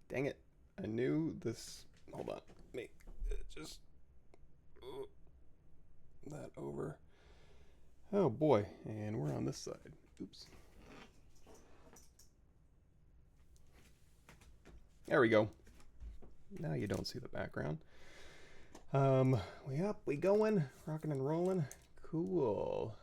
Dang it. I knew this. Hold on. Let me just that over. Oh boy. And we're on this side. Oops. There we go. Now you don't see the background. We up, we going, rocking and rolling. Cool.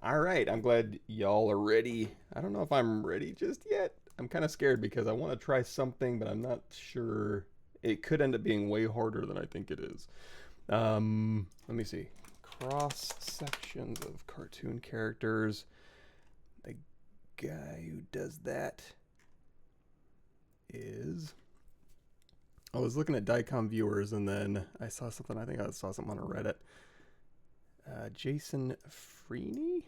All right. I'm glad y'all are ready. I don't know if I'm ready just yet. I'm kind of scared because I want to try something, but I'm not sure. It could end up being way harder than I think it is. Let me see. Cross sections of cartoon characters. The guy who does that is. I was looking at Dicom viewers and then I saw something. I think I saw something on Reddit. Jason Freeney?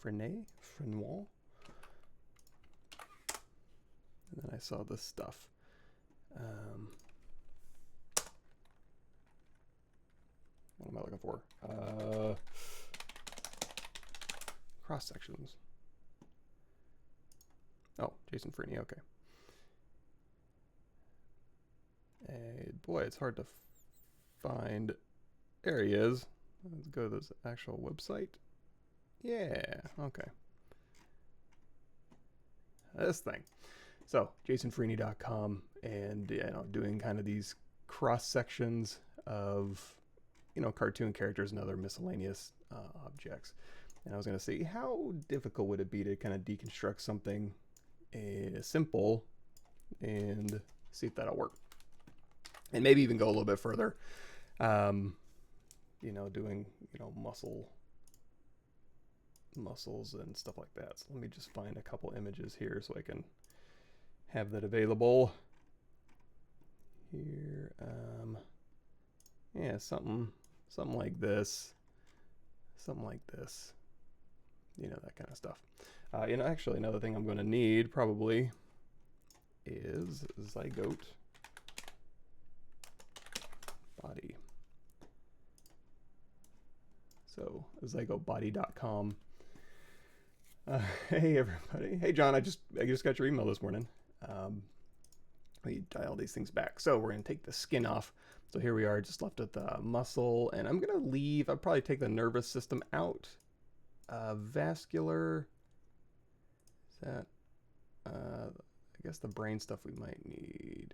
Frenois? And then I saw this stuff. What am I looking for? Cross sections. Oh, Jason Freeney. Okay. Boy, it's hard to find. There he is. Let's go to this actual website. Yeah. Okay. This thing. So jasonfreeney.com, and doing kind of these cross sections of cartoon characters and other miscellaneous objects. And I was going to see how difficult would it be to kind of deconstruct something simple and see if that'll work, and maybe even go a little bit further. Doing muscles and stuff like that. So let me just find a couple images here so I can have that available here. Yeah, something like this, that kind of stuff. Actually, another thing I'm going to need probably is Zygote body. So zygobody.com. Hey everybody. Hey John, I just got your email this morning. We dial these things back. So we're gonna take the skin off. So here we are, just left with the muscle, and I'm gonna leave. I'll probably take the nervous system out. Vascular. Is that? I guess the brain stuff we might need.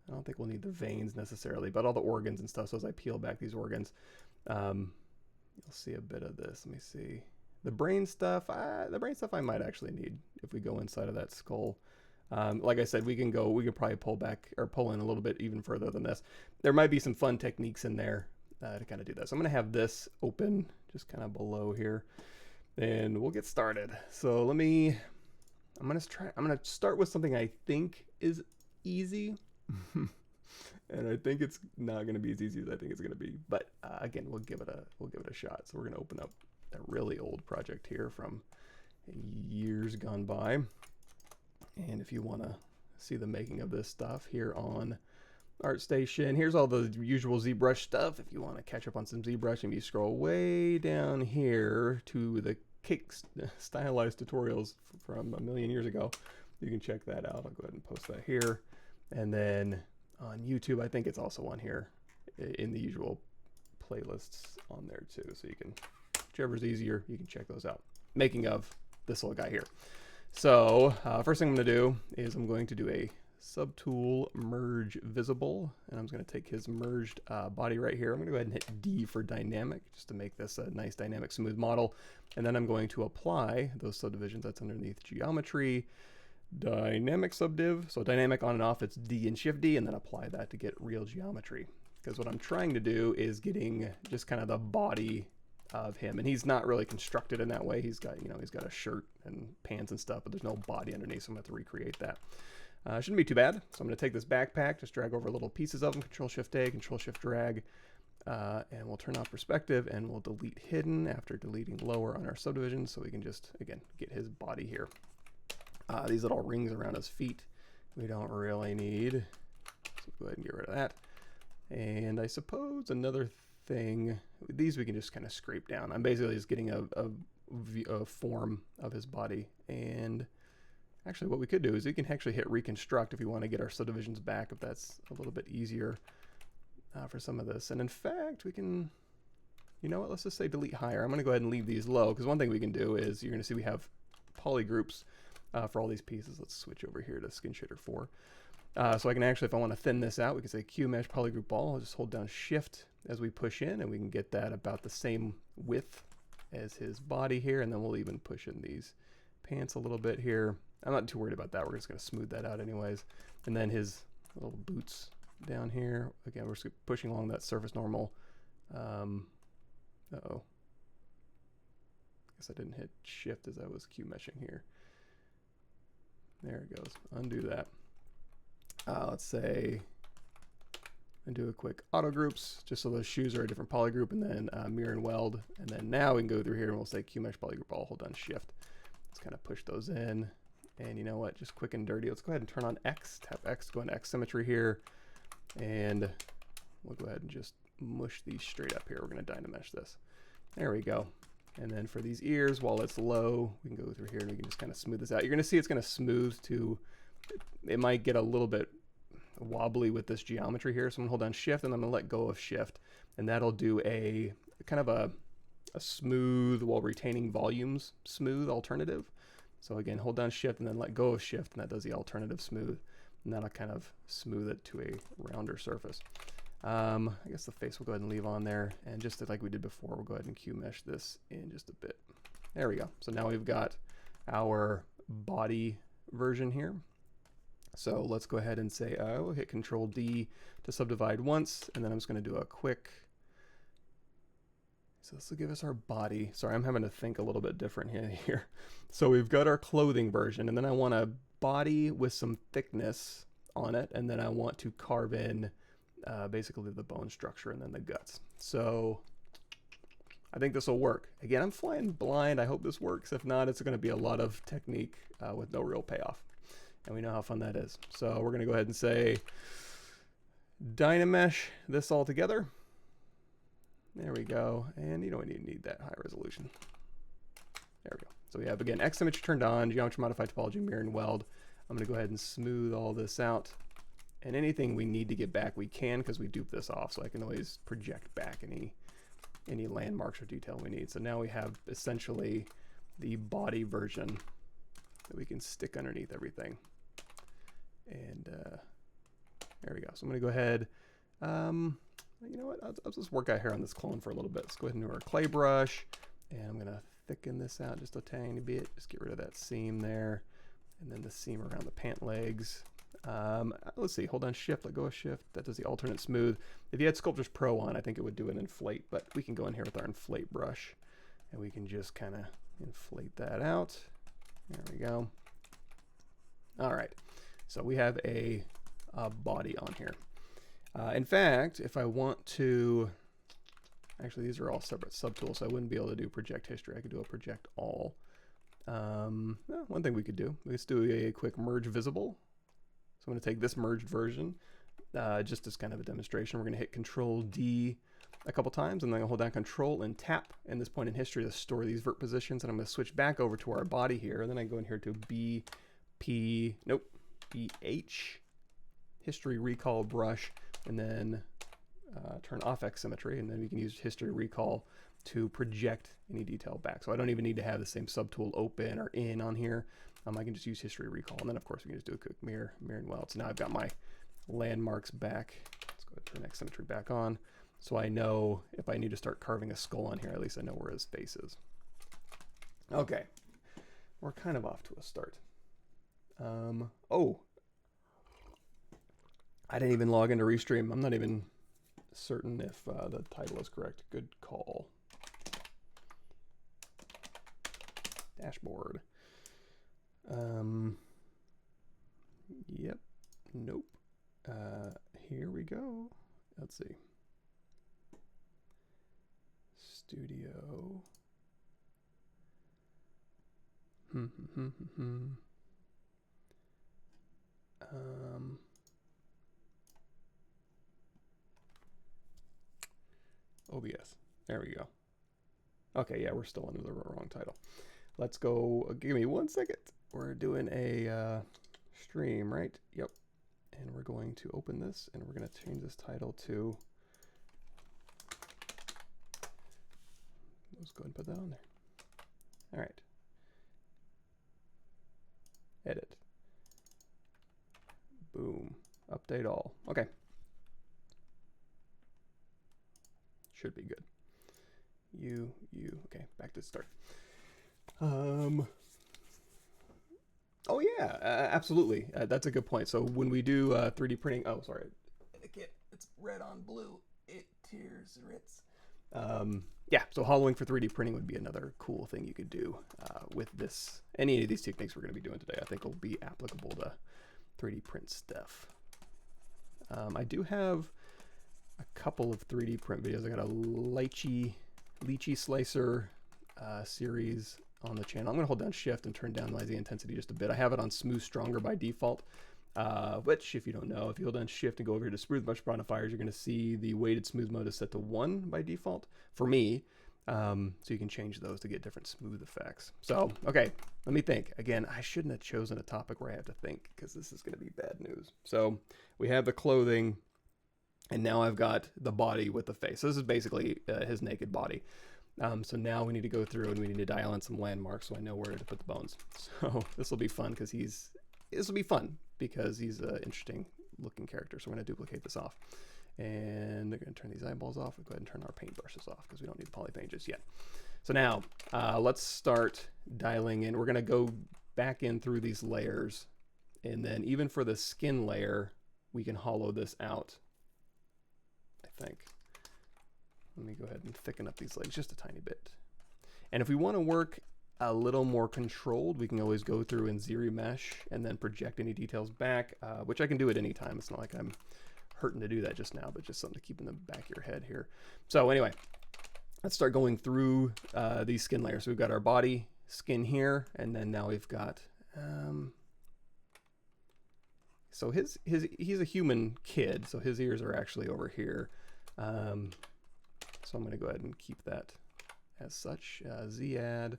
I don't think we'll need the veins necessarily, but all the organs and stuff. So as I peel back these organs, you'll see a bit of this. Let me see. The brain stuff I might actually need if we go inside of that skull. Like I said, we could probably pull back or pull in a little bit even further than this. There might be some fun techniques in there to kind of do that. So I'm going to have this open just kind of below here, and we'll get started. So I'm going to start with something I think is easy. And I think it's not going to be as easy as I think it's going to be. But again, we'll give it a shot. So we're going to open up a really old project here from years gone by. And if you want to see the making of this stuff here on ArtStation, here's all the usual ZBrush stuff. If you want to catch up on some ZBrush, and you scroll way down here to the cake stylized tutorials from a million years ago, you can check that out. I'll go ahead and post that here. And then on YouTube, I think it's also on here in the usual playlists on there too. So you can, whichever's easier, you can check those out. Making of this little guy here. So first thing I'm going to do is I'm going to do a subtool merge visible, and I'm just going to take his merged body right here. I'm going to go ahead and hit D for dynamic just to make this a nice dynamic smooth model. And then I'm going to apply those subdivisions that's underneath geometry. Dynamic subdiv, so dynamic on and off, it's D and Shift D, and then apply that to get real geometry. Because what I'm trying to do is getting just kind of the body of him, and he's not really constructed in that way. He's got a shirt and pants and stuff, but there's no body underneath, so I'm going to have to recreate that. Shouldn't be too bad. So I'm going to take this backpack, just drag over little pieces of them, Control Shift A, Control Shift drag, and we'll turn off perspective, and we'll delete hidden after deleting lower on our subdivision, so we can just again get his body here. These little rings around his feet we don't really need, so go ahead and get rid of that. And I suppose another thing, these we can just kind of scrape down. I'm basically just getting a form of his body. And actually what we could do is we can actually hit reconstruct if we want to get our subdivisions back, if that's a little bit easier for some of this. And in fact, we can, you know what, let's just say delete higher. I'm going to go ahead and leave these low, because one thing we can do is you're going to see we have polygroups for all these pieces. Let's switch over here to Skin Shader 4. So I can actually, if I want to thin this out, we can say QMesh polygroup all. I'll just hold down Shift as we push in, and we can get that about the same width as his body here. And then we'll even push in these pants a little bit here. I'm not too worried about that. We're just going to smooth that out anyways. And then his little boots down here. Again, we're just pushing along that surface normal. Uh-oh. Guess I didn't hit Shift as I was Q-meshing here. There it goes. Undo that. Let's say, and do a quick auto groups, just so those shoes are a different polygroup, and then mirror and weld. And then now we can go through here and we'll say Q-mesh polygroup all, hold down Shift. Let's kind of push those in. And you know what, just quick and dirty. Let's go ahead and turn on X, tap X, go into X symmetry here. And we'll go ahead and just mush these straight up here. We're going to Dynamesh this. There we go. And then for these ears, while it's low, we can go through here and we can just kind of smooth this out. You're going to see it's going to smooth to, it might get a little bit wobbly with this geometry here. So I'm going to hold down Shift and I'm going to let go of Shift. And that'll do a kind of a smooth, while retaining volumes, smooth alternative. So again, hold down Shift and then let go of Shift, and that does the alternative smooth. And that'll kind of smooth it to a rounder surface. I guess the face we'll go ahead and leave on there. And just like we did before, we'll go ahead and Q-mesh this in just a bit. There we go. So now we've got our body version here. So let's go ahead and say, we'll hit Control D to subdivide once, and then I'm just going to do a quick. So this will give us our body. Sorry, I'm having to think a little bit different here. So we've got our clothing version, and then I want a body with some thickness on it, and then I want to carve in basically the bone structure and then the guts. So I think this will work. Again, I'm flying blind. I hope this works. If not, it's going to be a lot of technique with no real payoff. And we know how fun that is. So we're going to go ahead and say Dynamesh this all together. There we go. And you don't need that high resolution. There we go. So we have, again, X symmetry turned on, geometry modify topology, mirror and weld. I'm going to go ahead and smooth all this out. And anything we need to get back, we can, because we dupe this off. So I can always project back any landmarks or detail we need. So now we have essentially the body version that we can stick underneath everything. And there we go. So I'm going to go ahead. You know what? I'll just work out here on this clone for a little bit. Let's go ahead and do our clay brush. And I'm going to thicken this out just a tiny bit. Just get rid of that seam there. And then the seam around the pant legs. Let's see. Hold on Shift. Let go of Shift. That does the alternate smooth. If you had Sculptors Pro on, I think it would do an inflate. But we can go in here with our inflate brush. And we can just kind of inflate that out. There we go. All right. So we have a body on here. In fact, if I want to, actually these are all separate subtools, so I wouldn't be able to do project history. I could do a project all. One thing we could do, let's do a quick merge visible. So I'm going to take this merged version, just as kind of a demonstration. We're going to hit Control D a couple times, and then I'll hold down Control and tap in this point in history to store these vert positions. And I'm going to switch back over to our body here, and then I go in here to BH, history recall brush, and then turn off X symmetry, and then we can use history recall to project any detail back. So I don't even need to have the same subtool open or in on here. I can just use history recall, and then of course we can just do a quick mirror and weld. So now I've got my landmarks back. Let's go ahead and turn X symmetry back on, so I know if I need to start carving a skull on here, at least I know where his face is. Okay, we're kind of off to a start. Oh, I didn't even log into Restream. I'm not even certain if the title is correct. Good call. Dashboard. Yep. Nope. Here we go. Let's see. Studio. OBS. There we go. Okay, yeah, we're still under the wrong title. Let's go, give me 1 second. We're doing a stream, right? Yep. And we're going to open this and we're going to change this title to, let's go ahead and put that on there. All right. Edit. Boom. Update all. Okay. Should be good. Okay, back to start. Oh yeah, absolutely. That's a good point. So when we do 3D printing, oh sorry, it's red on blue. It tears rits. Yeah, so hollowing for 3D printing would be another cool thing you could do with this. Any of these techniques we're going to be doing today, I think will be applicable to 3D print stuff. I do have a couple of 3D print videos. I got a lychee slicer series on the channel. I'm going to hold down shift and turn down lazy intensity just a bit. I have it on smooth stronger by default, which if you don't know, if you hold down shift and go over here to smooth brush modifiers, you're going to see the weighted smooth mode is set to 1 by default for me. So you can change those to get different smooth effects. So, okay, let me think. Again, I shouldn't have chosen a topic where I have to think because this is going to be bad news. So we have the clothing and now I've got the body with the face. So this is basically his naked body. So now we need to go through and we need to dial in some landmarks so I know where to put the bones. So this will be fun because he's an interesting looking character. So we're going to duplicate this off. And they're going to turn these eyeballs off. We'll go ahead and turn our paintbrushes off because we don't need the polypaint just yet. So now let's start dialing in. We're going to go back in through these layers. And then even for the skin layer, we can hollow this out, I think. Let me go ahead and thicken up these legs just a tiny bit. And if we want to work a little more controlled, we can always go through and Zygomatic and then project any details back, which I can do at any time. It's not like I'm hurting to do that just now, but just something to keep in the back of your head here. So anyway, let's start going through these skin layers. So we've got our body skin here, and then now we've got, so he's a human kid, so his ears are actually over here. So I'm going to go ahead and keep that as such. Z-add,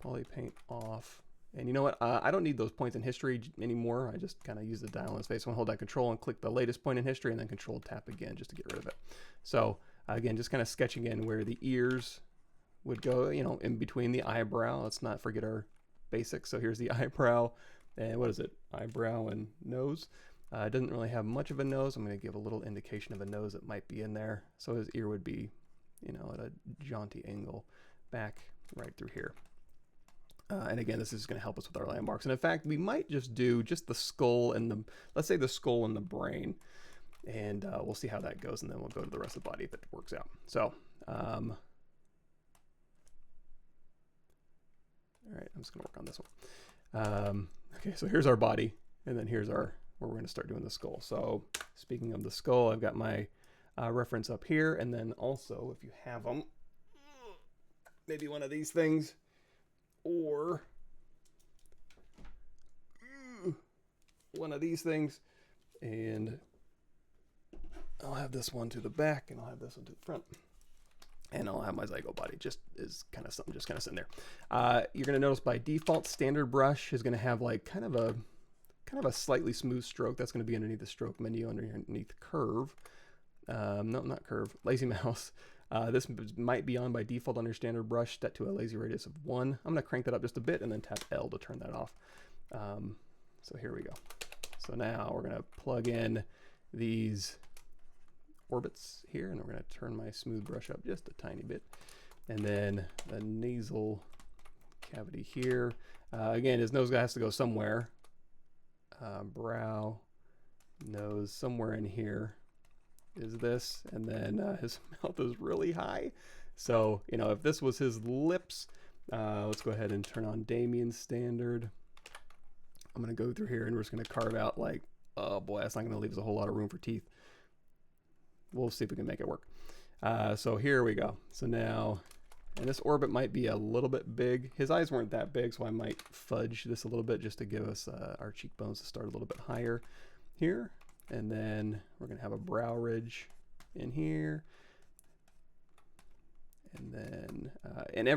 polypaint off. And you know what? I don't need those points in history anymore. I just kind of use the dial in space. I'm going to hold that control and click the latest point in history and then control tap again just to get rid of it. So again, just kind of sketching in where the ears would go, you know, in between the eyebrow. Let's not forget our basics. So here's the eyebrow. And what is it? Eyebrow and nose. It doesn't really have much of a nose. I'm going to give a little indication of a nose that might be in there. So his ear would be, you know, at a jaunty angle back right through here. And again, this is going to help us with our landmarks. And in fact, we might just do just the skull and let's say the skull and the brain. And we'll see how that goes. And then we'll go to the rest of the body if it works out. So, all right, I'm just going to work on this one. Okay, so here's our body. And then here's where we're going to start doing the skull. So speaking of the skull, I've got my reference up here. And then also, if you have them, maybe one of these things or one of these things. And I'll have this one to the back and I'll have this one to the front. And I'll have my Zygote body just is kind of something just kind of sitting there. You're going to notice by default, standard brush is going to have like kind of a slightly smooth stroke. That's going to be underneath the stroke menu, underneath curve. No, not curve, lazy mouse. This might be on by default under standard brush, set to a lazy radius of 1. I'm going to crank that up just a bit and then tap L to turn that off. So here we go. So now we're going to plug in these orbits here, and we're going to turn my smooth brush up just a tiny bit. And then the nasal cavity here. Again, his nose has to go somewhere. Brow, nose, somewhere in here is this, and then his mouth is really high. So, you know, if this was his lips, let's go ahead and turn on Damien's standard. I'm going to go through here and we're just going to carve out like, oh boy, that's not going to leave us a whole lot of room for teeth. We'll see if we can make it work. So here we go. So now, and this orbit might be a little bit big. His eyes weren't that big, so I might fudge this a little bit just to give us our cheekbones to start a little bit higher here. And then we're going to have a brow ridge in here. And then,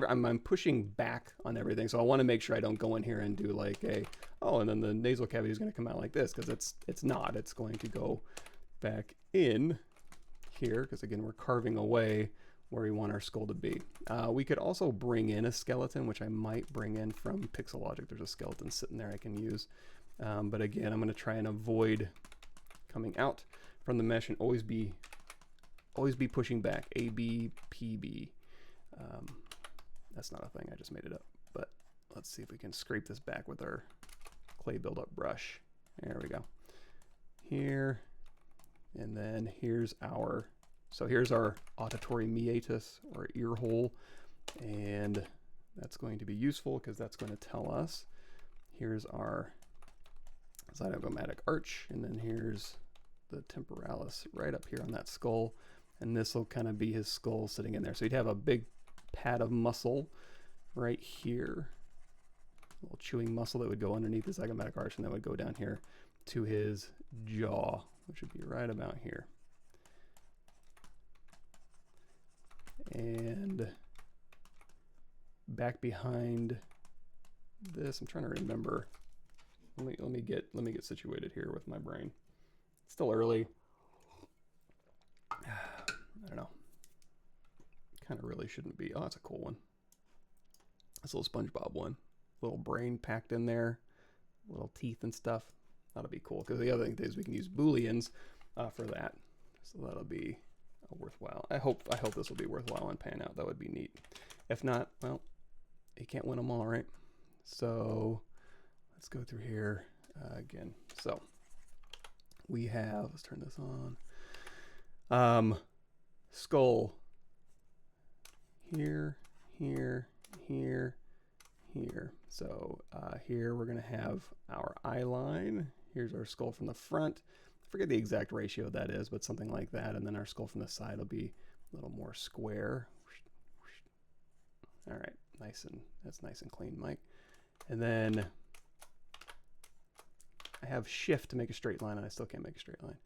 I'm pushing back on everything, so I want to make sure I don't go in here and do like and then the nasal cavity is going to come out like this, because it's not. It's going to go back in here, because again, we're carving away where we want our skull to be. We could also bring in a skeleton, which I might bring in from Pixelogic. There's a skeleton sitting there I can use. But again, I'm going to try and avoid coming out from the mesh and always be pushing back. A, B, P, B. That's not a thing, I just made it up. But let's see if we can scrape this back with our clay buildup brush. There we go. Here, and then here's our auditory meatus, or ear hole, and that's going to be useful because that's going to tell us, here's our zygomatic arch, and then here's the temporalis right up here on that skull, and this will kind of be his skull sitting in there. So he'd have a big pad of muscle right here, a little chewing muscle that would go underneath the zygomatic arch, and that would go down here to his jaw, which would be right about here. And back behind this, I'm trying to remember. Let me get situated here with my brain. It's still early. I don't know. Kind of really shouldn't be. Oh, that's a cool one. That's a little SpongeBob one. Little brain packed in there, little teeth and stuff. That'll be cool, because the other thing is we can use Booleans for that. So that'll be worthwhile. I hope this will be worthwhile and pan out. That would be neat. If not, well, you can't win them all, right? So let's go through here again. So we have, let's turn this on. Skull here, here, here, here. So here we're going to have our eye line. Here's our skull from the front. I forget the exact ratio that is, but something like that. And then our skull from the side will be a little more square. All right, that's nice and clean, Mike. And then I have shift to make a straight line, and I still can't make a straight line.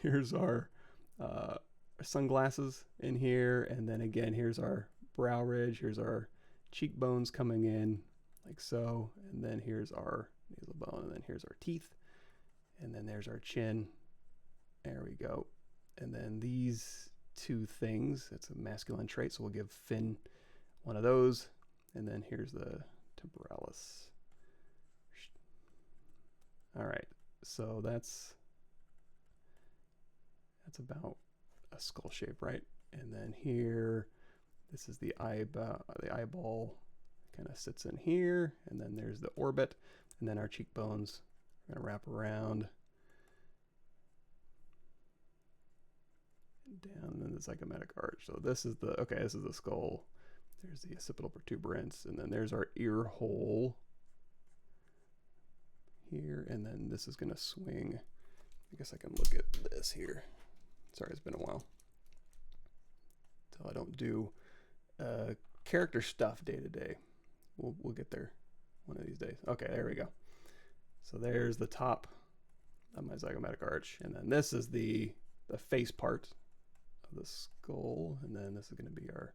Here's our sunglasses in here, and then again, here's our brow ridge. Here's our cheekbones coming in like so, and then here's our nasal bone, and then here's our teeth, and then there's our chin. There we go. And then these two things, it's a masculine trait, so we'll give Finn one of those, and then here's the temporalis. All right, so that's about a skull shape, right? And then here, this is the eyeball kind of sits in here, and then there's the orbit, and then our cheekbones are gonna wrap around down, and then the zygomatic arch. So this is the skull. There's the occipital protuberance, and then there's our ear hole here, and then this is gonna swing. I guess I can look at this here. Sorry, it's been a while. So I don't do character stuff day to day. We'll get there one of these days. Okay, there we go. So there's the top of my zygomatic arch, and then this is the face part of the skull, and then this is going to be our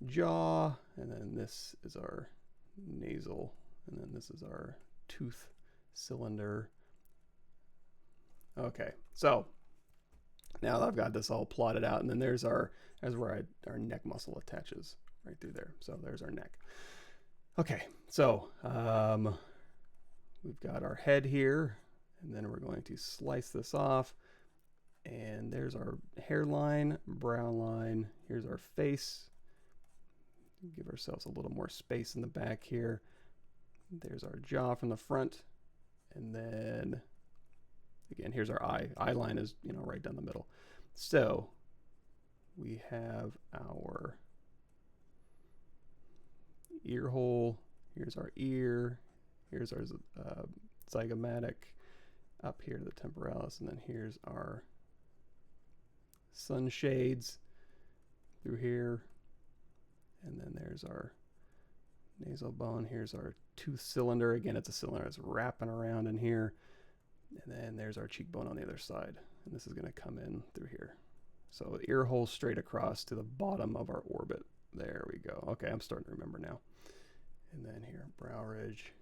jaw, and then this is our nasal, and then this is our tooth cylinder. Okay, so now that I've got this all plotted out, and then there's where our neck muscle attaches right through there. So there's our neck. Okay, so we've got our head here, and then we're going to slice this off, and there's our hairline, brow line. Here's our face. Give ourselves a little more space in the back here. There's our jaw from the front, and then again, here's our eye. Eye line is, right down the middle. So we have our ear hole. Here's our ear. Here's our zygomatic up here to the temporalis, and then here's our sunshades through here, and then there's our nasal bone. Here's our tooth cylinder. Again, it's a cylinder that's wrapping around in here. And then there's our cheekbone on the other side. And this is going to come in through here. So ear hole straight across to the bottom of our orbit. There we go. Okay, I'm starting to remember now. And then here, brow ridge.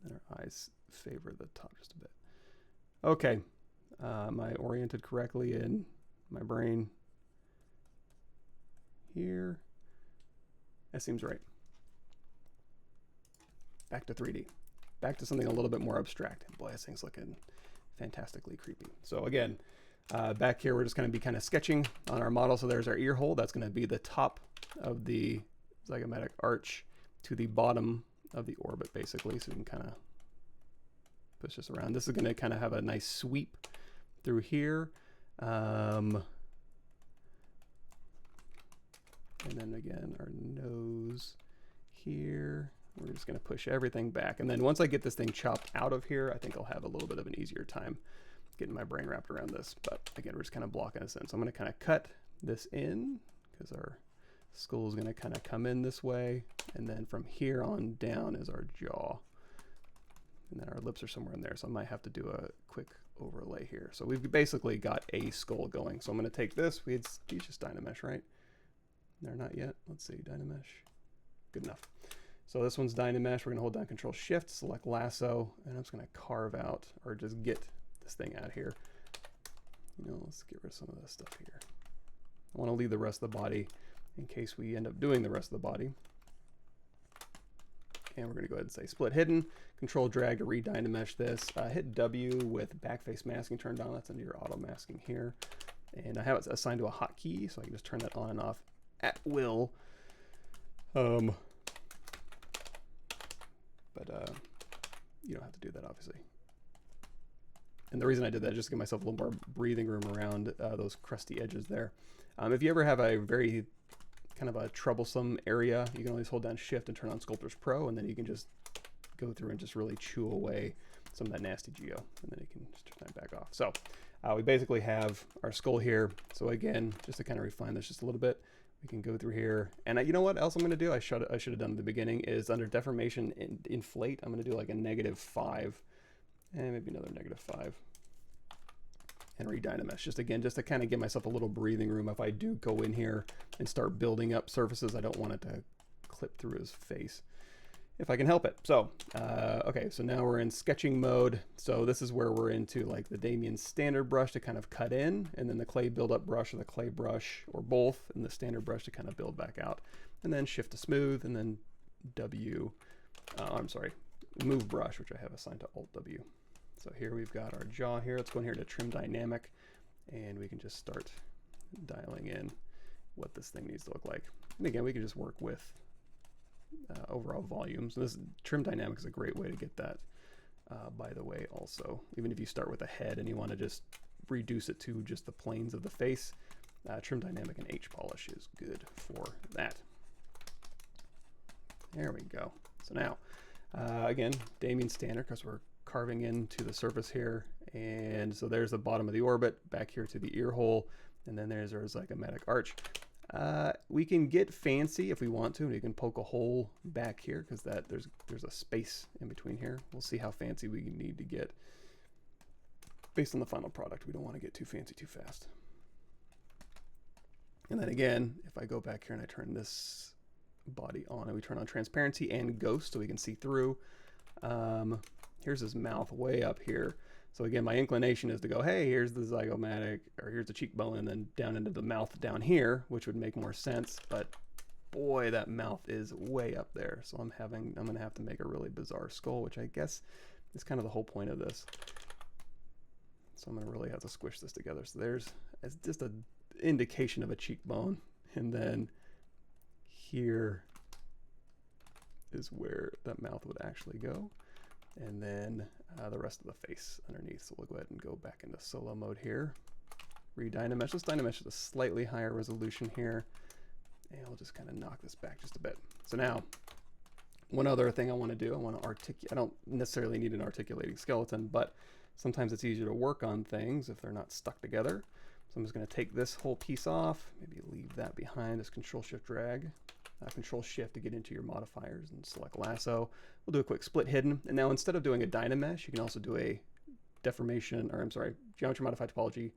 And our eyes favor the top just a bit. Okay, am I oriented correctly in my brain? Here. That seems right. Back to 3D. Back to something a little bit more abstract. Boy, this thing's looking fantastically creepy. So again, back here we're just going to be kind of sketching on our model. So there's our ear hole. That's going to be the top of the zygomatic arch to the bottom of the orbit, basically. So we can kind of push this around. This is going to kind of have a nice sweep through here. And then again, our nose here. We're just going to push everything back. And then once I get this thing chopped out of here, I think I'll have a little bit of an easier time getting my brain wrapped around this. But again, we're just kind of blocking this in. So I'm going to kind of cut this in because our skull is going to kind of come in this way. And then from here on down is our jaw. And then our lips are somewhere in there. So I might have to do a quick overlay here. So we've basically got a skull going. So I'm going to take this. It's just Dynamesh, right? No, not yet. Let's see, Dynamesh. Good enough. So this one's Dynamesh. We're going to hold down Control Shift, select lasso, and I'm just going to carve out or just get this thing out here. You know, let's get rid of some of this stuff here. I want to leave the rest of the body in case we end up doing the rest of the body. And we're going to go ahead and say split hidden, Control drag to re-Dynamesh this. Hit W with backface masking turned on. That's under your auto masking here. And I have it assigned to a hotkey, so I can just turn that on and off at will. But you don't have to do that, obviously. And the reason I did that is just to give myself a little more breathing room around those crusty edges there. If you ever have a very kind of a troublesome area, you can always hold down Shift and turn on Sculptors Pro, and then you can just go through and just really chew away some of that nasty geo, and then you can just turn that back off. So we basically have our skull here. So again, just to kind of refine this just a little bit, we can go through here. And you know what else I'm going to do? I should have done at the beginning is under deformation and inflate, I'm going to do like a -5 and maybe another -5 and re-Dynamesh. Just again, just to kind of give myself a little breathing room. If I do go in here and start building up surfaces, I don't want it to clip through his face if I can help it. So, okay, so now we're in sketching mode. So this is where we're into like the Damien standard brush to kind of cut in, and then the clay buildup brush or the clay brush or both, and the standard brush to kind of build back out. And then Shift to smooth, and then move brush, which I have assigned to Alt W. So here we've got our jaw here. Let's go in here to trim dynamic, and we can just start dialing in what this thing needs to look like. And again, we can just work with overall volumes. This trim dynamic is a great way to get that, by the way. Also, even if you start with a head and you want to just reduce it to just the planes of the face, trim dynamic and H polish is good for that. There we go. So now again, Damien standard, because we're carving into the surface here, and so there's the bottom of the orbit, back here to the ear hole, and then there's our zygomatic arch. We can get fancy if we want to, and we can poke a hole back here because there's a space in between here. We'll see how fancy we need to get based on the final product. We don't want to get too fancy too fast. And then again, if I go back here and I turn this body on, and we turn on transparency and ghost so we can see through. Here's his mouth way up here. So again, my inclination is to go, hey, here's the zygomatic, or here's the cheekbone, and then down into the mouth down here, which would make more sense. But boy, that mouth is way up there. So I'm going to have to make a really bizarre skull, which I guess is kind of the whole point of this. So I'm going to really have to squish this together. So there's just an indication of a cheekbone, and then here is where that mouth would actually go. And then the rest of the face underneath. So we'll go ahead and go back into solo mode here. Re-Dynamesh. Let's Dynamesh at a slightly higher resolution here. And we'll just kind of knock this back just a bit. So now, one other thing I want to do, I want to articulate. I don't necessarily need an articulating skeleton, but sometimes it's easier to work on things if they're not stuck together. So I'm just going to take this whole piece off, maybe leave that behind, this Control-Shift-Drag. Control-Shift to get into your modifiers and select lasso. We'll do a quick split hidden. And now instead of doing a Dynamesh, you can also do a deformation, or I'm sorry, geometry modified topology,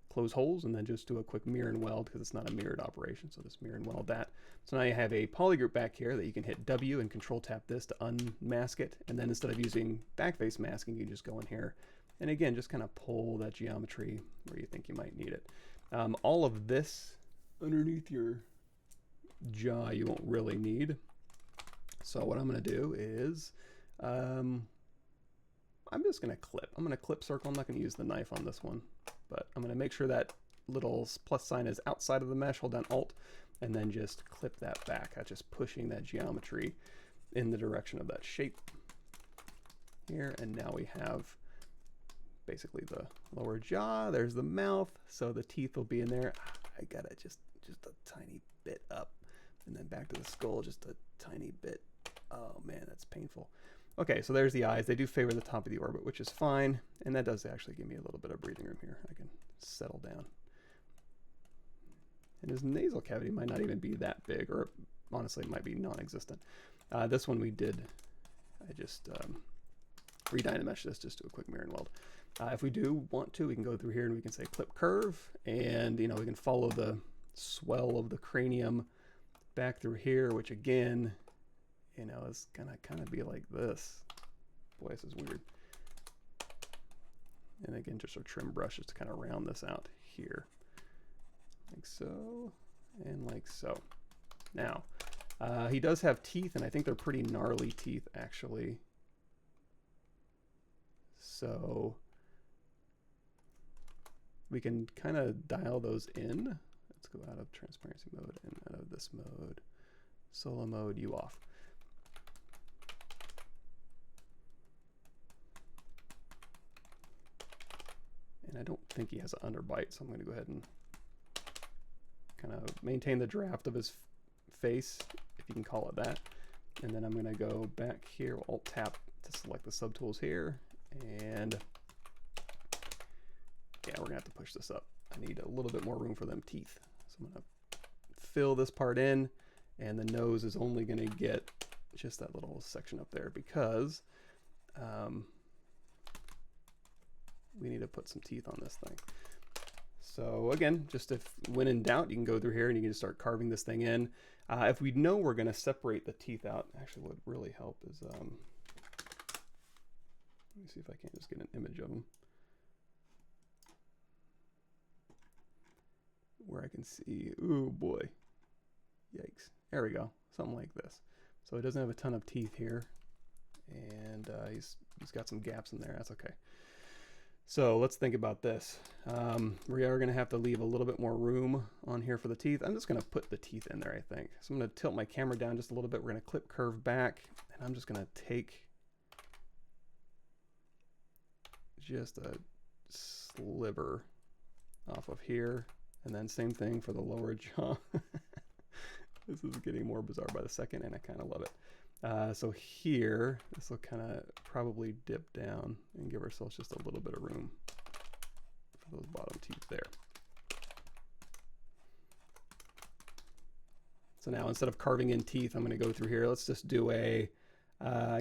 close holes and then just do a quick mirror and weld because it's not a mirrored operation. So just mirror and weld that. So now you have a polygroup back here that you can hit W and control tap this to unmask it. And then instead of using backface masking, you just go in here and again, just kind of pull that geometry where you think you might need it. All of this underneath your jaw you won't really need. So what I'm going to do is I'm just going to clip. I'm going to clip circle. I'm not going to use the knife on this one, but I'm going to make sure that little plus sign is outside of the mesh. Hold down Alt and then just clip that back. That's just pushing that geometry in the direction of that shape here. And now we have basically the lower jaw. There's the mouth. So the teeth will be in there. I got it just a tiny bit up and then back to the skull, just a tiny bit. Oh man, that's painful. Okay, so there's the eyes. They do favor the top of the orbit, which is fine. And that does actually give me a little bit of breathing room here. I can settle down. And his nasal cavity might not even be that big, or honestly, it might be non-existent. This one we did, I just re-Dynamesh this, just do a quick mirror and weld. If we do want to, we can go through here and we can say clip curve, and you know, we can follow the swell of the cranium back through here, which again, you know, is gonna kind of be like this. Boy, this is weird. And again, just a trim brush just to kind of round this out here. Like so, and like so. Now, he does have teeth, and I think they're pretty gnarly teeth, actually. So we can kind of dial those in. Let's go out of transparency mode and out of this mode. Solo mode, you off. And I don't think he has an underbite, so I'm going to go ahead and kind of maintain the draft of his face, if you can call it that. And then I'm going to go back here, Alt tap to select the subtools here, and yeah, we're gonna have to push this up. I need a little bit more room for them teeth. So I'm gonna fill this part in, and the nose is only gonna get just that little section up there because we need to put some teeth on this thing. So again, just if when in doubt, you can go through here and you can just start carving this thing in. If we know we're gonna separate the teeth out, actually what would really help is, let me see if I can't just get an image of them where I can see, ooh boy, yikes. There we go, something like this. So it doesn't have a ton of teeth here, and he's got some gaps in there, that's okay. So let's think about this. We are gonna have to leave a little bit more room on here for the teeth. I'm just gonna put the teeth in there, I think. So I'm gonna tilt my camera down just a little bit. We're gonna clip curve back, and I'm just gonna take just a sliver off of here, and then same thing for the lower jaw. This is getting more bizarre by the second, and I kind of love it. So here, this will kind of probably dip down and give ourselves just a little bit of room for those bottom teeth there. So now instead of carving in teeth, I'm going to go through here. Let's just do a,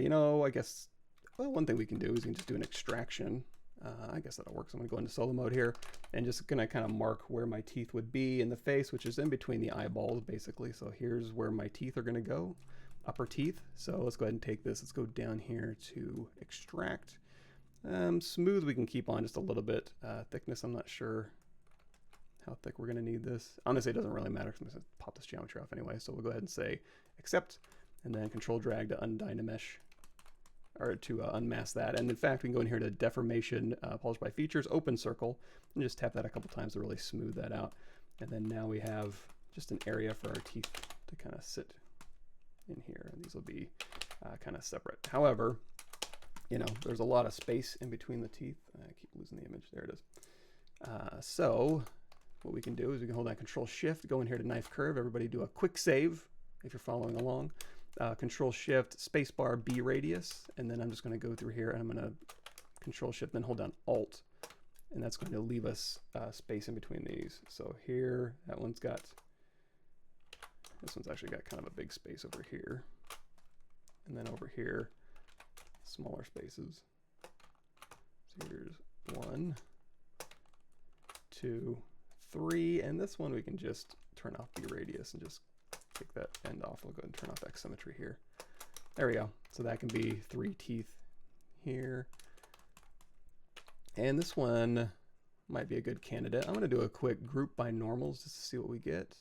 you know, I guess, well, one thing we can do is we can just do an extraction. I guess that'll work. So I'm going to go into solo mode here and just going to kind of mark where my teeth would be in the face, which is in between the eyeballs, basically. So here's where my teeth are going to go, upper teeth. So let's go ahead and take this. Let's go down here to extract. Smooth we can keep on just a little bit. Thickness, I'm not sure how thick we're going to need this. Honestly, it doesn't really matter because I'm going to pop this geometry off anyway. So we'll go ahead and say accept, and then control drag to undynamesh, or to unmask that. And in fact, we can go in here to deformation, polish by features, open circle, and just tap that a couple times to really smooth that out. And then now we have just an area for our teeth to kind of sit in here. And these will be kind of separate. However, you know, there's a lot of space in between the teeth. I keep losing the image. There it is. So what we can do is we can hold down Control Shift, go in here to knife curve. Everybody do a quick save if you're following along. Control Shift, spacebar, B radius, and then I'm just going to go through here and I'm going to Control Shift, then hold down Alt, and that's going to leave us space in between these. So here, that one's got, this one's actually got kind of a big space over here, and then over here, smaller spaces. So here's 1, 2, 3, and this one we can just turn off B radius and just take that end off. We'll go ahead and turn off X symmetry here. There we go. So that can be 3 teeth here. And this one might be a good candidate. I'm going to do a quick group by normals just to see what we get.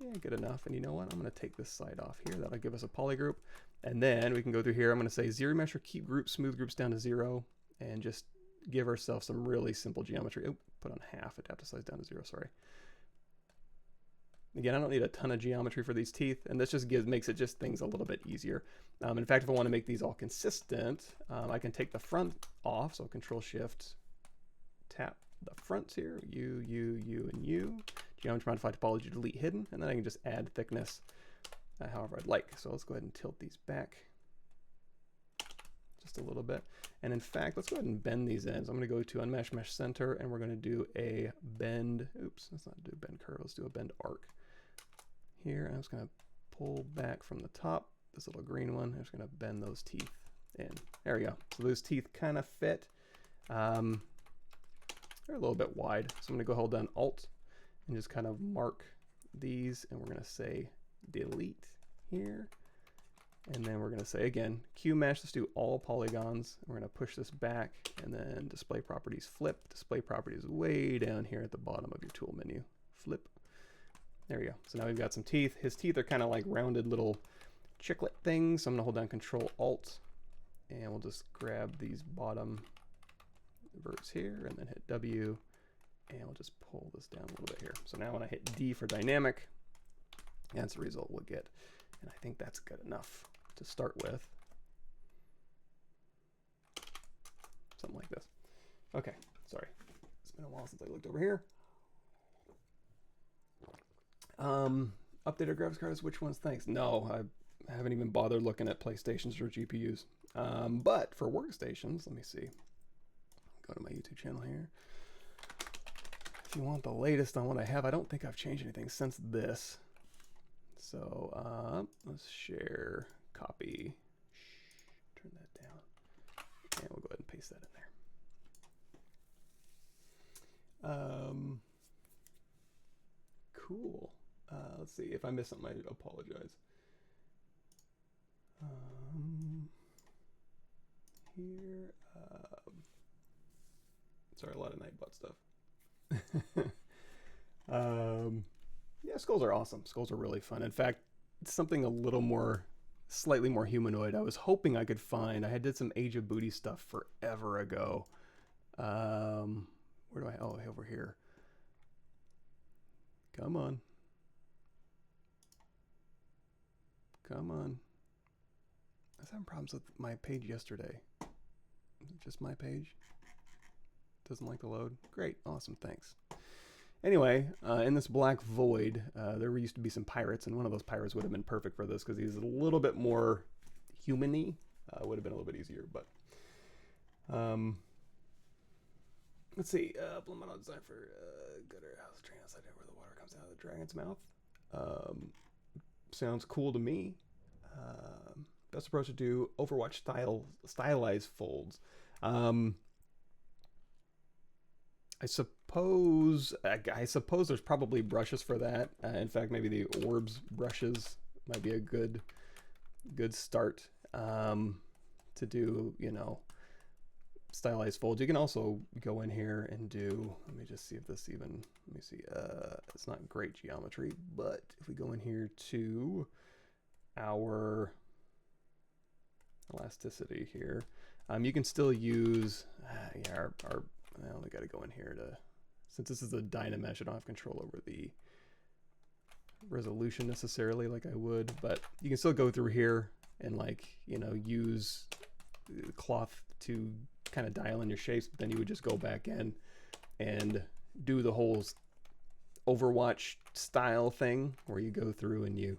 Yeah, good enough. And you know what? I'm going to take this side off here. That'll give us a polygroup. And then we can go through here. I'm going to say zero mesh or keep groups, smooth groups down to 0, and just give ourselves some really simple geometry. Oh, put on half, adapt to size down to 0, sorry. Again, I don't need a ton of geometry for these teeth, and this just makes it just things a little bit easier. In fact, if I want to make these all consistent, I can take the front off, so Control-Shift, tap the fronts here, U, U, and U. Geometry modify topology, delete hidden, and then I can just add thickness however I'd like. So let's go ahead and tilt these back just a little bit. And in fact, let's go ahead and bend these ends. I'm going to go to Unmesh Mesh Center, and we're going to do a bend. Oops, let's not do bend curve. Let's do a bend arc here. I'm just going to pull back from the top, this little green one. I'm just going to bend those teeth in. There we go. So those teeth kind of fit. They're a little bit wide. So I'm going to go hold down Alt and just kind of mark these, and we're going to say delete here. And then we're going to say, again, Q mesh, let's do all polygons. We're going to push this back, and then display properties flip. Display properties way down here at the bottom of your tool menu. Flip. There we go. So now we've got some teeth. His teeth are kind of like rounded little chiclet things. So I'm going to hold down Control Alt, and we'll just grab these bottom verts here, and then hit W, and we'll just pull this down a little bit here. So now when I hit D for dynamic, that's the result we'll get. And I think that's good enough to start with. Something like this. Okay, sorry. It's been a while since I looked over here. Updated graphics cards, which ones? Thanks. No, I haven't even bothered looking at PlayStations or GPUs. But for workstations, let me see. Go to my YouTube channel here. If you want the latest on what I have, I don't think I've changed anything since this. So let's share, copy, turn that down, and we'll go ahead and paste that in there. Cool. Let's see, if I miss something, I apologize. Here, sorry, a lot of Nightbot stuff. Yeah, skulls are awesome. Skulls are really fun. In fact, it's something a little more, slightly more humanoid. I was hoping I could find. I did some Age of Booty stuff forever ago. Where do I? Oh, over here. Come on. Come on. I was having problems with my page yesterday. Is it just my page? Doesn't like to load? Great. Awesome. Thanks. Anyway, in this black void, there used to be some pirates, and one of those pirates would have been perfect for this because he's a little bit more human-y. Would have been a little bit easier, but let's see. Implemental design for gutter house drain outside where the water comes out of the dragon's mouth. Sounds cool to me. Best approach to do Overwatch stylized folds. I suppose there's probably brushes for that. In fact, maybe the orbs brushes might be a good start to do, you know, stylized folds. You can also go in here and do, let me just see if this even, let me see, it's not great geometry, but if we go in here to our elasticity here, you can still use, yeah, I only got to go in here to, since this is a Dynamesh, I don't have control over the resolution necessarily like I would, but you can still go through here and, like, you know, use cloth to kind of dial in your shapes, but then you would just go back in and do the whole Overwatch style thing where you go through and you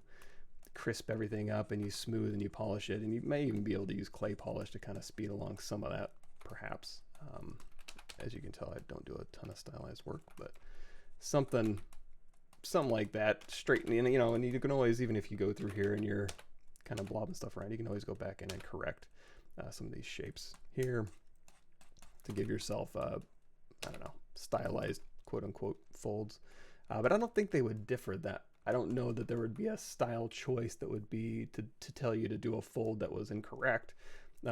crisp everything up and you smooth and you polish it, and you may even be able to use clay polish to kind of speed along some of that, perhaps. As you can tell, I don't do a ton of stylized work, but something like that, straighten, you know, and you can always, even if you go through here and you're kind of blobbing stuff around, you can always go back in and correct some of these shapes here to give yourself, I don't know, stylized quote-unquote folds. But I don't think they would differ that. I don't know that there would be a style choice that would be to tell you to do a fold that was incorrect.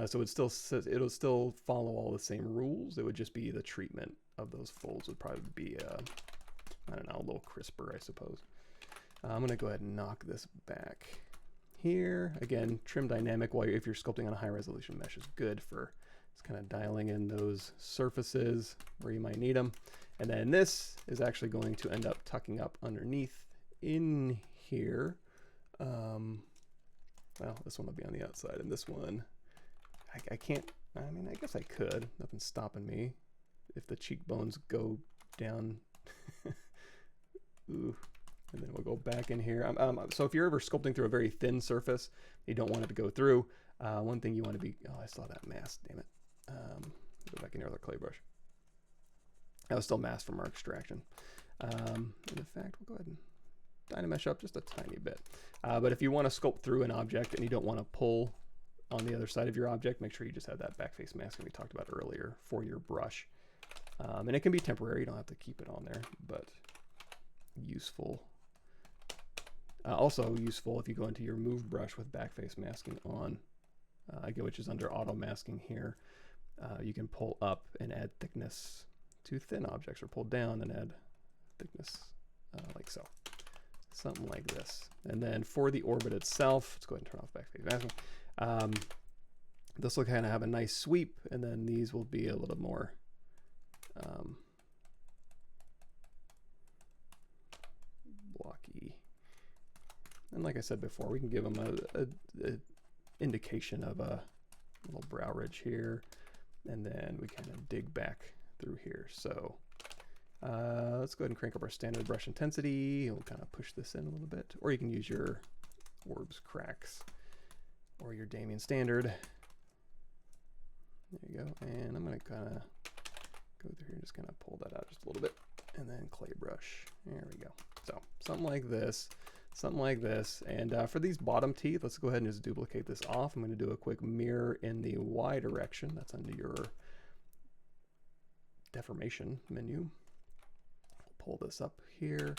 So it'll still follow all the same rules. It would just be the treatment of those folds would probably be, I don't know, a little crisper, I suppose. I'm going to go ahead and knock this back here. Again, trim dynamic if you're sculpting on a high resolution mesh is good for just kind of dialing in those surfaces where you might need them. And then this is actually going to end up tucking up underneath in here. Well, this one will be on the outside, and this one, I can't, I mean, I guess I could. Nothing's stopping me. If the cheekbones go down. Ooh. And then we'll go back in here. So if you're ever sculpting through a very thin surface, you don't want it to go through. One thing you want to be, oh, I saw that mask, damn it. Go back in here with our clay brush. That was still masked from our extraction. And in fact, we'll go ahead and Dynamesh up just a tiny bit. But if you want to sculpt through an object and you don't want to pull on the other side of your object, make sure you just have that backface mask that we talked about earlier for your brush. And it can be temporary, you don't have to keep it on there, but useful. Also useful if you go into your move brush with backface masking on, which is under auto masking here. You can pull up and add thickness to thin objects, or pull down and add thickness like so. Something like this. And then for the orbit itself, let's go ahead and turn off backface masking. This will kind of have a nice sweep, and then these will be a little more blocky. And like I said before, we can give them a indication of a little brow ridge here, and then we kind of dig back through here. So let's go ahead and crank up our standard brush intensity. We'll kind of push this in a little bit, or you can use your Orbs Cracks or your Damien Standard. There you go. And I'm going to kind of go through here and just kind of pull that out just a little bit, and then clay brush. There we go. So something like this. Something like this. And for these bottom teeth, let's go ahead and just duplicate this off. I'm going to do a quick mirror in the Y direction. That's under your deformation menu. Pull this up here.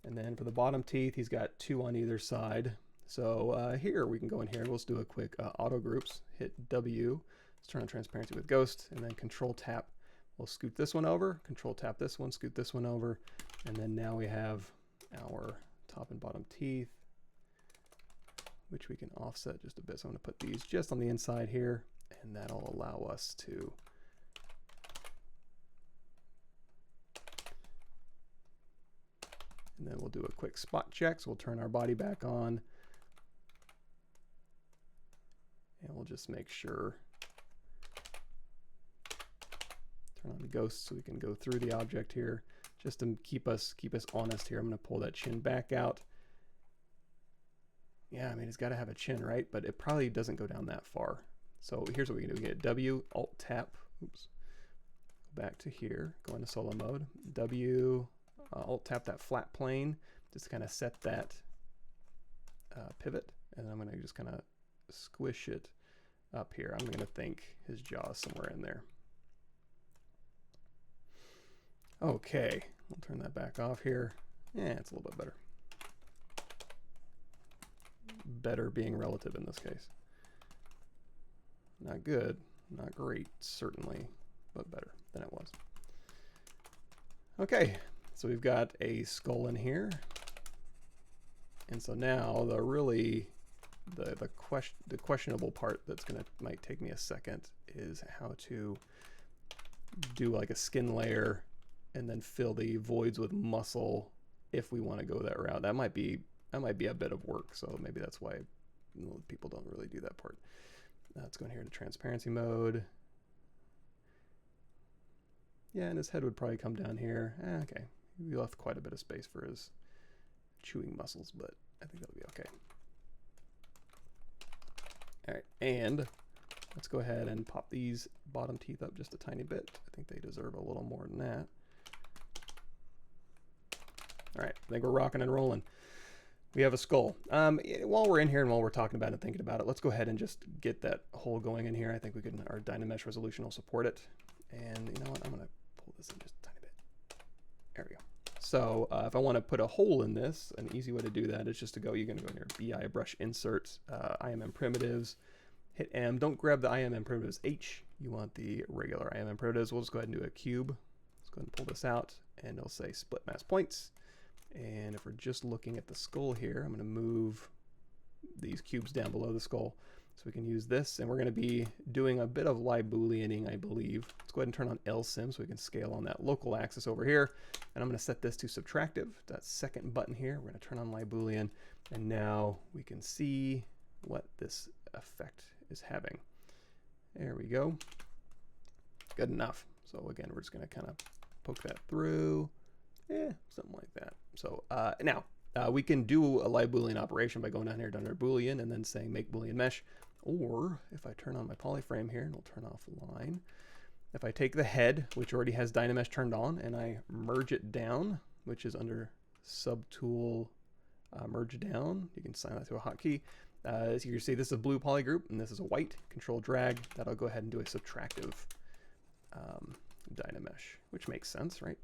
And then for the bottom teeth, he's got 2 on either side. So here we can go in here and let's do a quick auto groups. Hit W. Let's turn on transparency with ghost, and then control tap. We'll scoot this one over, control tap this one, scoot this one over. And then now we have our top and bottom teeth, which we can offset just a bit. So I'm going to put these just on the inside here, and that'll allow us to and then we'll do a quick spot check. So we'll turn our body back on, and we'll just make sure, turn on the ghost so we can go through the object here. Just to keep us honest here, I'm going to pull that chin back out. Yeah, I mean, it's got to have a chin, right? But it probably doesn't go down that far. So here's what we can do. We get W, Alt Tap, oops, go back to here, go into solo mode, W, Alt Tap that flat plane, just to kind of set that pivot. And I'm going to just kind of squish it up here. I'm going to think his jaw is somewhere in there. Okay, we'll turn that back off here. Yeah, it's a little bit better. Better being relative in this case. Not good, not great, certainly, but better than it was. Okay, so we've got a skull in here. And so now the questionable part that's might take me a second is how to do like a skin layer and then fill the voids with muscle if we want to go that route. That might be a bit of work, so maybe that's why people don't really do that part. Let's go in here to transparency mode. Yeah, and his head would probably come down here. Okay, we left quite a bit of space for his chewing muscles, but I think that'll be okay. All right, and let's go ahead and pop these bottom teeth up just a tiny bit. I think they deserve a little more than that. All right, I think we're rocking and rolling. We have a skull. While we're in here and while we're talking about it and thinking about it, let's go ahead and just get that hole going in here. I think we can, our Dynamesh resolution will support it. And you know what, I'm gonna pull this in just a tiny bit. So if I want to put a hole in this, an easy way to do that is just to go, you're going to go in here, BI brush insert, IMM primitives, hit M. Don't grab the IMM primitives H. You want the regular IMM primitives. We'll just go ahead and do a cube. Let's go ahead and pull this out, and it'll say split mass points. And if we're just looking at the skull here, I'm going to move these cubes down below the skull so we can use this. And we're going to be doing a bit of Booleaning, I believe. Let's go ahead and turn on LSim so we can scale on that local axis over here. And I'm going to set this to subtractive. That second button here, we're going to turn on Boolean. And now we can see what this effect is having. There we go. Good enough. So again, we're just going to kind of poke that through. Something like that. So now we can do a Boolean operation by going down here to under Boolean and then saying make Boolean mesh. Or if I turn on my polyframe here, and it'll turn off line. If I take the head, which already has Dynamesh turned on, and I merge it down, which is under subtool merge down, you can assign that to a hotkey. As you can see, this is a blue polygroup and this is a white. Control drag. That'll go ahead and do a subtractive Dynamesh, which makes sense, right?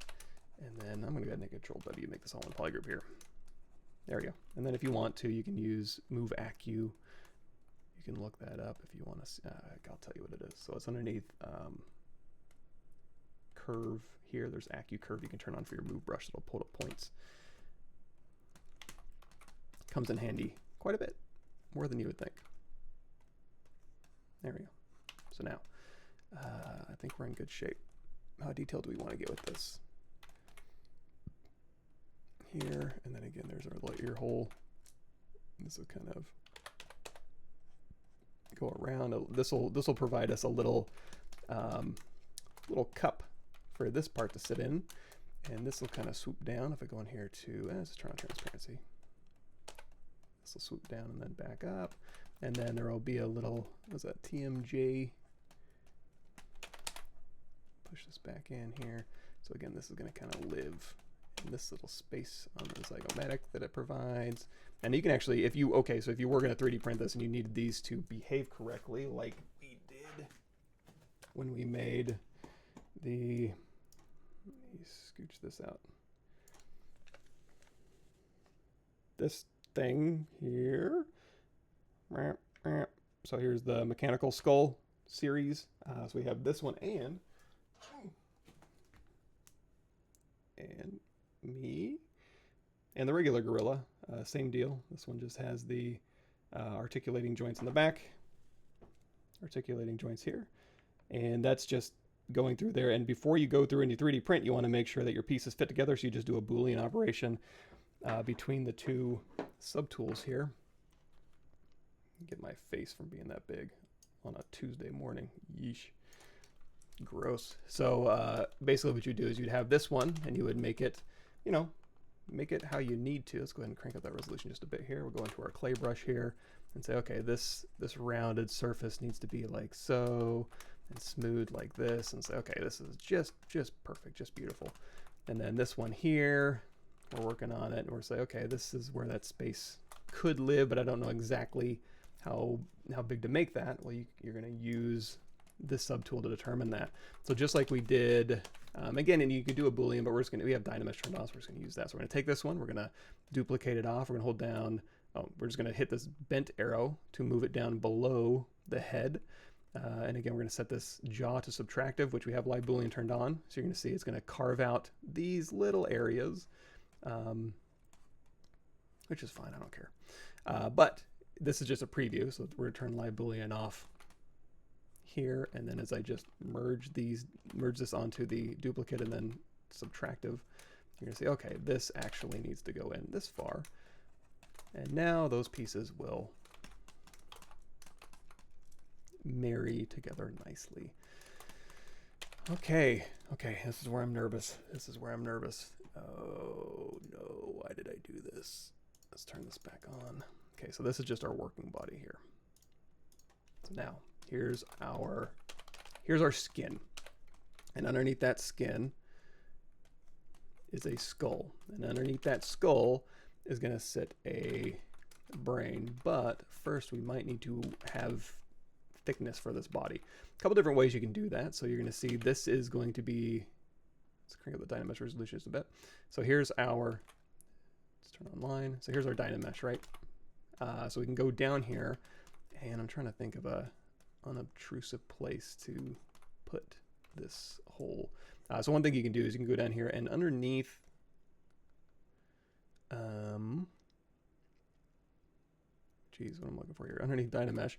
And then I'm going to go ahead and Control W, make this all one polygroup here. There we go. And then if you want to, you can use move acu. You can look that up if you want to. I'll tell you what it is. So it's underneath curve here. There's acu curve you can turn on for your move brush. It'll pull up points. Comes in handy quite a bit, more than you would think. There we go. So now I think we're in good shape. How detailed do we want to get with this? Here, and then again, there's our little ear hole. This will kind of go around. This will provide us a little little cup for this part to sit in, and this will kind of swoop down. If I go in here to let's turn on transparency, this will swoop down and then back up, and then there will be a little, what's that, TMJ. Push this back in here. So again, this is going to kind of live in this little space on the Zygomatic that it provides. And you can actually, if you were going to 3D print this and you needed these to behave correctly, like we did when we made the, let me scooch this out. This thing here. So here's the mechanical skull series. So we have this one and me and the regular gorilla, same deal. This one just has the articulating joints in the back, articulating joints here, and that's just going through there. And before you go through any 3D print, you want to make sure that your pieces fit together, so you just do a Boolean operation between the two subtools here. Get my face from being that big on a Tuesday morning. Yeesh. Gross. So basically what you do is you'd have this one and you would make it, make it how you need to. Let's go ahead and crank up that resolution just a bit here. We'll go into our clay brush here and say, okay, this rounded surface needs to be like so, and smooth like this, and say, okay, this is just perfect, just beautiful. And then this one here, we're working on it, and we're saying, okay, this is where that space could live, but I don't know exactly how big to make that. Well, you're going to use this subtool to determine that. So just like we did, again, and you could do a Boolean, but we have Dynamesh turned on, so we're just going to use that. So we're going to take this one, we're going to duplicate it off, we're going to hold down, we're just going to hit this bent arrow to move it down below the head. And again, we're going to set this jaw to subtractive, which we have live Boolean turned on. So you're going to see it's going to carve out these little areas, which is fine, I don't care. But this is just a preview, so we're going to turn live Boolean off here, and then as I just merge this onto the duplicate and then subtractive, you're going to see, okay, this actually needs to go in this far. And now those pieces will marry together nicely. Okay, this is where I'm nervous. Oh no, why did I do this? Let's turn this back on. Okay, so this is just our working body here. So now here's our skin, and underneath that skin is a skull, and underneath that skull is going to sit a brain. But first we might need to have thickness for this body. A couple different ways you can do that. So you're going to see this is going to be Let's crank up the Dynamesh resolution just a bit. So here's our, let's turn online. So here's our Dynamesh, right? So we can go down here, and I'm trying to think of a unobtrusive place to put this hole. So one thing you can do is you can go down here and underneath, geez, what I'm looking for here, underneath Dynamesh,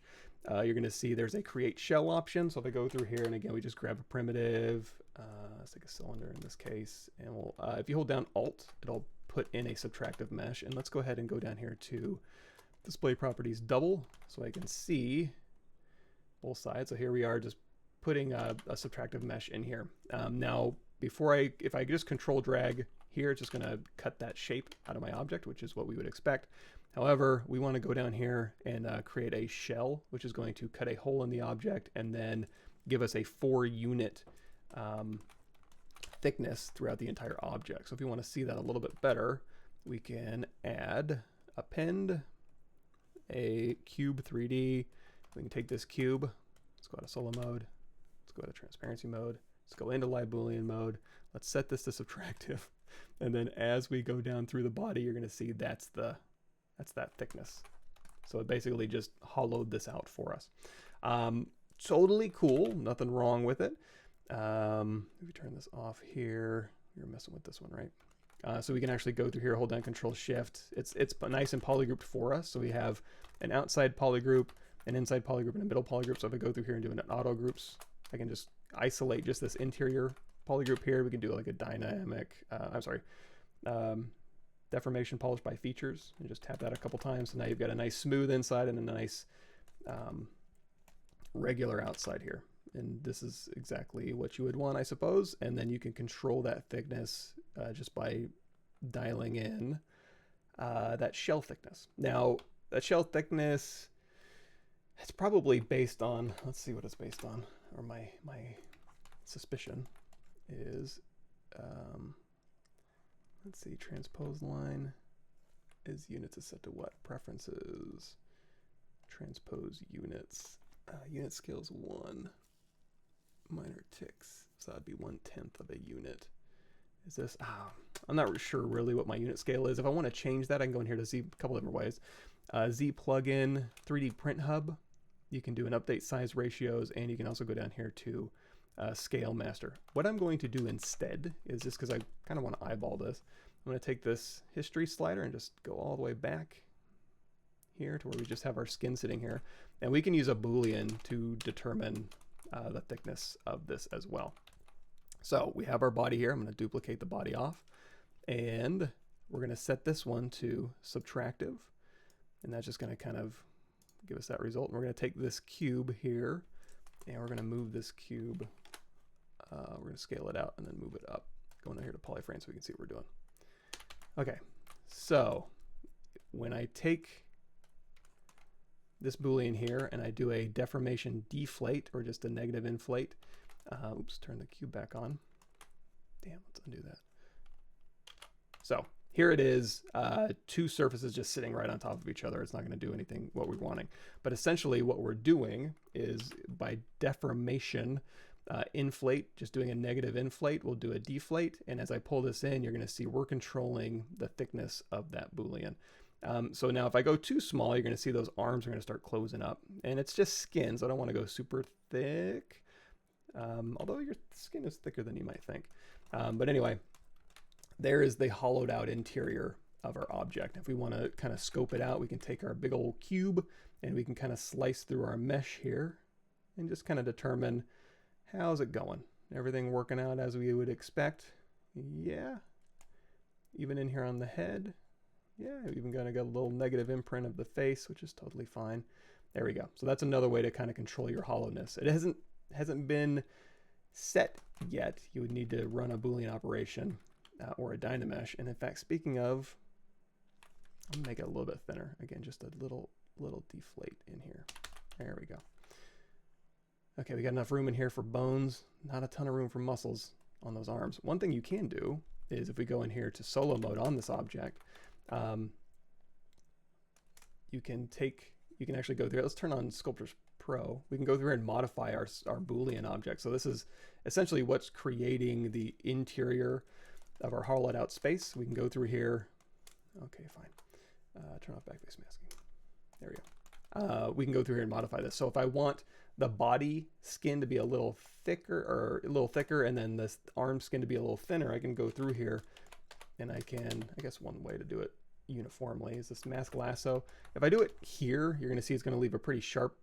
you're going to see there's a create shell option. So if I go through here, and again, we just grab a primitive, let's take a cylinder in this case, and we'll, if you hold down Alt, it'll put in a subtractive mesh. And let's go ahead and go down here to display properties double, so I can see both sides. So here we are, just putting a subtractive mesh in here. Now, if I just control drag here, it's just going to cut that shape out of my object, which is what we would expect. However, we want to go down here and create a shell, which is going to cut a hole in the object and then give us a 4-unit thickness throughout the entire object. So if you want to see that a little bit better, we can append a cube 3D. We can take this cube, let's go out of solo mode, let's go out of transparency mode, let's go into live Boolean mode, let's set this to subtractive, and then as we go down through the body, you're going to see that's that thickness. So it basically just hollowed this out for us. Totally cool, nothing wrong with it. If we turn this off here, you're messing with this one, right? So we can actually go through here, hold down Control Shift. It's nice and polygrouped for us. So we have an outside polygroup, an inside polygroup, and a middle polygroup. So if I go through here and do an auto groups, I can just isolate just this interior polygroup here. We can do like a dynamic, deformation polish by features, and just tap that a couple times. So now you've got a nice smooth inside and a nice regular outside here. And this is exactly what you would want, I suppose. And then you can control that thickness just by dialing in that shell thickness. Now, that shell thickness, it's probably based on, let's see what it's based on, or my suspicion is, let's see, transpose line is units is set to what? Preferences, transpose units, unit scale is 1. Minor ticks, so that'd be 1/10 of a unit. Is this, I'm not sure really what my unit scale is. If I want to change that, I can go in here to Z, a couple different ways. Z plugin, 3D print hub. You can do an update size ratios, and you can also go down here to scale master. What I'm going to do instead is, just because I kind of want to eyeball this, I'm going to take this history slider and just go all the way back here to where we just have our skin sitting here. And we can use a Boolean to determine the thickness of this as well. So we have our body here. I'm going to duplicate the body off, and we're going to set this one to subtractive, and that's just going to kind of give us that result. And we're going to take this cube here, and we're going to move this cube. We're going to scale it out and then move it up. Going down here to polyframe so we can see what we're doing. Okay, so when I take this Boolean here and I do a deformation deflate, or just a negative inflate, oops, turn the cube back on. Damn, let's undo that. So here it is, 2 surfaces just sitting right on top of each other. It's not going to do anything what we're wanting. But essentially what we're doing is, by deformation inflate, just doing a negative inflate, we'll do a deflate. And as I pull this in, you're going to see we're controlling the thickness of that Boolean. So now if I go too small, you're going to see those arms are going to start closing up. And it's just skin, so I don't want to go super thick. Although your skin is thicker than you might think. But anyway, there is the hollowed out interior of our object. If we want to kind of scope it out, we can take our big old cube and we can kind of slice through our mesh here and just kind of determine, how's it going? Everything working out as we would expect? Yeah. Even in here on the head. Yeah, we've even got a little negative imprint of the face, which is totally fine. There we go. So that's another way to kind of control your hollowness. It hasn't been set yet. You would need to run a Boolean operation or a Dynamesh. And in fact, speaking of, I'm gonna make it a little bit thinner. Again, just a little deflate in here. There we go. Okay, we got enough room in here for bones, not a ton of room for muscles on those arms. One thing you can do is, if we go in here to solo mode on this object, you can actually go through. Let's turn on Sculptor's Pro, we can go through and modify our Boolean object. So this is essentially what's creating the interior of our hollowed out space. We can go through here. Okay, fine. Turn off backface masking. There we go. We can go through here and modify this. So if I want the body skin to be a little thicker, and then this arm skin to be a little thinner, I can go through here and I can, I guess one way to do it uniformly is this mask lasso. If I do it here, you're going to see it's going to leave a pretty sharp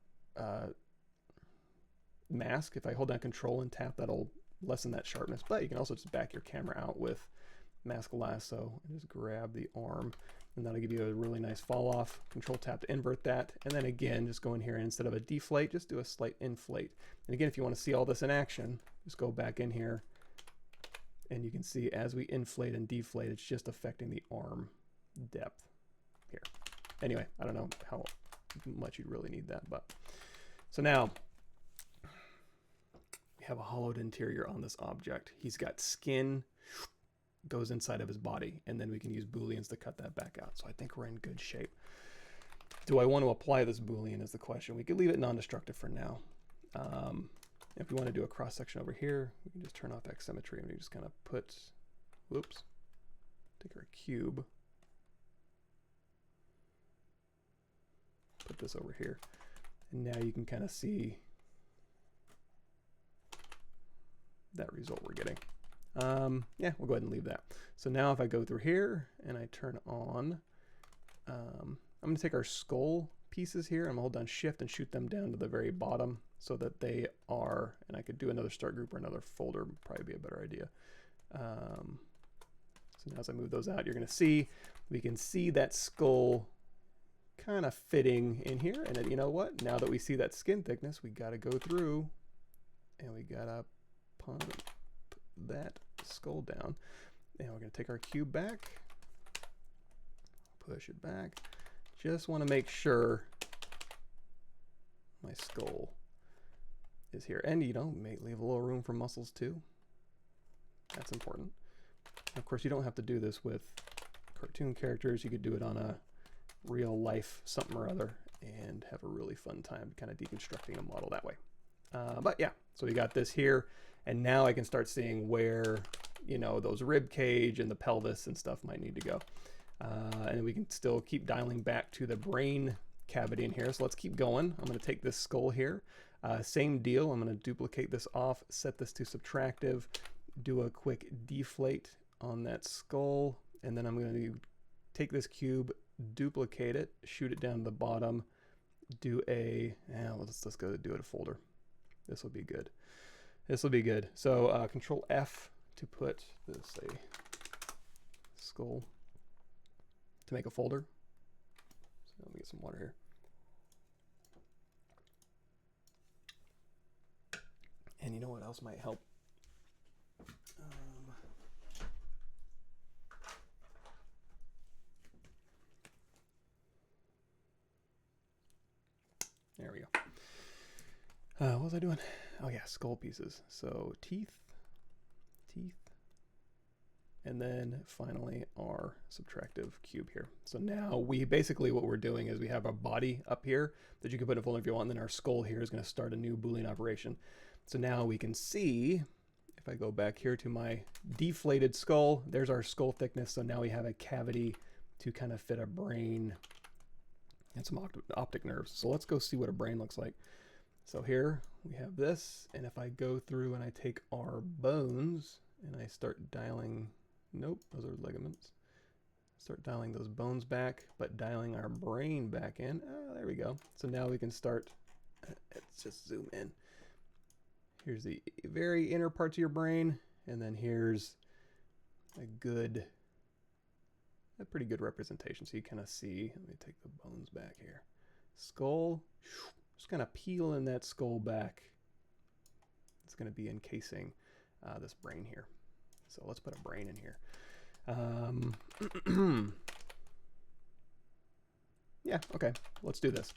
mask. If I hold down Control and tap, that'll lessen that sharpness. But you can also just back your camera out with mask lasso and just grab the arm, and that'll give you a really nice fall off. Control tap to invert that, and then again just go in here and instead of a deflate, just do a slight inflate. And again, if you want to see all this in action, just go back in here and you can see as we inflate and deflate, it's just affecting the arm depth here. Anyway, I don't know how much you'd really need that, but so now we have a hollowed interior on this object. He's got skin goes inside of his body, and then we can use Booleans to cut that back out. So I think we're in good shape. Do I want to apply this Boolean is the question. We could leave it non-destructive for now. If we want to do a cross section over here, we can just turn off X symmetry and we just kind of put, whoops, take our cube, put this over here, and now you can kind of see that result we're getting. Yeah, we'll go ahead and leave that. So now if I go through here and I turn on, I'm going to take our skull pieces here, I'm going to hold down Shift and shoot them down to the very bottom so that they are, and I could do another start group or another folder, would probably be a better idea. So now as I move those out, you're going to see, we can see that skull kind of fitting in here. And then, you know what? Now that we see that skin thickness, we got to go through and we got to pump that skull down. And we're going to take our cube back, push it back. Just want to make sure my skull is here. And, you know, may leave a little room for muscles too. That's important. Of course, you don't have to do this with cartoon characters. You could do it on a real life something or other and have a really fun time kind of deconstructing a model that way. But yeah, so we got this here, and now I can start seeing where, you know, those rib cage and the pelvis and stuff might need to go. And we can still keep dialing back to the brain cavity in here. So let's keep going. I'm going to take this skull here. Same deal. I'm going to duplicate this off, set this to subtractive, do a quick deflate on that skull, and then I'm going to take this cube, duplicate it, shoot it down to the bottom, do a, let's go do it a folder. This will be good. This will be good. So Control F to put this a skull to make a folder. So let me get some water here. And you know what else might help? There we go. What was I doing? Oh yeah, skull pieces. So teeth, and then finally our subtractive cube here. So now we basically, what we're doing is we have a body up here that you can put in a folder if you want, and then our skull here is going to start a new Boolean operation. So now we can see, if I go back here to my deflated skull, there's our skull thickness. So now we have a cavity to kind of fit a brain and some optic nerves. So let's go see what a brain looks like. So here we have this, and if I go through and I take our bones and I start dialing, nope, those are ligaments. Start dialing those bones back, but dialing our brain back in. Oh, there we go. So now we can start, let's just zoom in. Here's the very inner parts of your brain, and then here's a pretty good representation. So you kind of see, let me take the bones back here. Skull, just kind of peeling that skull back. It's going to be encasing this brain here. So let's put a brain in here. Yeah, okay, let's do this.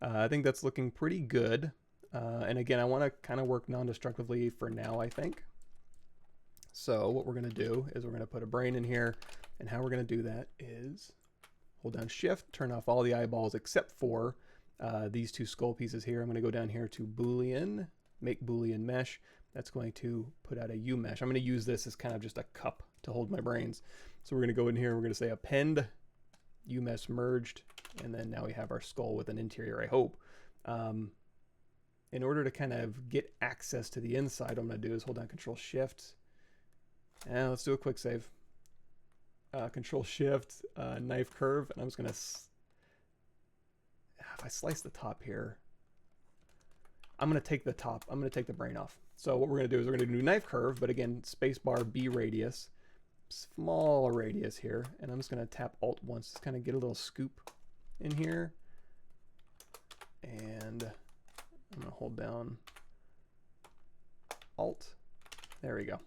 I think that's looking pretty good. And again, I want to kind of work non-destructively for now, I think. So what we're going to do is we're going to put a brain in here. And how we're going to do that is hold down Shift, turn off all the eyeballs except for these two skull pieces here. I'm going to go down here to Boolean, make Boolean mesh. That's going to put out a U mesh. I'm going to use this as kind of just a cup to hold my brains. So we're going to go in here, we're going to say append U mesh merged, and then now we have our skull with an interior, I hope. In order to kind of get access to the inside, what I'm going to do is hold down Control Shift. And let's do a quick save. Control Shift, knife curve, and I'm just going to, if I slice the top here, I'm going to take the top, I'm going to take the brain off. So what we're going to do is we're going to do knife curve, but again, spacebar B radius, small radius here, and I'm just going to tap Alt once to kind of get a little scoop in here. And I'm going to hold down Alt. There we go.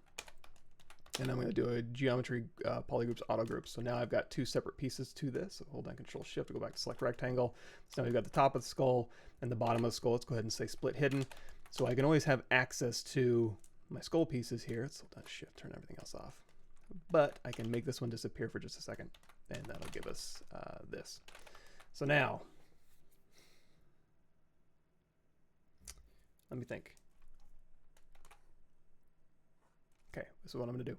And I'm going to do a geometry polygroups auto groups. So now I've got two separate pieces to this. So hold down Control Shift to go back to select rectangle. So now we've got the top of the skull and the bottom of the skull. Let's go ahead and say split hidden. So I can always have access to my skull pieces here. Let's hold down Shift, turn everything else off. But I can make this one disappear for just a second, and that'll give us this. So now, let me think. Okay, this is what I'm going to do.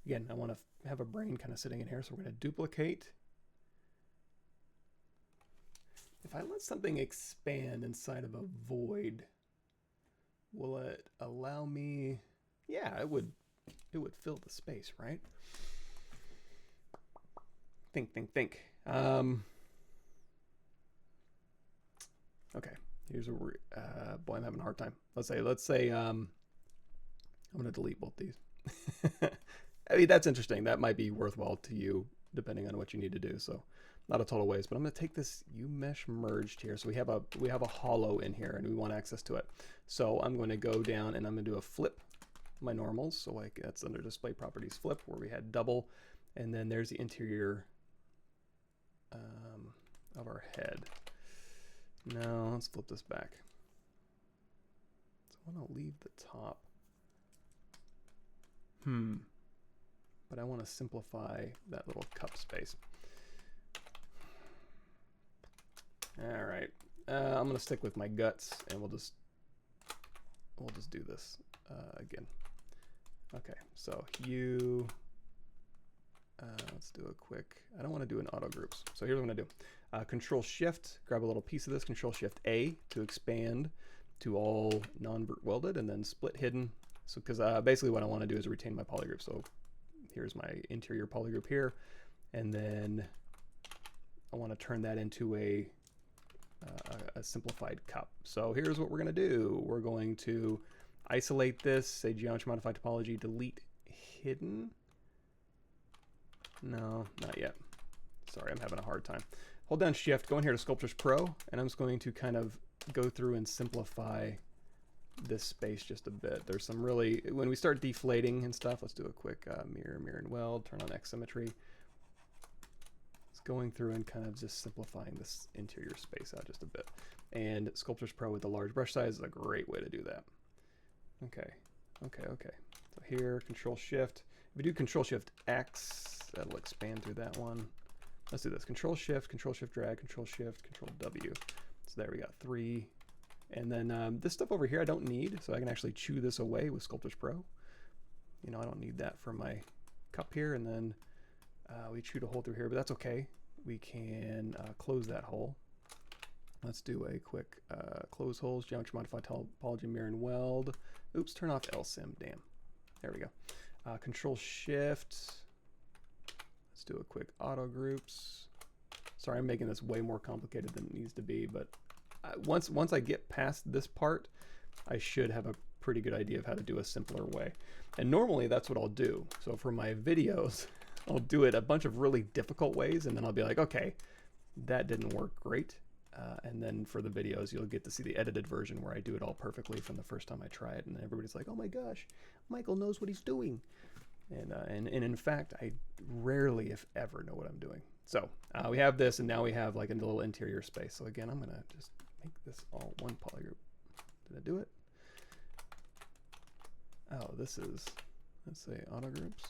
Again, I want to have a brain kind of sitting in here, so we're going to duplicate. If I let something expand inside of a void, will it allow me? Yeah, it would fill the space, right? Think. Okay, here's where we're, boy, I'm having a hard time. Let's say, I'm going to delete both these. I mean, that's interesting. That might be worthwhile to you, depending on what you need to do. So not a total waste, but I'm going to take this U mesh merged here. So we have a hollow in here, and we want access to it. So I'm going to go down, and I'm going to do a flip my normals. So like that's under display properties flip, where we had double, and then there's the interior of our head. Now let's flip this back. So I want to leave the top. But I want to simplify that little cup space. All right, I'm gonna stick with my guts, and we'll just do this again. Okay, so hue. Let's do a quick. I don't want to do an auto groups. So here's what I'm gonna do. Control Shift, grab a little piece of this. Control Shift A to expand to all non-welded, and then split hidden. So because basically what I want to do is retain my polygroup. So here's my interior polygroup here, and then I want to turn that into a simplified cup. So here's what we're going to do. We're going to isolate this, say geometry modify topology, delete hidden. No, not yet. Sorry, I'm having a hard time. Hold down Shift, go in here to Sculptures Pro, and I'm just going to kind of go through and simplify this space just a bit. There's some really, when we start deflating and stuff, let's do a quick mirror and weld, turn on X symmetry. It's going through and kind of just simplifying this interior space out just a bit. And Sculptures Pro with the large brush size is a great way to do that. Okay. So here, Control Shift. If we do Control Shift X, that'll expand through that one. Let's do this. Control Shift drag, Control Shift, Control W. So there we got 3. And then this stuff over here I don't need, so I can actually chew this away with Sculptors Pro. You know, I don't need that for my cup here. And then we chewed a hole through here, but that's okay. We can close that hole. Let's do a quick close holes, geometry modify topology, mirror and weld. Oops, turn off LSIM, damn. There we go. Control Shift. Let's do a quick auto groups. Sorry, I'm making this way more complicated than it needs to be, but once I get past this part, I should have a pretty good idea of how to do a simpler way. And normally that's what I'll do. So for my videos, I'll do it a bunch of really difficult ways, and then I'll be like, okay, that didn't work great. And then for the videos, you'll get to see the edited version where I do it all perfectly from the first time I try it, and everybody's like, oh my gosh, Michael knows what he's doing. And in fact, I rarely, if ever, know what I'm doing. So we have this, and now we have like a little interior space. So again, I'm gonna just make this all one polygroup. Did I do it? Oh, this is, let's say auto groups.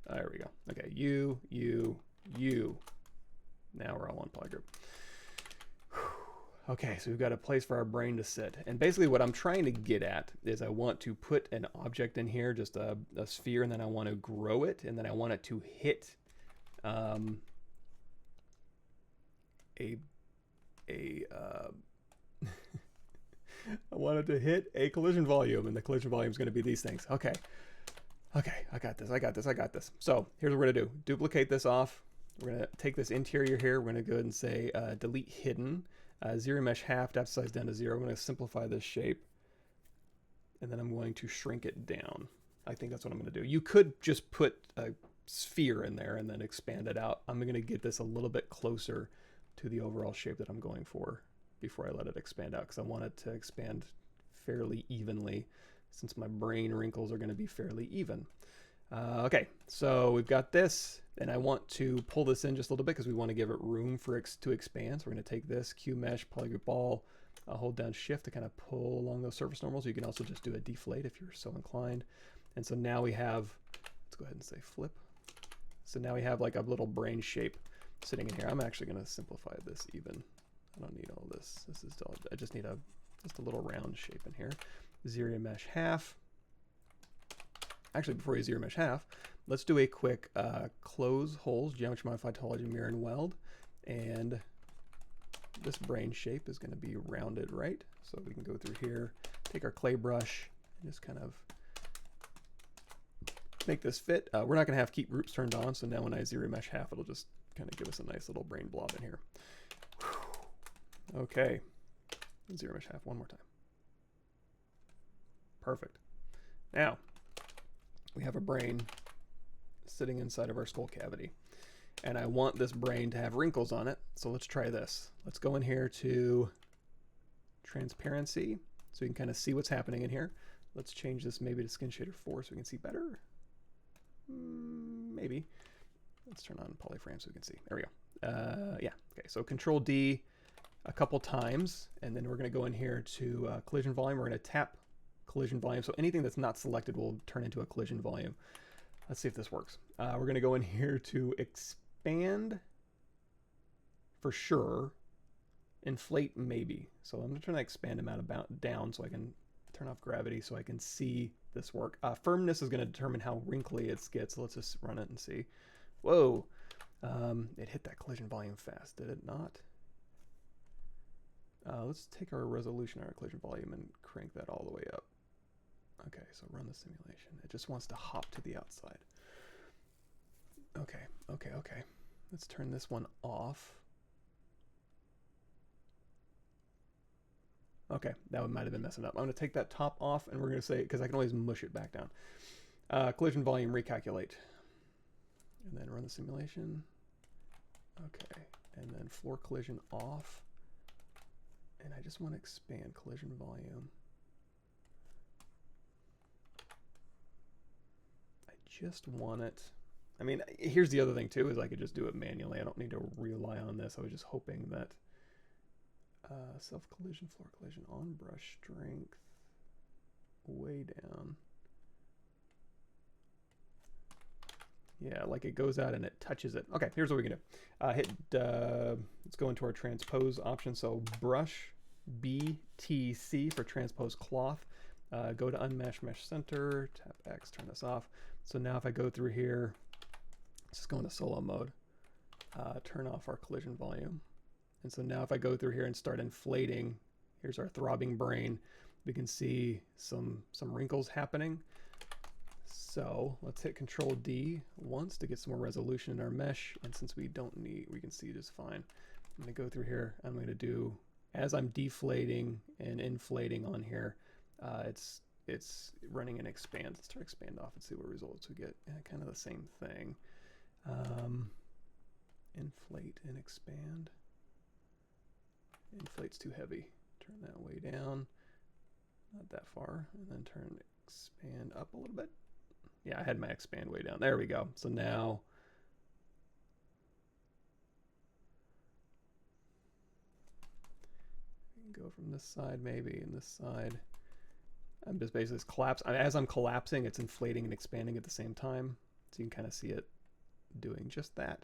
There we go. Okay, you. Now we're all on polygroup. Okay, so we've got a place for our brain to sit. And basically what I'm trying to get at is I want to put an object in here, just a sphere, and then I want to grow it, and then I want it to hit I wanted to hit a collision volume, and the collision volume is going to be these things. Okay, I got this. So here's what we're going to do. Duplicate this off. We're going to take this interior here. We're going to go ahead and say delete hidden. Zero mesh half, depth size down to 0. I'm going to simplify this shape, and then I'm going to shrink it down. I think that's what I'm going to do. You could just put a sphere in there and then expand it out. I'm going to get this a little bit closer to the overall shape that I'm going for before I let it expand out, because I want it to expand fairly evenly, since my brain wrinkles are going to be fairly even. Okay, so we've got this, and I want to pull this in just a little bit because we want to give it room for to expand. So we're going to take this Q mesh polygroup ball, hold down shift to kind of pull along those surface normals. You can also just do a deflate if you're so inclined. And so now we have, let's go ahead and say flip. So now we have like a little brain shape sitting in here. I'm actually going to simplify this even. I don't need all this. This is all, I just need just a little round shape in here. Zero mesh half. Actually, before we zero mesh half, let's do a quick close holes, geometry modified topology, mirror and weld. And this brain shape is going to be rounded right. So we can go through here, take our clay brush, and just kind of make this fit. We're not going to have keep groups turned on, so now when I zero mesh half, it'll just kind of give us a nice little brain blob in here. Whew. Okay, zero mesh half one more time. Perfect. Now, we have a brain sitting inside of our skull cavity, and I want this brain to have wrinkles on it. So let's try this. Let's go in here to transparency so we can kind of see what's happening in here. Let's change this maybe to skin shader 4 so we can see better. Maybe. Let's turn on polyframe so we can see. There we go. Yeah. Okay. So Control D a couple times, and then we're going to go in here to collision volume. We're going to tap collision volume. So anything that's not selected will turn into a collision volume. Let's see if this works. We're going to go in here to expand for sure. Inflate maybe. So I'm going to try to expand them out down so I can turn off gravity so I can see this work. Firmness is going to determine how wrinkly it gets. So let's just run it and see. Whoa. It hit that collision volume fast, did it not? Let's take our resolution, our collision volume, and crank that all the way up. Okay, so run the simulation. It just wants to hop to the outside. Okay. Let's turn this one off. Okay, that might have been messing up. I'm going to take that top off, and we're going to say, because I can always mush it back down. Collision volume, recalculate. And then run the simulation. Okay, and then floor collision off. And I just want to expand collision volume. I just want it. I mean, here's the other thing too, is I could just do it manually. I don't need to rely on this. I was just hoping that self collision, floor collision, on brush strength, way down. Yeah, like it goes out and it touches it. Okay, here's what we can do. Let's go into our transpose option. So brush BTC for transpose cloth. Go to unmesh mesh center, tap X, turn this off. So now if I go through here, let's just go into solo mode, turn off our collision volume. And so now if I go through here and start inflating, here's our throbbing brain. We can see some wrinkles happening. So let's hit Control D once to get some more resolution in our mesh. And since we don't need, we can see just fine. I'm going to go through here. I'm going to do, as I'm deflating and inflating on here, it's running and expands. Let's try expand off and see what results we get. Yeah, kind of the same thing. Inflate and expand. Inflate's too heavy. Turn that way down. Not that far. And then turn expand up a little bit. Yeah, I had my expand way down. There we go. So now we can go from this side maybe and this side. I'm just basically collapsing. As I'm collapsing, it's inflating and expanding at the same time. So you can kind of see it doing just that.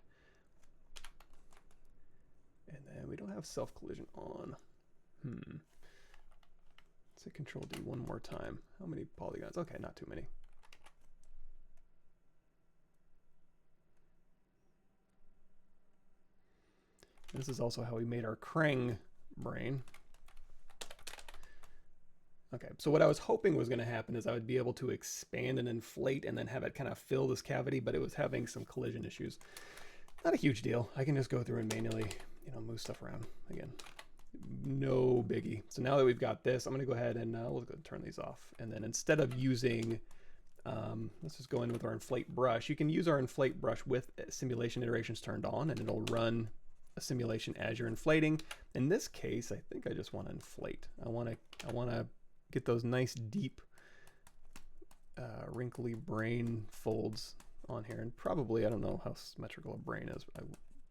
And then we don't have self-collision on. Let's hit Control D one more time. How many polygons? Okay, not too many. This is also how we made our Krang brain. Okay, so what I was hoping was going to happen is I would be able to expand and inflate and then have it kind of fill this cavity, but it was having some collision issues. Not a huge deal. I can just go through and manually, move stuff around. Again, no biggie. So now that we've got this, I'm going to go ahead and we'll go turn these off. And then instead of using, let's just go in with our inflate brush. You can use our inflate brush with simulation iterations turned on, and it'll run a simulation as you're inflating. In this case, I think I just want to inflate. I want to get those nice deep wrinkly brain folds on here, and probably, I don't know how symmetrical a brain is. I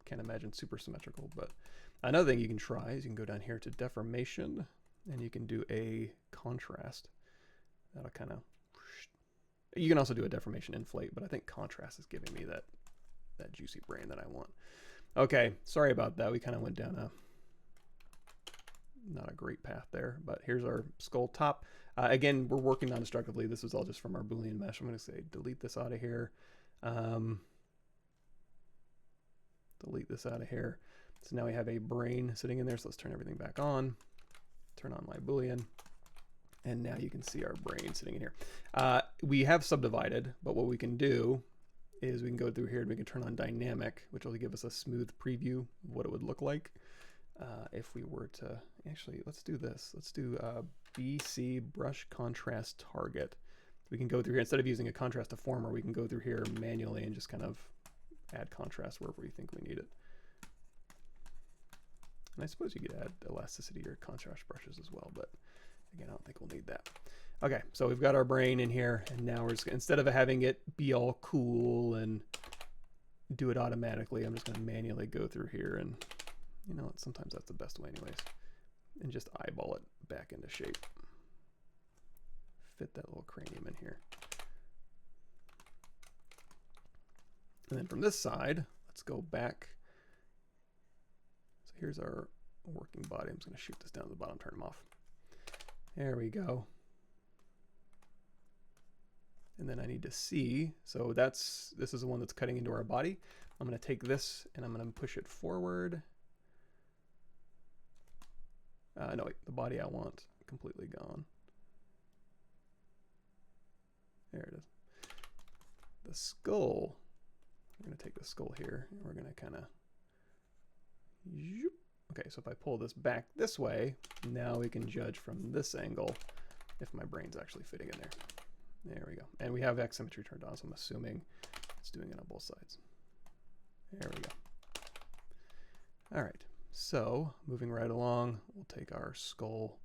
can't imagine super symmetrical, but another thing you can try is you can go down here to deformation and you can do a contrast. That'll kind of, you can also do a deformation inflate, but I think contrast is giving me that juicy brain that I want. Okay, sorry about that. We kind of went down not a great path there, but here's our skull top. Again, we're working non-destructively. This is all just from our Boolean mesh. I'm going to say delete this out of here. Delete this out of here. So now we have a brain sitting in there. So let's turn everything back on. Turn on my Boolean. And now you can see our brain sitting in here. We have subdivided, but what we can do is we can go through here and we can turn on dynamic, which will give us a smooth preview of what it would look like. If we were to, actually, let's do this. Let's do BC brush contrast target. We can go through here, instead of using a contrast deformer, we can go through here manually and just kind of add contrast wherever we think we need it. And I suppose you could add elasticity or contrast brushes as well, but again, I don't think we'll need that. Okay, so we've got our brain in here, and now we're just, instead of having it be all cool and do it automatically, I'm just going to manually go through here, and you know what, sometimes that's the best way anyways, and just eyeball it back into shape. Fit that little cranium in here. And then from this side, let's go back. So here's our working body. I'm just going to shoot this down to the bottom, turn them off. There we go. And then I need to see, so this is the one that's cutting into our body. I'm going to take this and I'm going to push it forward. No, wait, the body I want completely gone. There it is. The skull, we're going to take the skull here and we're going to kind of, okay, so if I pull this back this way, now we can judge from this angle if my brain's actually fitting in there. There we go. And we have X symmetry turned on, so I'm assuming it's doing it on both sides. There we go. All right, so moving right along, we'll take our skull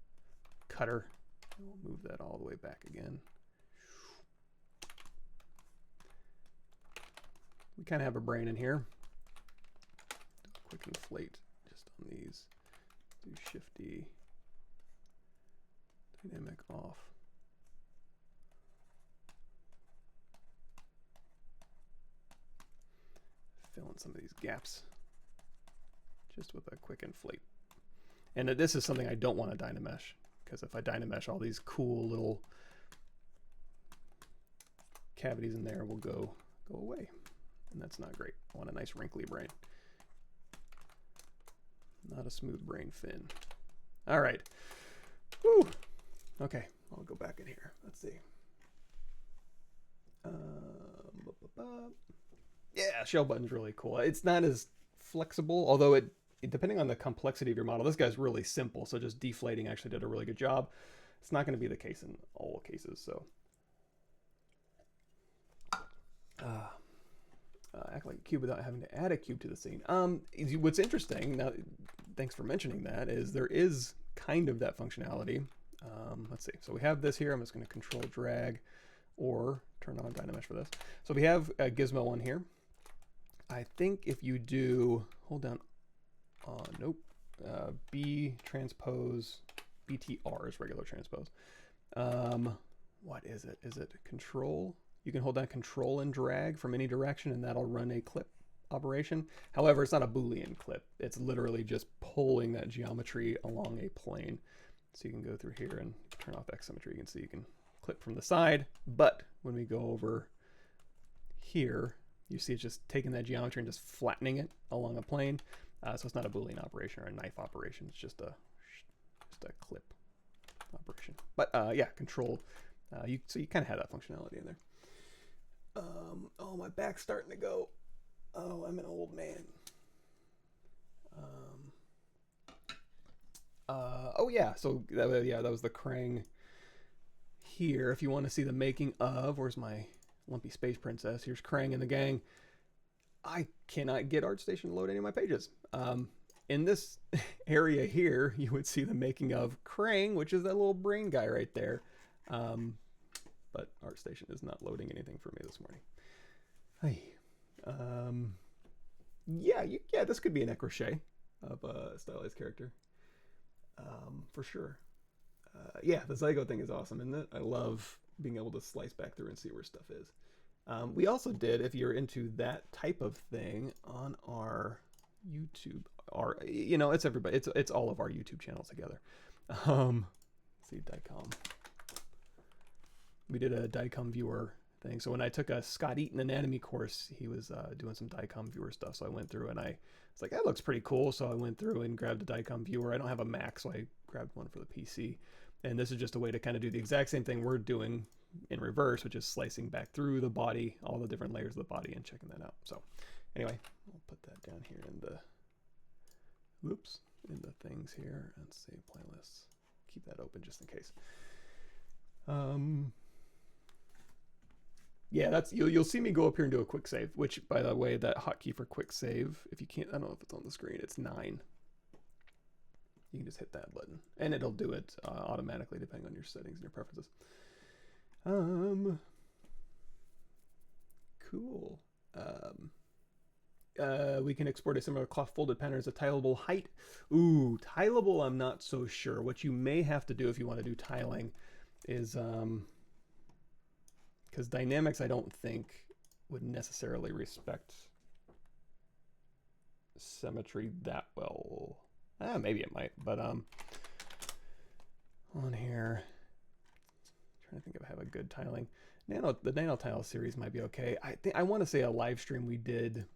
cutter and we'll move that all the way back again. We kind of have a brain in here. Do a quick inflate just on these. Do Shift D, dynamic off. Fill in some of these gaps just with a quick inflate. And this is something I don't want to Dynamesh, because if I Dynamesh, all these cool little cavities in there will go away, and that's not great. I want a nice wrinkly brain, not a smooth brain fin. All right. Whew. Okay, I'll go back in here. Let's see. Yeah, shell button's really cool. It's not as flexible, although it depending on the complexity of your model, this guy's really simple, so just deflating actually did a really good job. It's not going to be the case in all cases, so. Act like a cube without having to add a cube to the scene. What's interesting, now, thanks for mentioning that, is there is kind of that functionality. Let's see, so we have this here. I'm just going to control drag or turn on Dynamesh for this. So we have a gizmo one here. I think if you do, hold down, nope, B transpose, BTR is regular transpose. What is it? Is it control? You can hold down control and drag from any direction and that'll run a clip operation. However, it's not a Boolean clip. It's literally just pulling that geometry along a plane. So you can go through here and turn off X symmetry. You can see you can clip from the side, but when we go over here, you see it's just taking that geometry and just flattening it along a plane. So it's not a Boolean operation or a knife operation. It's just a clip operation. But yeah, control. So you kind of have that functionality in there. Oh, my back's starting to go. Oh, I'm an old man. Oh yeah, so that was the Krang here. If you want to see the making of, where's my Lumpy Space Princess? Here's Krang and the gang. I cannot get ArtStation to load any of my pages. In this area here, you would see the making of Krang, which is that little brain guy right there. But ArtStation is not loading anything for me this morning. Hey. Yeah, this could be an Ecrochet of a stylized character. For sure. Yeah, the Zygote thing is awesome, isn't it? I love being able to slice back through and see where stuff is. We also did, if you're into that type of thing, on our YouTube, it's everybody, it's all of our YouTube channels together. Let's see, DICOM. We did a DICOM viewer thing. So when I took a Scott Eaton anatomy course, he was doing some DICOM viewer stuff. So I went through and I was like, that looks pretty cool. So I went through and grabbed a DICOM viewer. I don't have a Mac, so I grabbed one for the PC. And this is just a way to kind of do the exact same thing we're doing in reverse, which is slicing back through the body, all the different layers of the body, and checking that out. So anyway, I'll put that down here in the, in the things here, and save playlists. Keep that open just in case. Yeah, that's you'll see me go up here and do a quick save, which, by the way, that hotkey for quick save, if you can't, I don't know if it's on the screen, it's 9. You can just hit that button and it'll do it automatically depending on your settings and your preferences. Cool. We can export a similar cloth folded pattern as a tileable height. Ooh, tileable, I'm not so sure. What you may have to do if you want to do tiling is, because Dynamics, I don't think, would necessarily respect symmetry that well. Maybe it might, but on here, trying to think if I have a good tiling. The Nano Tile series might be okay. I want to say a live stream we did,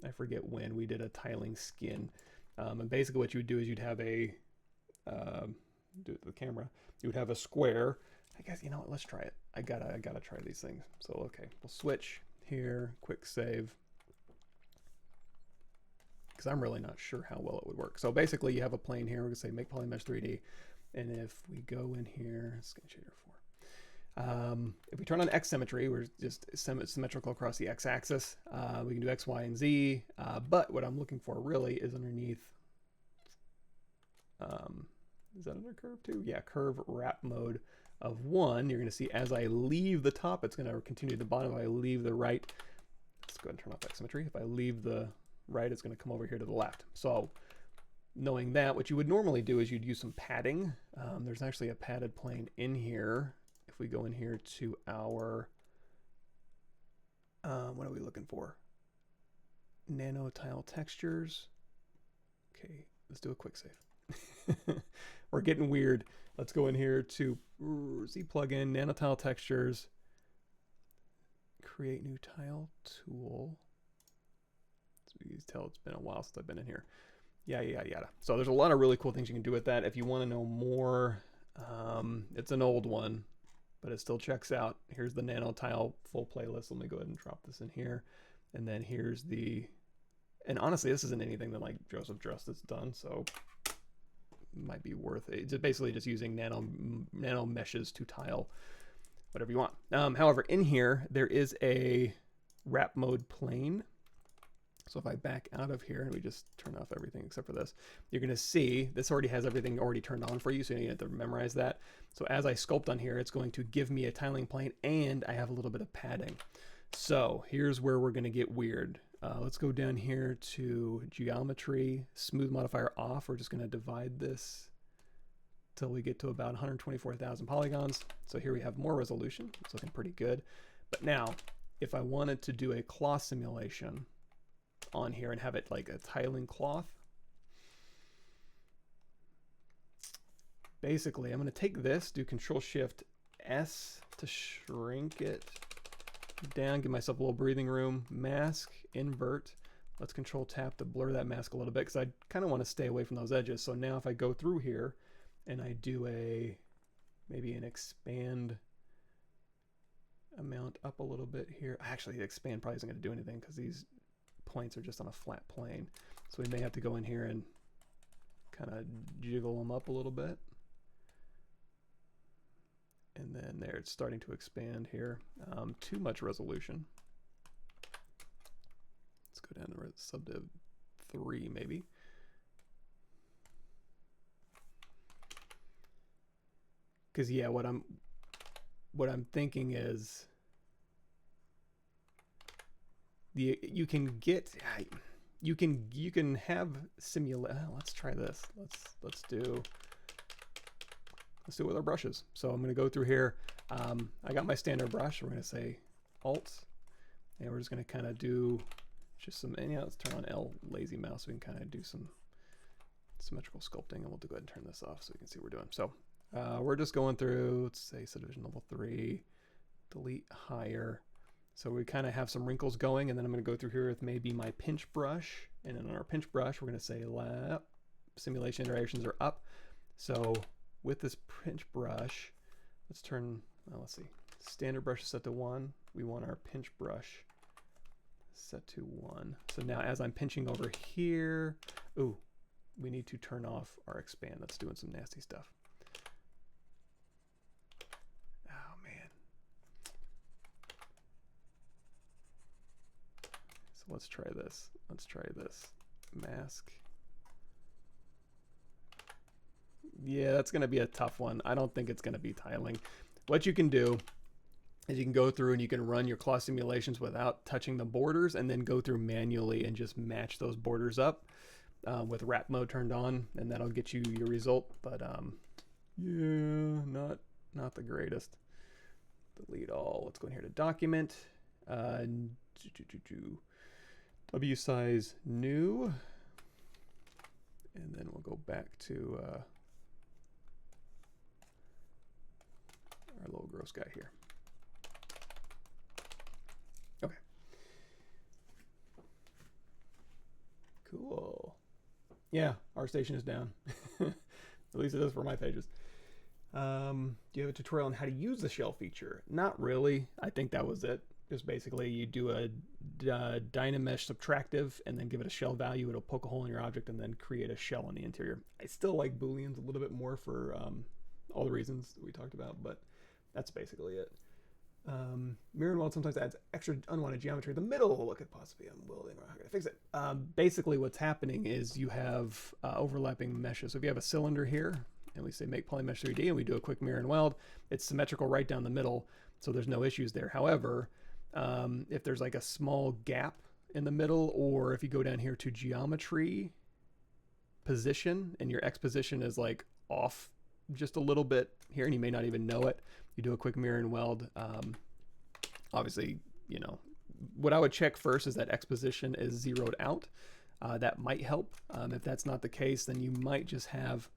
I forget when, we did a tiling skin. And basically what you would do is you'd have a, do it to the camera, you would have a square. I guess, you know what, let's try it. I gotta try these things. So, okay, we'll switch here, quick save. Because I'm really not sure how well it would work. So basically you have a plane here, we're gonna say make polymesh 3D. And if we go in here, skin shader 4. If we turn on X symmetry, we're just symmetrical across the X axis. We can do X, Y, and Z. But what I'm looking for really is underneath, is that under curve 2? Yeah, curve wrap mode of 1. You're gonna see as I leave the top, it's gonna continue to the bottom. If I leave the right, let's go ahead and turn off X symmetry. If I leave the right, it's going to come over here to the left. So knowing that, what you would normally do is you'd use some padding. There's actually a padded plane in here. If we go in here to our, what are we looking for? Nano Tile textures. Okay, let's do a quick save. We're getting weird. Let's go in here to Z plugin, Nano Tile textures, create new tile tool. You can tell it's been a while since I've been in here. Yada. So there's a lot of really cool things you can do with that. If you want to know more, it's an old one, but it still checks out. Here's the Nano Tile full playlist. Let me go ahead and drop this in here. And then here's the, and honestly, this isn't anything that like Joseph Drust has done, so it might be worth it. It's basically just using nano meshes to tile whatever you want. However, in here, there is a wrap mode plane. So if I back out of here and we just turn off everything except for this, you're going to see this already has everything already turned on for you, so you have to memorize that. So as I sculpt on here, it's going to give me a tiling plane, and I have a little bit of padding. So here's where we're going to get weird. Let's go down here to geometry, smooth modifier off. We're just going to divide this till we get to about 124,000 polygons. So here we have more resolution. It's looking pretty good. But now, if I wanted to do a cloth simulation, on here and have it like a tiling cloth. Basically, I'm going to take this, do Control-Shift-S to shrink it down, give myself a little breathing room, mask, invert. Let's Control-Tap to blur that mask a little bit because I kind of want to stay away from those edges. So now if I go through here and I do maybe an expand amount up a little bit here. Actually, the expand probably isn't going to do anything because these points are just on a flat plane. So we may have to go in here and kind of jiggle them up a little bit. And then there, it's starting to expand here. Too much resolution. Let's go down to subdiv 3 maybe. Because yeah, what I'm thinking is you can have let's try this. Let's do it with our brushes. So I'm going to go through here. I got my standard brush. We're going to say Alt, and we're just going to kind of do just some, and yeah, let's turn on L, lazy mouse, so we can kind of do some symmetrical sculpting, and we'll go ahead and turn this off so we can see what we're doing. So we're just going through, let's say subdivision level 3, delete higher. So we kind of have some wrinkles going, and then I'm going to go through here with maybe my pinch brush, and then on our pinch brush, we're going to say simulation iterations are up. So with this pinch brush, let's turn, let's see, standard brush is set to 1. We want our pinch brush set to 1. So now as I'm pinching over here, ooh, we need to turn off our expand. That's doing some nasty stuff. Oh man. So let's try this. Let's try this. Mask. Yeah, that's going to be a tough one. I don't think it's going to be tiling. What you can do is you can go through and you can run your claw simulations without touching the borders, and then go through manually and just match those borders up with wrap mode turned on, and that'll get you your result. But yeah, not the greatest. Delete all. Let's go in here to document. W size new, and then we'll go back to our little gross guy here. Okay. Cool. Yeah, our station is down. At least it is for my pages. Do you have a tutorial on how to use the shell feature? Not really. I think that was it. Just basically you do a Dynamesh subtractive and then give it a shell value. It'll poke a hole in your object and then create a shell on the interior. I still like Booleans a little bit more for all the reasons that we talked about, but that's basically it. Mirror and weld sometimes adds extra unwanted geometry in the middle. Look at possibly unwielding, or how can I fix it? Basically what's happening is you have overlapping meshes. So if you have a cylinder here and we say make polymesh 3D and we do a quick mirror and weld, it's symmetrical right down the middle, so there's no issues there. However, if there's like a small gap in the middle, or if you go down here to geometry position and your X position is like off just a little bit here and you may not even know it, you do a quick mirror and weld. Obviously, you know, what I would check first is that X position is zeroed out. That might help. If that's not the case, then you might just have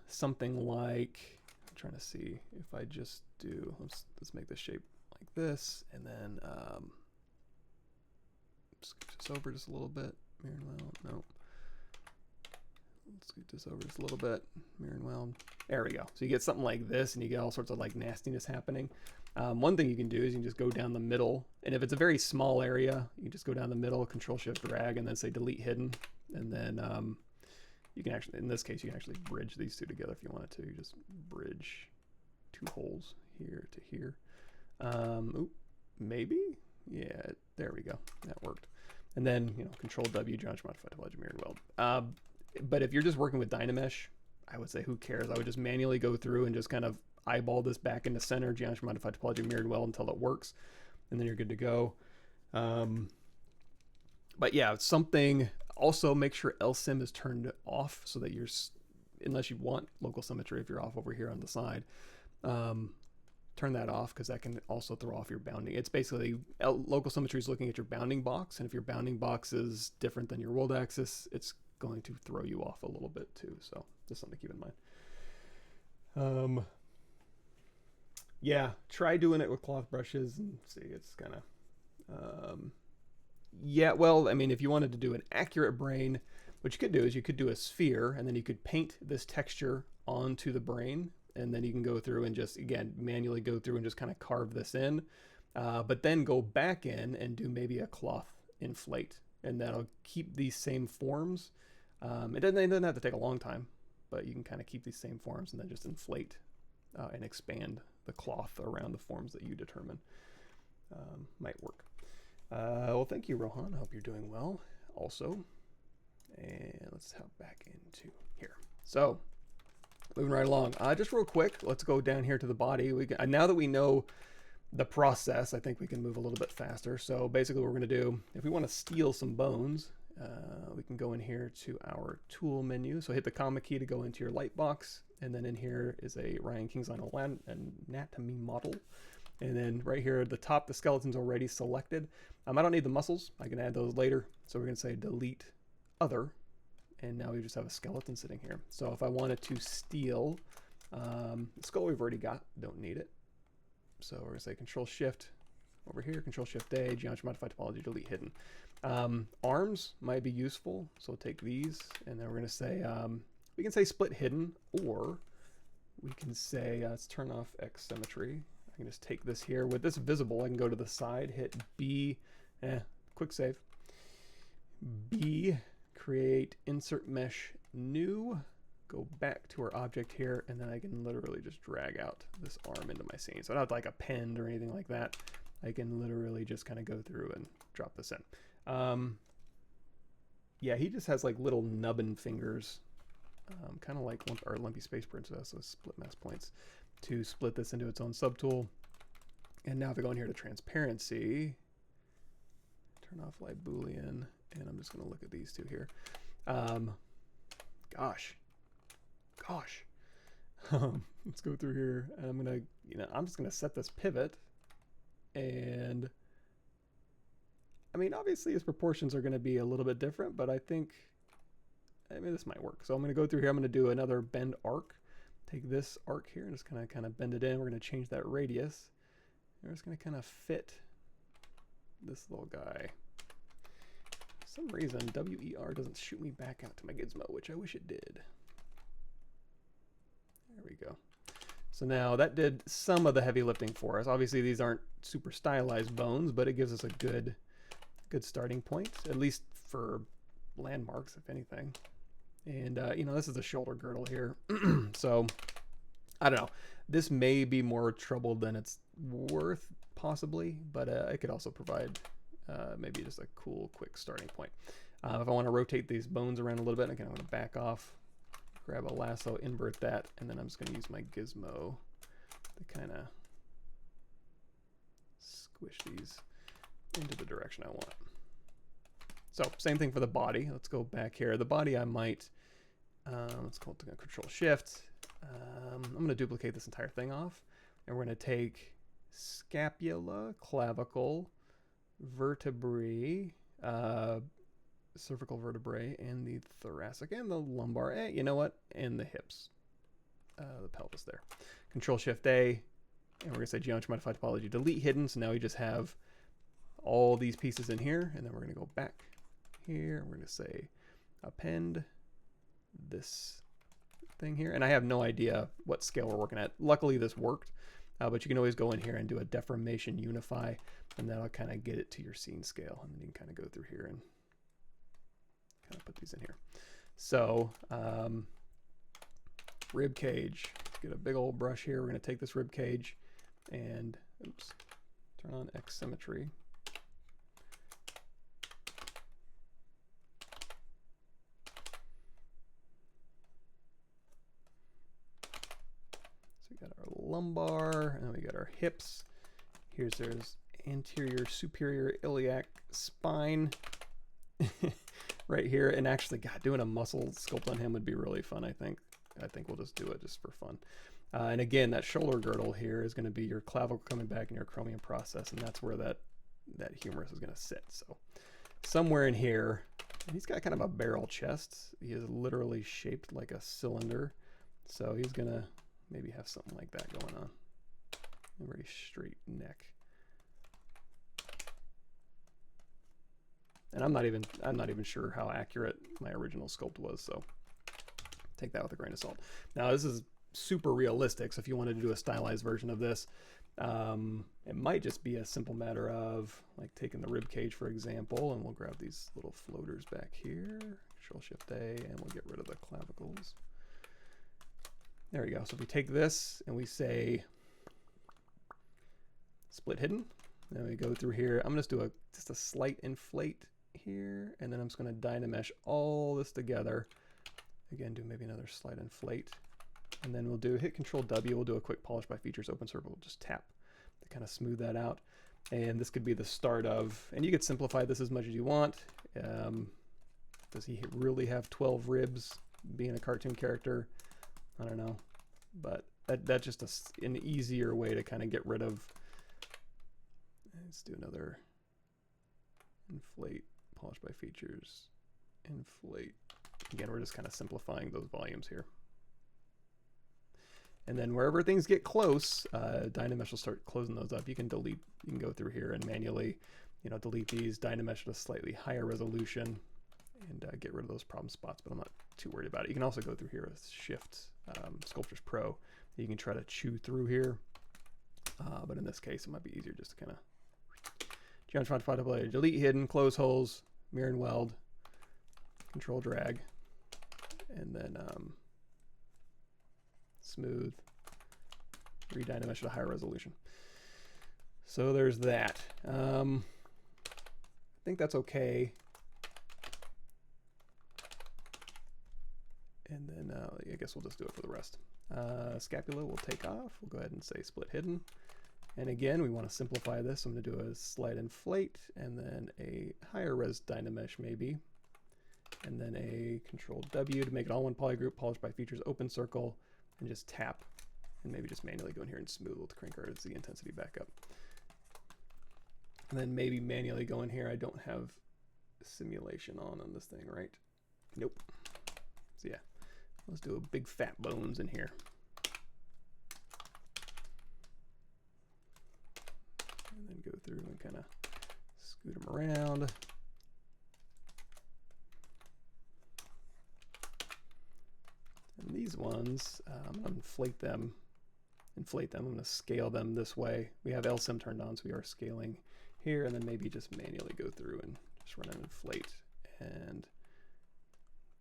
something like, I'm trying to see if I just do, let's make this shape like this, and then scoot this over just a little bit, mirror and weld, no. Let's scoot this over just a little bit, mirror and weld. There we go. So you get something like this, and you get all sorts of like nastiness happening. One thing you can do is you can just go down the middle, and if it's a very small area, you can just go down the middle, Control Shift drag, and then say delete hidden, and then you can actually, in this case, you can actually bridge these two together if you wanted to. You just bridge two holes here to here. Oop, maybe, yeah, there we go. That worked. And then, you know, Control W, geometry modify topology, mirror and weld. But if you're just working with Dynamesh, I would say who cares? I would just manually go through and just kind of eyeball this back into center, geometry modify topology, mirror and weld until it works, and then you're good to go. But yeah, something, also make sure LSIM is turned off so that you're, unless you want local symmetry, if you're off over here on the side. turn that off because that can also throw off your bounding. It's basically local symmetry is looking at your bounding box, and if your bounding box is different than your world axis, it's going to throw you off a little bit too. So just something to keep in mind. Yeah, try doing it with cloth brushes and see. It's kind of yeah. Well, I mean, if you wanted to do an accurate brain, what you could do is you could do a sphere, and then you could paint this texture onto the brain, and then you can go through and just, again, manually go through and just kind of carve this in, but then go back in and do maybe a cloth inflate, and that'll keep these same forms. It doesn't have to take a long time, but you can kind of keep these same forms and then just inflate and expand the cloth around the forms that you determine. Might work. Well, thank you, Rohan. I hope you're doing well also. And let's hop back into here. So, moving right along. Just real quick, let's go down here to the body. Now that we know the process, I think we can move a little bit faster. So basically what we're going to do, if we want to steal some bones, we can go in here to our tool menu. So hit the comma key to go into your light box. And then in here is a Ryan Kingsline anatomy model. And then right here at the top, the skeleton's already selected. I don't need the muscles. I can add those later. So we're going to say delete other. And now we just have a skeleton sitting here. So if I wanted to steal the skull we've already got, don't need it. So we're going to say Control Shift over here, Control Shift A, Geometry Modify Topology, delete hidden. Arms might be useful. So we'll take these, and then we're going to say, we can say split hidden, or we can say, let's turn off X symmetry. I can just take this here. With this visible, I can go to the side, hit B, quick save. B, create insert mesh new, go back to our object here, and then I can literally just drag out this arm into my scene. So I don't have to like append or anything like that. I can literally just kind of go through and drop this in. Yeah, he just has like little nubbin fingers, kind of like our Lumpy Space Princess, so split mass points, to split this into its own subtool. And now if I go in here to transparency, turn off light Boolean, and I'm just going to look at these two here. Gosh. Let's go through here, and I'm going to, I'm just going to set this pivot, and I mean, obviously his proportions are going to be a little bit different, but I think, this might work. So I'm going to go through here. I'm going to do another bend arc. Take this arc here and just kind of bend it in. We're going to change that radius. We're just going to kind of fit this little guy. For some reason, WER doesn't shoot me back out to my gizmo, which I wish it did. There we go. So now that did some of the heavy lifting for us. Obviously, these aren't super stylized bones, but it gives us a good starting point, at least for landmarks, if anything. And, this is a shoulder girdle here. So, I don't know. This may be more trouble than it's worth, possibly, but it could also provide maybe just a cool, quick starting point. If I want to rotate these bones around a little bit, again, I'm going to back off, grab a lasso, invert that, and then I'm just going to use my gizmo to kind of squish these into the direction I want. So same thing for the body. Let's go back here. The body I might, let's call it Control Shift. I'm going to duplicate this entire thing off, and we're going to take scapula, clavicle, vertebrae, cervical vertebrae, and the thoracic, and the lumbar, you know what, and the hips, the pelvis there. Control Shift A, and we're going to say Geometry Modify Topology, delete hidden. So now we just have all these pieces in here, and then we're going to go back here, and we're going to say append this thing here, and I have no idea what scale we're working at. Luckily this worked, but you can always go in here and do a deformation unify, and that'll kind of get it to your scene scale, and then you can kind of go through here and kind of put these in here. So rib cage, let's get a big old brush here. We're going to take this rib cage and turn on X symmetry. Lumbar, and then we got our hips. There's anterior superior iliac spine right here. And actually, God, doing a muscle sculpt on him would be really fun. I think we'll just do it just for fun. And again, that shoulder girdle here is going to be your clavicle coming back in your chromium process, and that's where that humerus is going to sit. So somewhere in here, and he's got kind of a barrel chest. He is literally shaped like a cylinder. So he's going to maybe have something like that going on. A very straight neck. And I'm not even sure how accurate my original sculpt was, so take that with a grain of salt. Now this is super realistic, so if you wanted to do a stylized version of this, it might just be a simple matter of like taking the rib cage, for example, and we'll grab these little floaters back here, Control-Shift-A, and we'll get rid of the clavicles. There we go. So if we take this and we say split hidden, then we go through here. I'm going to do just a slight inflate here, and then I'm just going to Dynamesh all this together. Again, do maybe another slight inflate, and then we'll hit Control-W. We'll do a quick polish by features, open circle. We'll just tap to kind of smooth that out. And this could be the start of, and you could simplify this as much as you want. Does he really have 12 ribs being a cartoon character? I don't know, but that's just an easier way to kind of get rid of. Let's do another inflate, polish by features, inflate. Again, we're just kind of simplifying those volumes here. And then wherever things get close, Dynamesh will start closing those up. You can delete, you can go through here and manually, delete these, Dynamesh at a slightly higher resolution, and get rid of those problem spots, but I'm not too worried about it. You can also go through here with Shift, Sculptures Pro. You can try to chew through here, but in this case, it might be easier just to kind of geometry play, delete hidden, close holes, mirror and weld, Control drag, and then smooth, re-Dynamesh at a higher resolution. So there's that. I think that's okay. And then I guess we'll just do it for the rest. Scapula we'll take off. We'll go ahead and say split hidden. And again, we want to simplify this. I'm going to do a slight inflate and then a higher res Dynamesh maybe. And then a Control-W to make it all one polygroup, polish by features, open circle, and just tap. And maybe just manually go in here and smooth with the crank guard the intensity back up. And then maybe manually go in here. I don't have simulation on this thing, right? Nope. So yeah, let's do a big fat bones in here. And then go through and kind of scoot them around. And these ones, I'm going to inflate them. I'm going to scale them this way. We have LSIM turned on, so we are scaling here, and then maybe just manually go through and just run an inflate and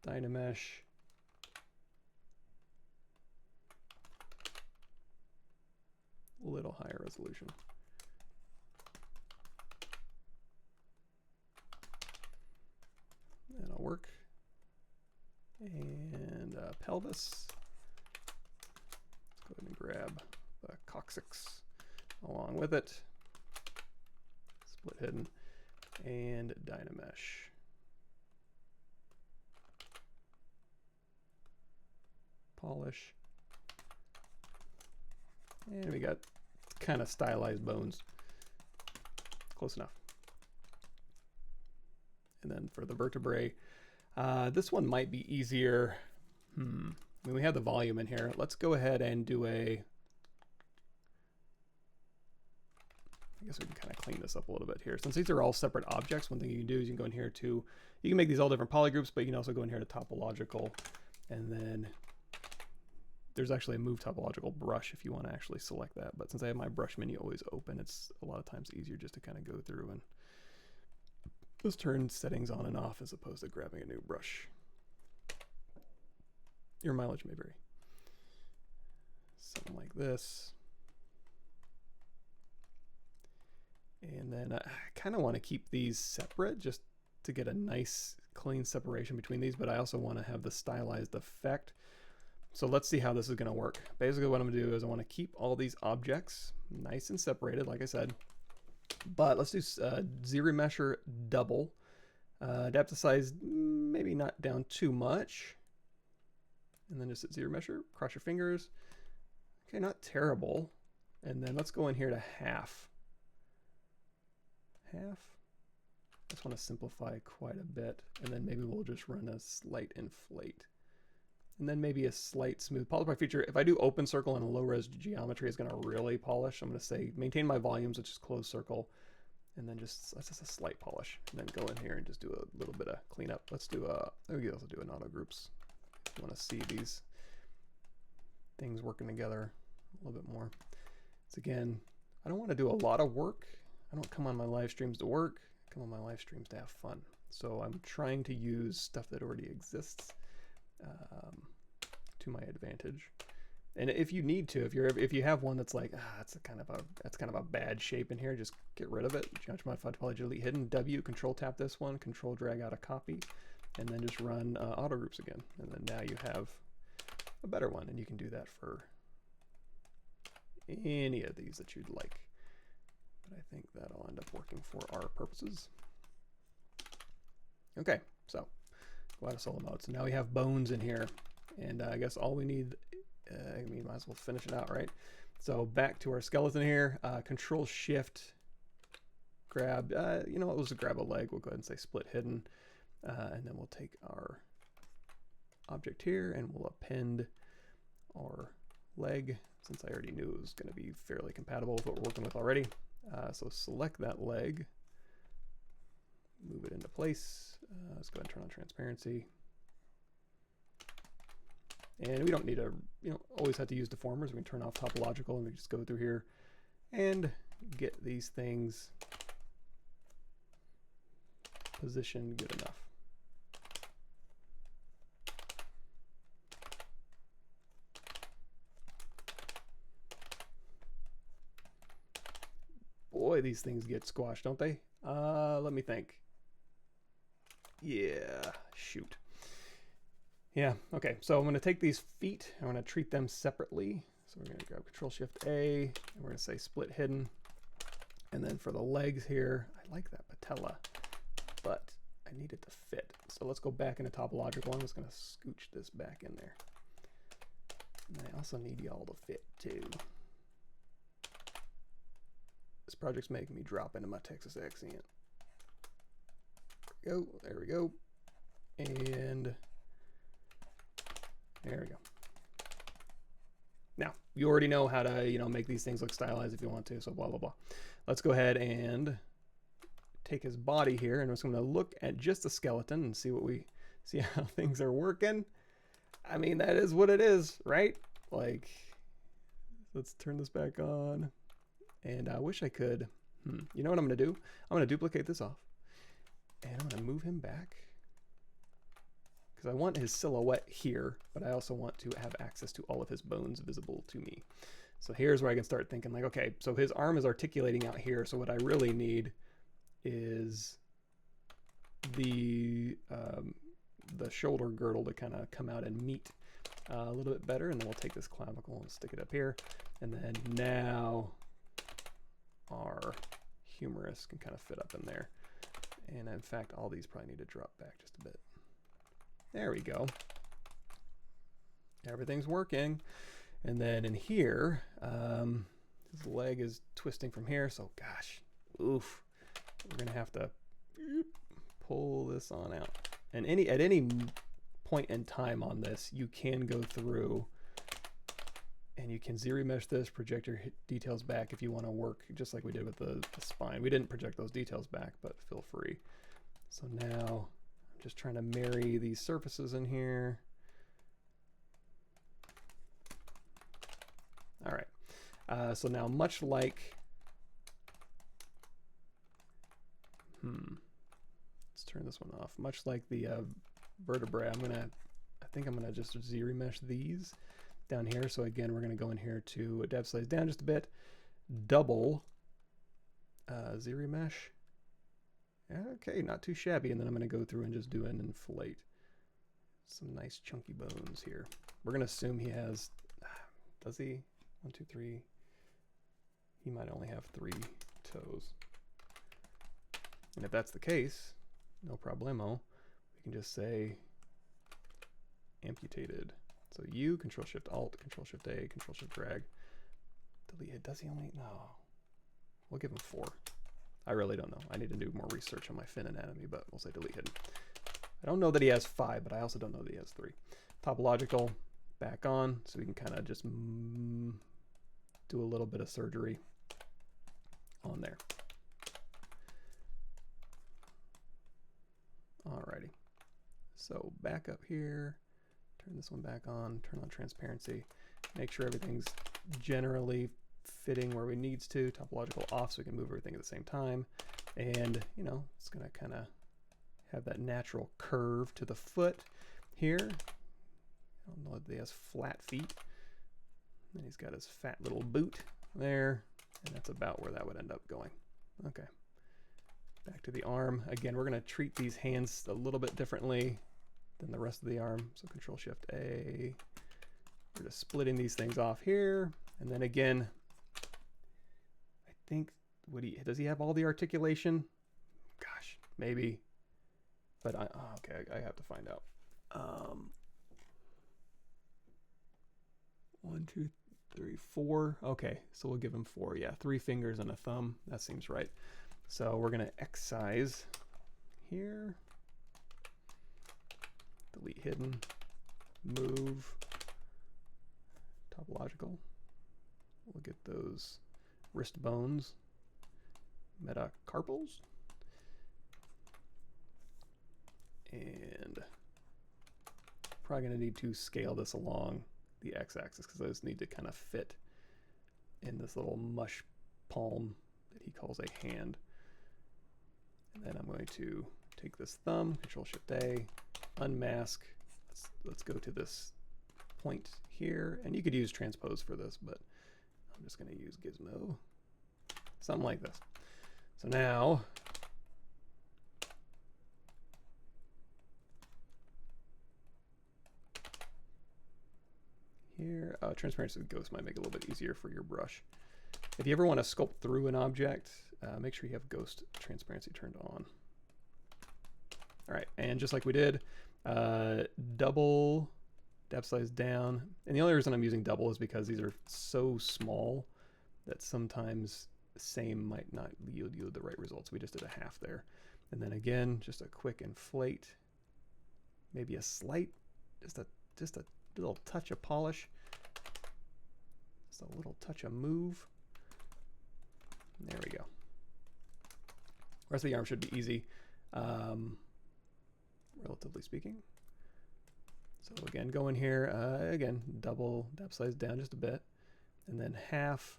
Dynamesh. A little higher resolution. That'll work. And pelvis. Let's go ahead and grab the coccyx along with it. Split hidden and Dynamesh. Polish. And we got kind of stylized bones. Close enough. And then for the vertebrae, this one might be easier. I mean, we have the volume in here. Let's go ahead and do I guess we can kind of clean this up a little bit here. Since these are all separate objects, one thing you can do is you can go in here to, you can make these all different polygroups, but you can also go in here to topological, and then there's actually a move topological brush if you want to actually select that. But since I have my brush menu always open, it's a lot of times easier just to kind of go through and just turn settings on and off as opposed to grabbing a new brush. Your mileage may vary. Something like this. And then I kind of want to keep these separate just to get a nice clean separation between these, but I also want to have the stylized effect. So let's see how this is going to work. Basically what I'm going to do is I want to keep all these objects nice and separated, like I said, but let's do ZRemesher double. Adapt the size, maybe not down too much. And then just hit ZRemesher, cross your fingers, Okay, not terrible. And then let's go in here to half. Half. I just want to simplify quite a bit. And then maybe we'll just run a slight inflate. And then maybe a slight smooth. Polish by feature. If I do open circle and a low res geometry is going to really polish, I'm going to say maintain my volumes, which is closed circle. And then just, that's just a slight polish. And then go in here and just do a little bit of cleanup. Let's do we also do an auto groups. If you want to see these things working together a little bit more. So again, I don't want to do a lot of work. I don't come on my live streams to work. I come on my live streams to have fun. So I'm trying to use stuff that already exists to my advantage. And if you need to, if you have one that's like, that's kind of a bad shape in here, just get rid of it. Geometry modified topology delete hidden. W, control tap this one, control drag out a copy, and then just run auto groups again. And then now you have a better one, and you can do that for any of these that you'd like. But I think that'll end up working for our purposes. Okay, so go out of solo mode. So now we have bones in here, and I guess all we need, I mean, might as well finish it out, right? So back to our skeleton here. Control Shift, grab, you know what, let's grab a leg. We'll go ahead and say split hidden, and then we'll take our object here and we'll append our leg, since I already knew it was going to be fairly compatible with what we're working with already. So select that leg, move it into place. Let's go ahead and turn on transparency. And we don't need to, always have to use deformers. We can turn off topological and we just go through here and get these things positioned good enough. Boy, these things get squashed, don't they? Let me think. Yeah, shoot. Yeah, okay, so I'm gonna take these feet, I'm gonna treat them separately. So we're gonna grab Control Shift A, and we're gonna say split hidden. And then for the legs here, I like that patella, but I need it to fit. So let's go back into topological. I'm just gonna scooch this back in there. And I also need y'all to fit too. This project's making me drop into my Texas accent. There we go. And there we go. Now, you already know how to, make these things look stylized if you want to, so blah, blah, blah. Let's go ahead and take his body here, and I'm just going to look at just the skeleton and see how things are working. I mean, that is what it is, right? Like, let's turn this back on. And I wish I could, you know what I'm going to do? I'm going to duplicate this off. And I'm going to move him back. Because I want his silhouette here, but I also want to have access to all of his bones visible to me. So here's where I can start thinking like, okay, so his arm is articulating out here. So what I really need is the shoulder girdle to kind of come out and meet a little bit better. And then we'll take this clavicle and stick it up here. And then now our humerus can kind of fit up in there. And in fact, all these probably need to drop back just a bit. There we go. Everything's working. And then in here, his leg is twisting from here. So gosh, oof, we're gonna have to pull this on out. And at any point in time on this, you can go through and you can ZRemesh this, project your details back if you want to work just like we did with the spine. We didn't project those details back, but feel free. So now I'm just trying to marry these surfaces in here. All right. So now much like, let's turn this one off. Much like the vertebrae, I think I'm gonna just ZRemesh these down here. So again, we're going to go in here to adapt slice down just a bit, double ZRemesh. Okay, not too shabby. And then I'm going to go through and just do an inflate. Some nice chunky bones here. We're going to assume he has, does he? 1, 2, 3. He might only have 3 toes. And if that's the case, no problemo. We can just say amputated. So U, Control Shift Alt, Control Shift A, Control Shift Drag. Delete hit. Does he only? No. We'll give him 4. I really don't know. I need to do more research on my fin anatomy, but we'll say delete hidden. I don't know that he has 5, but I also don't know that he has 3. Topological, back on, so we can kind of just do a little bit of surgery on there. Alrighty. So back up here, turn this one back on, turn on transparency, make sure everything's generally fitting where we needs to. Topological off so we can move everything at the same time. And, you know, it's going to kind of have that natural curve to the foot here. I don't know if he has flat feet. And he's got his fat little boot there. And that's about where that would end up going. Okay. Back to the arm. Again, we're going to treat these hands a little bit differently than the rest of the arm. So Control Shift A. We're just splitting these things off here. And then again, I think, does he have all the articulation? Gosh, maybe. But okay, I have to find out. 1, 2, 3, 4. Okay, so we'll give him 4. Yeah, 3 fingers and a thumb. That seems right. So we're going to excise here. Delete hidden. Move. Topological. We'll get those wrist bones. Metacarpals. And probably going to need to scale this along the x-axis because those need to kind of fit in this little mush palm that he calls a hand. And then I'm going to take this thumb, Control Shift A, unmask. Let's go to this point here, and you could use transpose for this, but I'm just going to use Gizmo, something like this. So now here, transparency with ghost might make it a little bit easier for your brush. If you ever want to sculpt through an object, make sure you have ghost transparency turned on. All right, and just like we did, double depth size down. And the only reason I'm using double is because these are so small that sometimes the same might not yield you the right results. We just did a half there. And then again, just a quick inflate, maybe a slight, just a little touch of polish, just a little touch of move. There we go. The rest of the arm should be easy, relatively speaking. So again, go in here, again, double depth size down just a bit, and then half,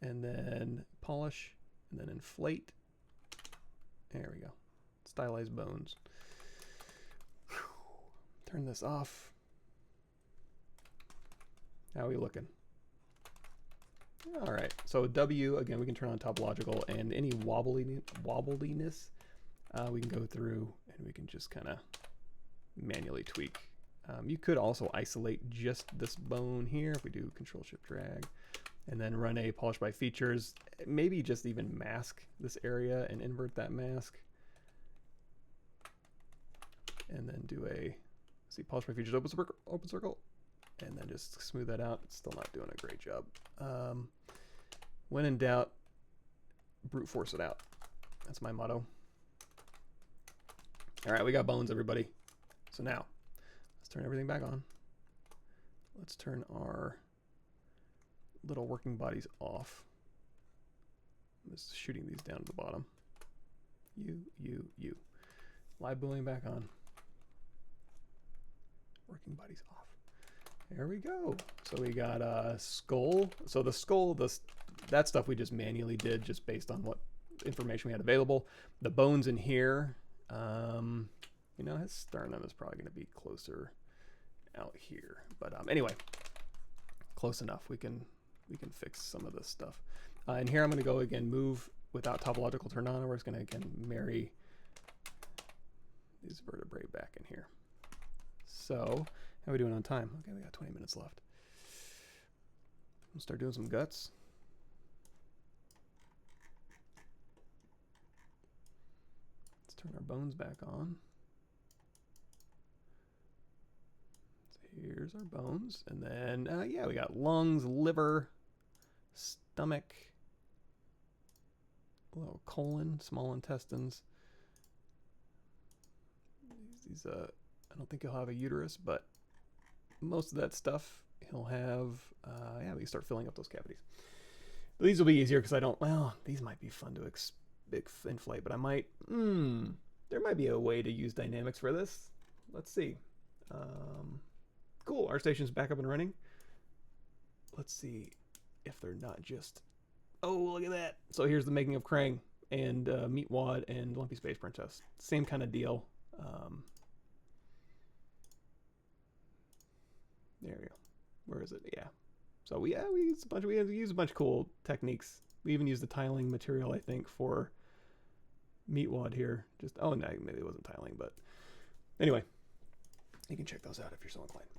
and then polish, and then inflate. There we go. Stylized bones. Whew. Turn this off. How are we looking? All right, so W, again, we can turn on topological, and any wobbliness, we can go through and we can just kind of manually tweak. You could also isolate just this bone here if we do Control Shift drag, and then run a polish by features, maybe just even mask this area and invert that mask. And then do a, see, polish by features, open circle, and then just smooth that out. It's still not doing a great job. When in doubt, brute force it out. That's my motto. All right, we got bones, everybody. So now, let's turn everything back on. Let's turn our little working bodies off. I'm just shooting these down to the bottom. You. Live Boolean back on. Working bodies off. There we go. So we got a skull. So the skull, that stuff we just manually did just based on what information we had available. The bones in here, you know, his sternum is probably going to be closer out here. But anyway, close enough. We can fix some of this stuff. And here I'm going to go again, move without topological turned on. We're just going to again marry these vertebrae back in here. So how are we doing on time? Okay, we got 20 minutes left. We'll start doing some guts. Let's turn our bones back on. So here's our bones. And then, yeah, we got lungs, liver, stomach, a little colon, small intestines. These I don't think he'll have a uterus, but most of that stuff he'll have. Yeah, we can start filling up those cavities. But these will be easier because I don't, well, these might be fun to inflate, but I might, there might be a way to use dynamics for this. Let's see. Cool, our station's back up and running. Let's see if they're not just, oh, look at that. So here's the making of Krang and Meatwad and Lumpy Space Princess. Same kind of deal. There we go. Where is it? Yeah. So we use a bunch of cool techniques. We even used the tiling material, I think, for Meatwad here. Just, oh no, maybe it wasn't tiling, but anyway, you can check those out if you're so inclined.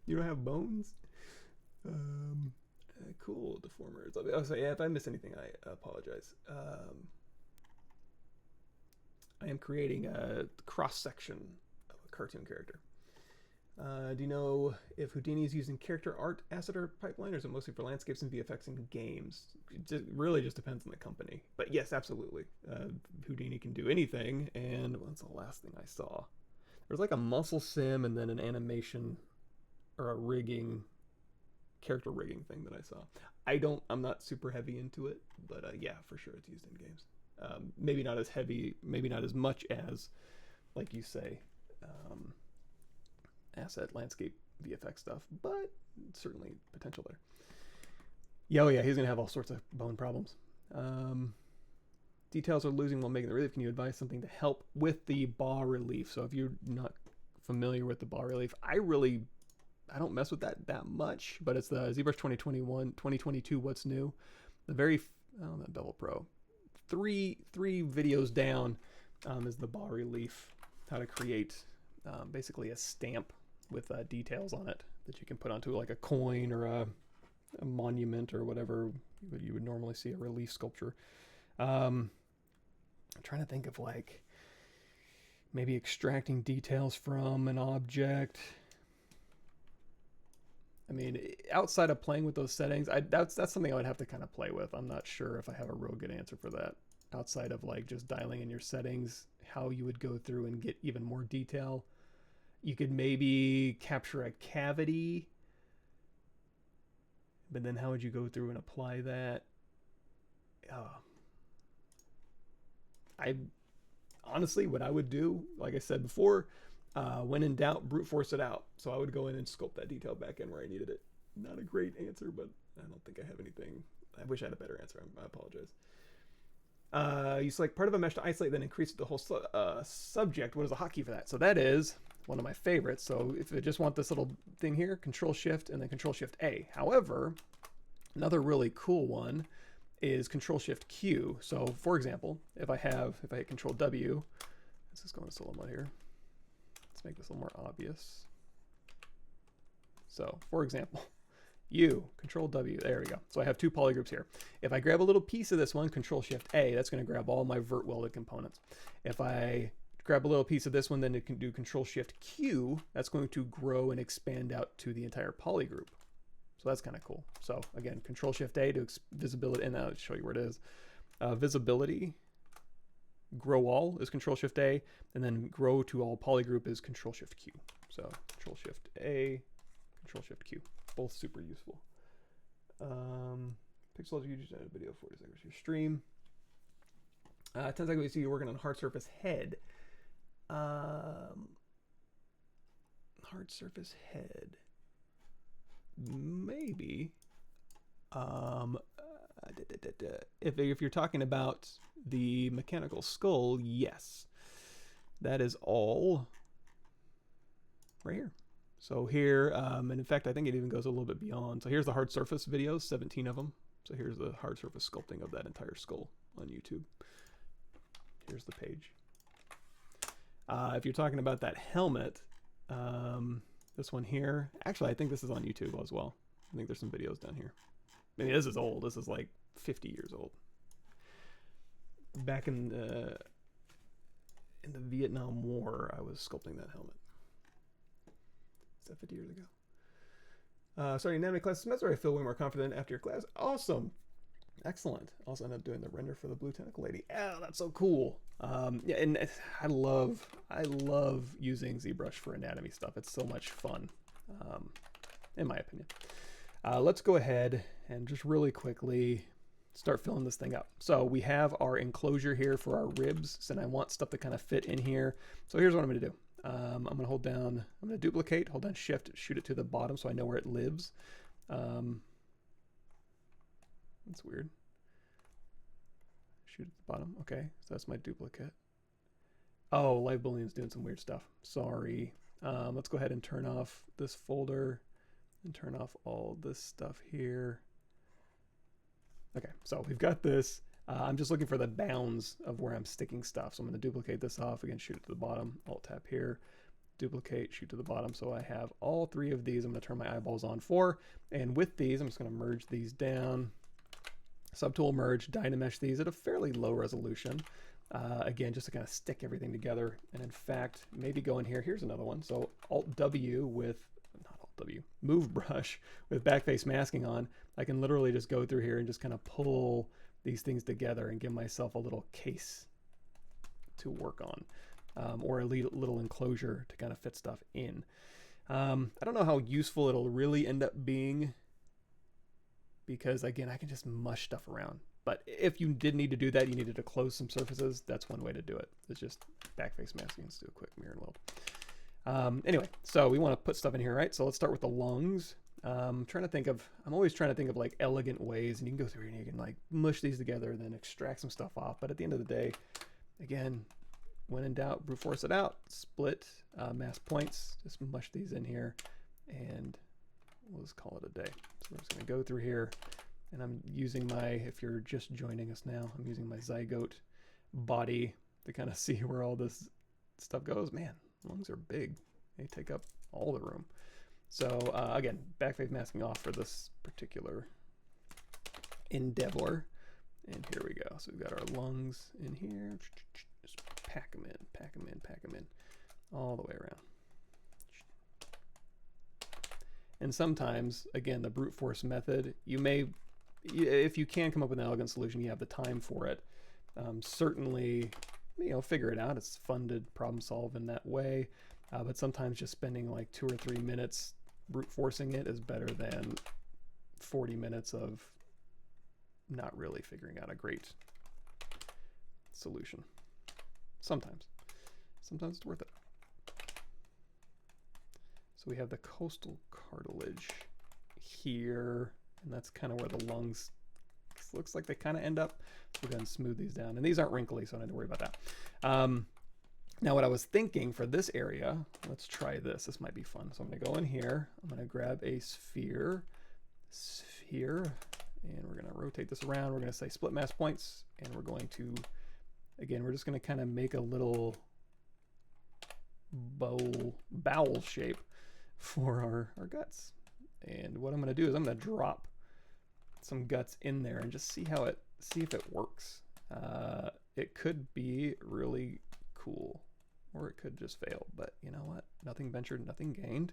You don't have bones? Cool, deformers. Oh, so yeah, if I miss anything, I apologize. I am creating a cross-section of a cartoon character. Do you know if Houdini is using character art asset or pipeline, or is it mostly for landscapes and VFX in games? It really just depends on the company. But yes, absolutely. Houdini can do anything. And what's the last thing I saw? There was like a muscle sim and then an animation or a rigging, character rigging thing that I saw. I'm not super heavy into it, but yeah, for sure it's used in games. Maybe not as heavy, maybe not as much as, like you say, asset, landscape, VFX stuff, but certainly potential there. Yeah, oh yeah, he's gonna have all sorts of bone problems. Details are losing while making the relief. Can you advise something to help with the bas relief? So if you're not familiar with the bas relief, I don't mess with that much, but it's the ZSpheres 2022 what's new. The very, that Bevel Pro. Three videos down is the bas relief, how to create basically a stamp with details on it that you can put onto like a coin or a monument or whatever you would normally see a relief sculpture. I'm trying to think of like maybe extracting details from an object. I mean, outside of playing with those settings, that's something I would have to kind of play with. I'm not sure if I have a real good answer for that. Outside of like just dialing in your settings, how you would go through and get even more detail. You could maybe capture a cavity, but then how would you go through and apply that? I honestly, what I would do, like I said before, when in doubt, brute force it out. So I would go in and sculpt that detail back in where I needed it. Not a great answer, but I don't think I have anything. I wish I had a better answer. I apologize. You select part of a mesh to isolate, then increase the whole subject. What is a hotkey for that? So that is one of my favorites. So if I just want this little thing here, Control-Shift and then Control-Shift-A. However, another really cool one is Control-Shift-Q. So for example, if I hit Control-W, let's just go into solo mode here. Let's make this a little more obvious. So for example, Control-W, there we go. So I have two polygroups here. If I grab a little piece of this one, Control-Shift-A, that's going to grab all my vert welded components. If I grab a little piece of this one, then it can do Control-Shift-Q, that's going to grow and expand out to the entire polygroup. So that's kind of cool. So again, Control-Shift-A to visibility, and I'll show you where it is. Visibility, grow all is Control-Shift-A, and then grow to all polygroup is Control-Shift-Q. So Control-Shift-A, Control-Shift-Q. Both super useful. Pixels, you just added a video 40 seconds to your stream. 10 seconds, we see you're working on hard surface head. Hard surface head. Maybe. If you're talking about the mechanical skull, yes. That is all right here. So here, and in fact, I think it even goes a little bit beyond. So here's the hard surface videos, 17 of them. So here's the hard surface sculpting of that entire skull on YouTube. Here's the page. If you're talking about that helmet, this one here, actually, I think this is on YouTube as well. I think there's some videos down here. I mean, this is old. This is like 50 years old. Back in in the Vietnam War, I was sculpting that helmet. Is that 50 years ago? Starting anatomy class semester, I feel way more confident after your class. Awesome. Excellent. Also ended up doing the render for the blue tentacle lady. Oh, that's so cool. Yeah, and I love using ZBrush for anatomy stuff. It's so much fun, in my opinion. Let's go ahead and just really quickly start filling this thing up. So we have our enclosure here for our ribs, and I want stuff to kind of fit in here. So here's what I'm going to do. I'm going to hold down, I'm going to duplicate, hold down shift, shoot it to the bottom so I know where it lives. That's weird. Shoot at the bottom. Okay, so that's my duplicate. Oh, Live Boolean's doing some weird stuff. Sorry. Let's go ahead and turn off this folder and turn off all this stuff here. Okay, so we've got this. I'm just looking for the bounds of where I'm sticking stuff. So I'm going to duplicate this off. Again, shoot it to the bottom. Alt tap here. Duplicate, shoot to the bottom. So I have all three of these I'm going to turn my eyeballs on for. And with these, I'm just going to merge these down. Subtool merge, Dynamesh these at a fairly low resolution. Again, just to kind of stick everything together. And in fact, maybe go in here. Here's another one. So Alt W with, not Alt W, Move Brush with backface masking on. I can literally just go through here and just kind of pull these things together and give myself a little case to work on, or a little enclosure to kind of fit stuff in. I don't know how useful it'll really end up being, because again, I can just mush stuff around. But if you did need to do that, you needed to close some surfaces, that's one way to do it. It's just backface masking. Let's do a quick mirror and weld. Anyway, so we want to put stuff in here, right? So let's start with the lungs. I'm always trying to think of like elegant ways, and you can go through here and you can like mush these together and then extract some stuff off. But at the end of the day, again, when in doubt, brute force it out, split, mass points, just mush these in here, and we'll just call it a day. So we're just going to go through here, and I'm using my, if you're just joining us now, I'm using my Zygote body to kind of see where all this stuff goes. Man, lungs are big. They take up all the room. So again, backface masking off for this particular endeavor. And here we go. So we've got our lungs in here. Just pack them in, pack them in, pack them in, all the way around. And sometimes, again, the brute force method, you may, if you can come up with an elegant solution, you have the time for it. Certainly, figure it out. It's fun to problem solve in that way. But sometimes just spending like 2 or 3 minutes brute forcing it is better than 40 minutes of not really figuring out a great solution. Sometimes it's worth it. So we have the costal cartilage here, and that's kind of where the lungs looks like they kind of end up. So we're going to smooth these down, and these aren't wrinkly, so I don't have to worry about that. Now what I was thinking for this area, let's try this. This might be fun. So I'm going to go in here. I'm going to grab a sphere, and we're going to rotate this around. We're going to say split mass points, and we're going to, again, we're just going to kind of make a little bowel shape for our guts. And what I'm going to do is I'm going to drop some guts in there and just see if it works. It could be really cool, or it could just fail, but you know what? Nothing ventured, nothing gained.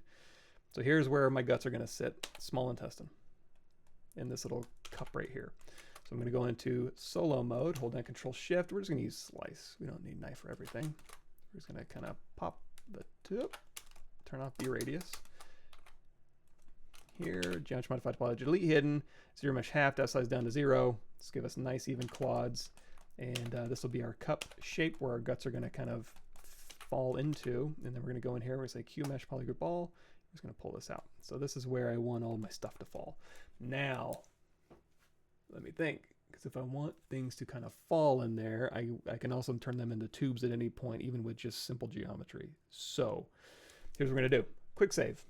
So here's where my guts are going to sit, small intestine, in this little cup right here. So I'm going to go into solo mode, hold down Control Shift. We're just going to use slice. We don't need knife for everything. We're just going to kind of pop the tip, turn off B radius. Here, geometry modified topology, delete hidden, zero mesh half, depth size down to 0. Let's give us nice even quads. And this will be our cup shape where our guts are going to kind of fall into. And then we're going to go in here, we're going to say Q mesh polygroup all. I'm just going to pull this out. So this is where I want all my stuff to fall. Now, let me think, because if I want things to kind of fall in there, I can also turn them into tubes at any point, even with just simple geometry. So here's what we're going to do. Quick save.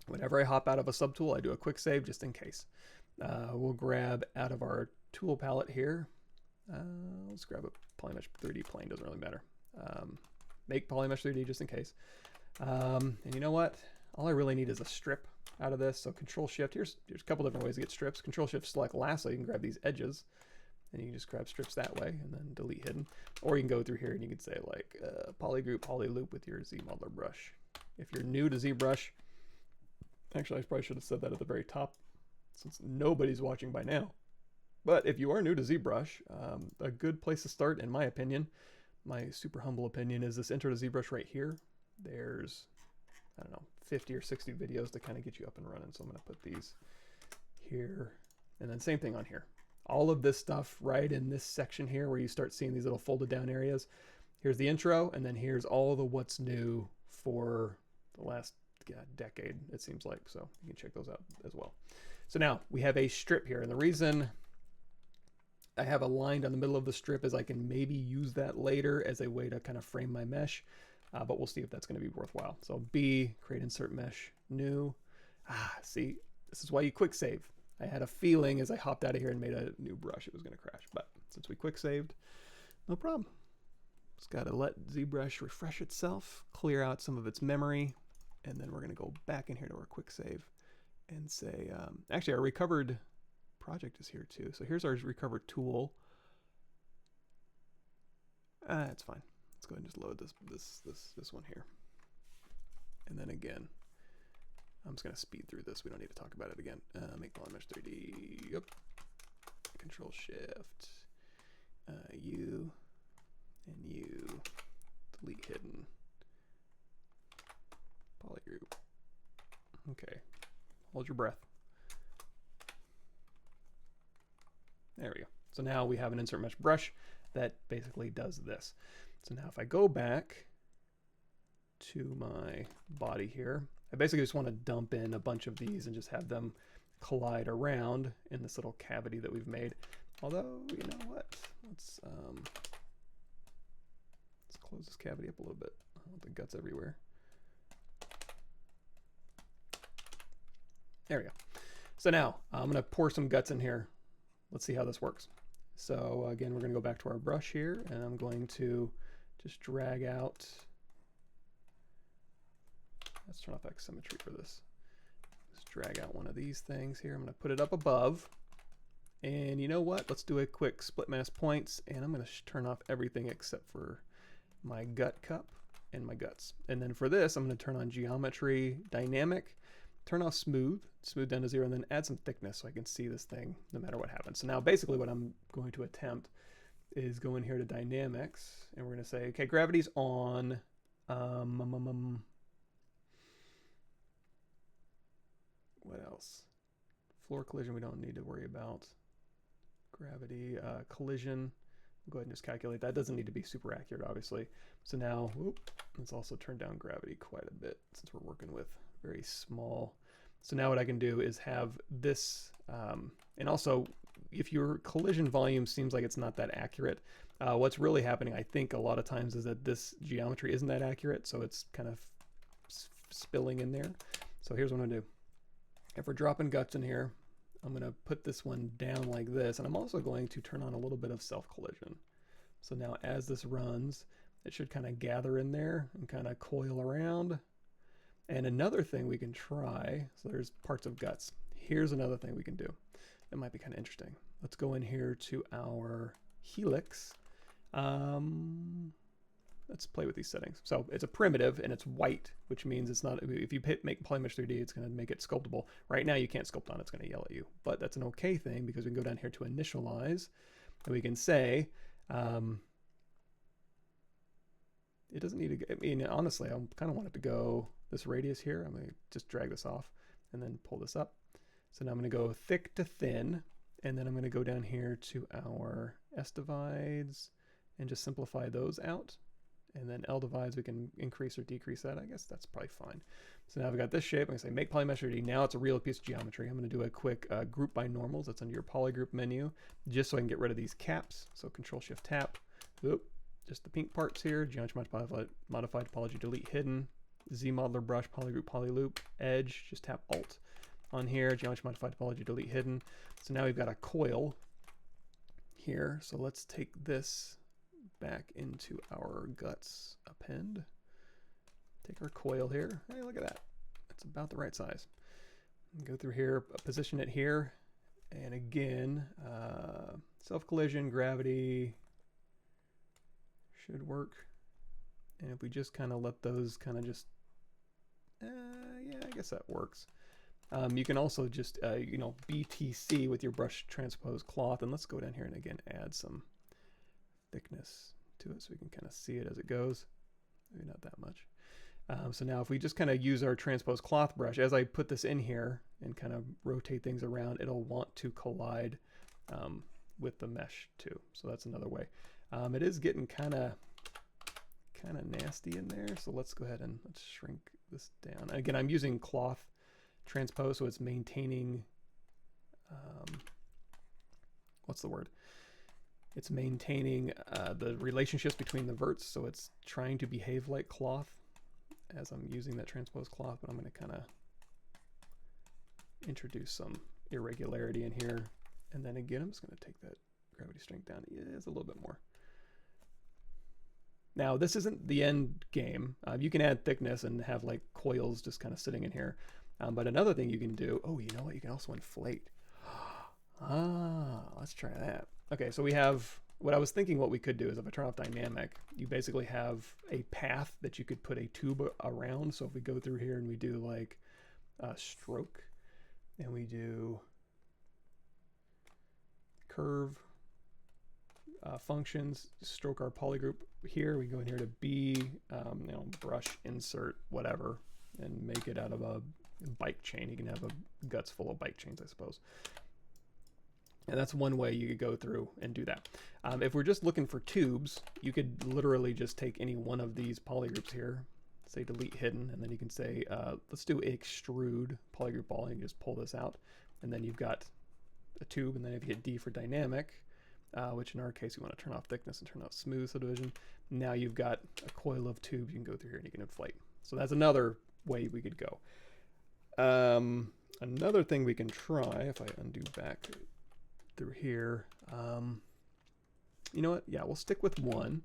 Whenever I hop out of a subtool, I do a quick save just in case. We'll grab out of our tool palette here. Let's grab a Polymesh 3D plane, doesn't really matter. Make Polymesh 3D just in case. And you know what? All I really need is a strip out of this. So Control Shift, here's a couple different ways to get strips. Control Shift select lasso, you can grab these edges and you can just grab strips that way and then delete hidden. Or you can go through here and you can say like polygroup, polyloop with your ZModeler brush. If you're new to ZBrush, actually I probably should have said that at the very top since nobody's watching by now. But if you are new to ZBrush, a good place to start, in my opinion, my super humble opinion, is this intro to ZBrush right here. There's, I don't know, 50 or 60 videos to kind of get you up and running. So I'm going to put these here, and then same thing on here. All of this stuff right in this section here where you start seeing these little folded down areas. Here's the intro, and then here's all the what's new for the last decade, it seems like. So you can check those out as well. So now we have a strip here, and the reason I have a line down the middle of the strip is I can maybe use that later as a way to kind of frame my mesh, but we'll see if that's going to be worthwhile. So B, create insert mesh, new. See, this is why you quick save. I had a feeling as I hopped out of here and made a new brush it was going to crash, but since we quick saved, no problem. Just got to let ZBrush refresh itself, clear out some of its memory, and then we're going to go back in here to our quick save and say, actually our recovered project is here too. So here's our recovered tool. It's fine. Let's go ahead and just load this one here. And then again, I'm just going to speed through this. We don't need to talk about it again. Make Dynamesh 3D. Yep. Control Shift. U. And U. Delete hidden. Polygroup. Okay. Hold your breath. There we go. So now we have an insert mesh brush that basically does this. So now if I go back to my body here, I basically just want to dump in a bunch of these and just have them collide around in this little cavity that we've made. Although, you know what? Let's close this cavity up a little bit. I don't want the guts everywhere. There we go. So now I'm going to pour some guts in here. Let's see how this works. So again, we're going to go back to our brush here, and I'm going to just drag out. Let's turn off X symmetry for this. Just drag out one of these things here. I'm going to put it up above. And you know what? Let's do a quick split mask points, and I'm going to turn off everything except for my gut cup and my guts. And then for this, I'm going to turn on geometry, dynamic, turn off smooth down to 0, and then add some thickness so I can see this thing no matter what happens. So now basically what I'm going to attempt is go in here to dynamics, and we're going to say, okay, gravity's on. What else? Floor collision we don't need to worry about. Gravity, collision. We'll go ahead and just calculate that. Doesn't need to be super accurate, obviously. So now, let's also turn down gravity quite a bit since we're working with very small. So now what I can do is have this, and also if your collision volume seems like it's not that accurate, what's really happening, I think a lot of times, is that this geometry isn't that accurate, so it's kind of spilling in there. So here's what I'm gonna do. If we're dropping guts in here, I'm gonna put this one down like this, and I'm also going to turn on a little bit of self-collision. So now as this runs, it should kind of gather in there and kind of coil around. And another thing we can try, so there's parts of guts. Here's another thing we can do. It might be kind of interesting. Let's go in here to our helix. Let's play with these settings. So it's a primitive and it's white, which means it's not, if you make Polymesh 3D, it's going to make it sculptable. Right now you can't sculpt on it, it's going to yell at you. But that's an okay thing because we can go down here to initialize and we can say, it doesn't need to, I mean, honestly, I kind of want it to go this radius here. I'm going to just drag this off and then pull this up. So now I'm going to go thick to thin, and then I'm going to go down here to our S divides and just simplify those out. And then L divides, we can increase or decrease that. I guess that's probably fine. So now I've got this shape. I'm going to say make Polymesh 3D. Now it's a real piece of geometry. I'm going to do a quick group by normals. That's under your polygroup menu, just so I can get rid of these caps. So Control Shift Tap. Oop. Just the pink parts here, geometry modified topology, delete hidden, ZModeler brush, polygroup, polyloop, edge, just tap Alt on here, geometry modified topology, delete hidden. So now we've got a coil here. So let's take this back into our guts append. Take our coil here. Hey, look at that. That's about the right size. Go through here, position it here, and again, self-collision, gravity should work. And if we just kind of let those kind of just, yeah, I guess that works. You can also just, you know, BTC with your brush transpose cloth. And let's go down here and again add some thickness to it so we can kind of see it as it goes. Maybe not that much. So now if we just kind of use our transpose cloth brush, as I put this in here and kind of rotate things around, it'll want to collide with the mesh too. So that's another way. It is getting kind of nasty in there. So let's go ahead and let's shrink this down. Again, I'm using cloth transpose, so it's maintaining, what's the word? It's maintaining the relationships between the verts, so it's trying to behave like cloth as I'm using that transpose cloth, but I'm going to kind of introduce some irregularity in here. And then again, I'm just going to take that gravity strength down. Yeah, it's a little bit more. Now, this isn't the end game. You can add thickness and have like coils just kind of sitting in here. But another thing you can do, oh, you know what? You can also inflate. Let's try that. Okay, so we have, what I was thinking what we could do is if I turn off dynamic, you basically have a path that you could put a tube around. So if we go through here and we do like a stroke and we do curve functions, stroke our polygroup here, we go in here to B, you know, brush, insert, whatever, and make it out of a bike chain. You can have a guts full of bike chains, I suppose. And that's one way you could go through and do that. If we're just looking for tubes, you could literally just take any one of these polygroups here, say delete hidden, and then you can say, let's do extrude polygroup all, and you just pull this out. And then you've got a tube, and then if you hit D for dynamic, which in our case, we want to turn off thickness and turn off smooth subdivision. Now you've got a coil of tubes. You can go through here and you can inflate. So that's another way we could go. Another thing we can try, if I undo back through here, you know what? Yeah, we'll stick with one.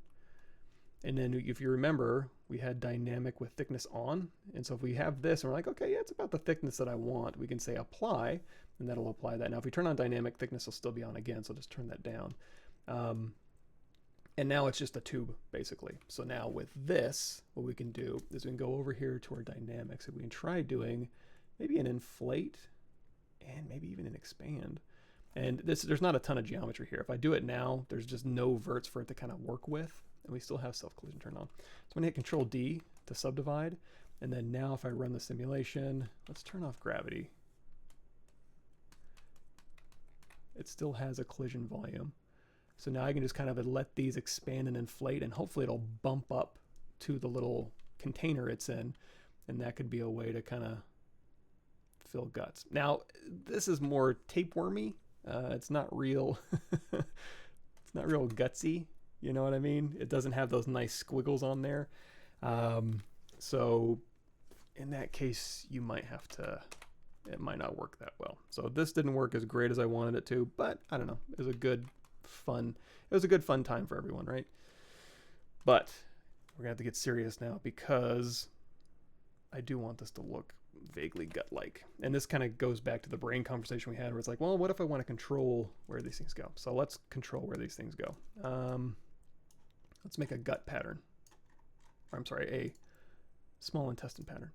And then if you remember, we had dynamic with thickness on. And so if we have this and we're like, okay, yeah, it's about the thickness that I want, we can say apply, and that'll apply that. Now, if we turn on dynamic, thickness will still be on again, so just turn that down. And now it's just a tube, basically. So now with this, what we can do is we can go over here to our dynamics, and we can try doing maybe an inflate and maybe even an expand. And there's not a ton of geometry here. If I do it now, there's just no verts for it to kind of work with, and we still have self-collision turned on. So I'm gonna hit Control D to subdivide, and then now if I run the simulation, let's turn off gravity. It still has a collision volume. So now I can just kind of let these expand and inflate, and hopefully it'll bump up to the little container it's in, and that could be a way to kind of fill guts. Now, this is more tapewormy. It's not real. It's not real gutsy. You know what I mean? It doesn't have those nice squiggles on there. So in that case, you might have to, it might not work that well. So this didn't work as great as I wanted it to, but I don't know. It was a good fun time for everyone, right? But we're gonna have to get serious now because I do want this to look vaguely gut-like. And this kind of goes back to the brain conversation we had where it's like, well, what if I want to control where these things go? So let's control where these things go. Let's make a gut pattern. Or, I'm sorry, a small intestine pattern.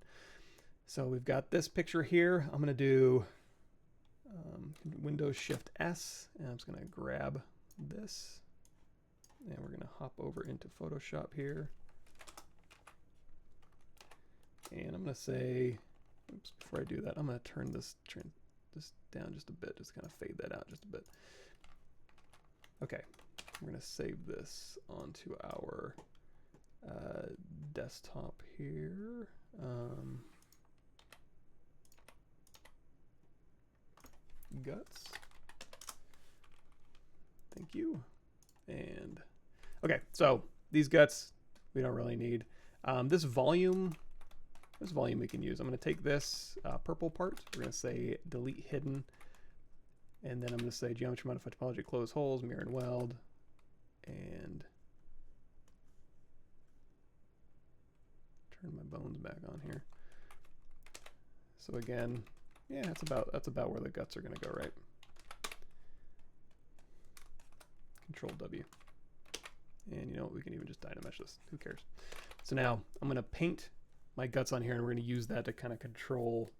So we've got this picture here. I'm going to do Windows Shift S, and I'm just going to grab this, and we're going to hop over into Photoshop here. And I'm going to say, oops, before I do that, I'm going to turn this down just a bit, just kind of fade that out just a bit. Okay, we're going to save this onto our desktop here. Guts. Thank you. And okay, so these guts we don't really need. This volume we can use. I'm going to take this purple part. We're going to say delete hidden, and then I'm going to say geometry modify topology close holes, mirror and weld, and turn my bones back on here. So again, yeah, that's about where the guts are going to go, right? Control W. And you know what, we can even just Dynamesh this, who cares? So now I'm gonna paint my guts on here, and we're gonna use that to kind of control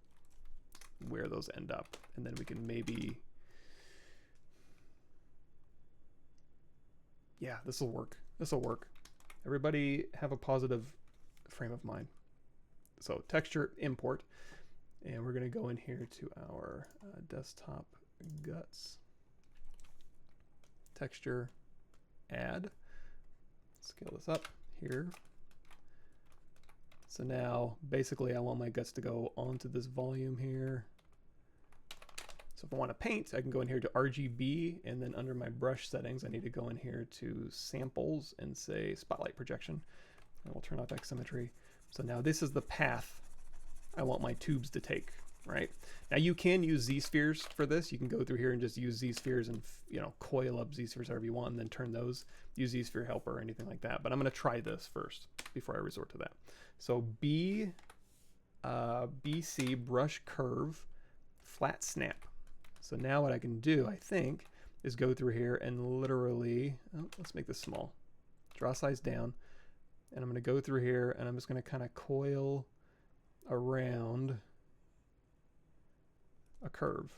where those end up. And then we can maybe, yeah, this will work. This will work. Everybody have a positive frame of mind. So texture import, and we're gonna go in here to our desktop guts, texture, add, scale this up here. So now basically I want my guts to go onto this volume here. So if I want to paint, I can go in here to RGB, and then under my brush settings, I need to go in here to samples and say spotlight projection, and we'll turn off X symmetry. So now this is the path I want my tubes to take, right? Now you can use ZSpheres for this. You can go through here and just use ZSpheres and, you know, coil up ZSpheres however you want, and then turn those, use ZSphere helper or anything like that. But I'm going to try this first before I resort to that. So BC brush curve flat snap. So now what I can do, I think, is go through here and literally, oh, let's make this small, draw size down, and I'm going to go through here and I'm just going to kind of coil around a curve,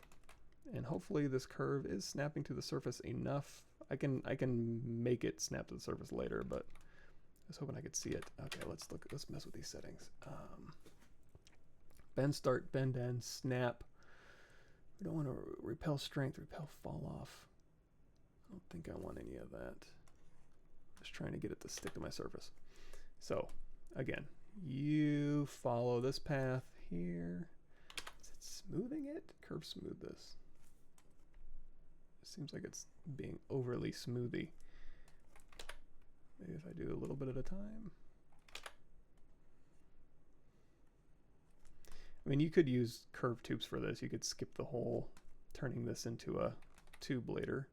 and hopefully this curve is snapping to the surface enough. I can make it snap to the surface later, but I was hoping I could see it. Okay, let's mess with these settings. Bend start, bend end, snap. We don't want to repel strength, repel fall off. I don't think I want any of that. Just trying to get it to stick to my surface. So again, you follow this path here. Is it smoothing it? Curve smooth this. It seems like it's being overly smoothy. Maybe if I do a little bit at a time. I mean, you could use curved tubes for this. You could skip the whole turning this into a tube later.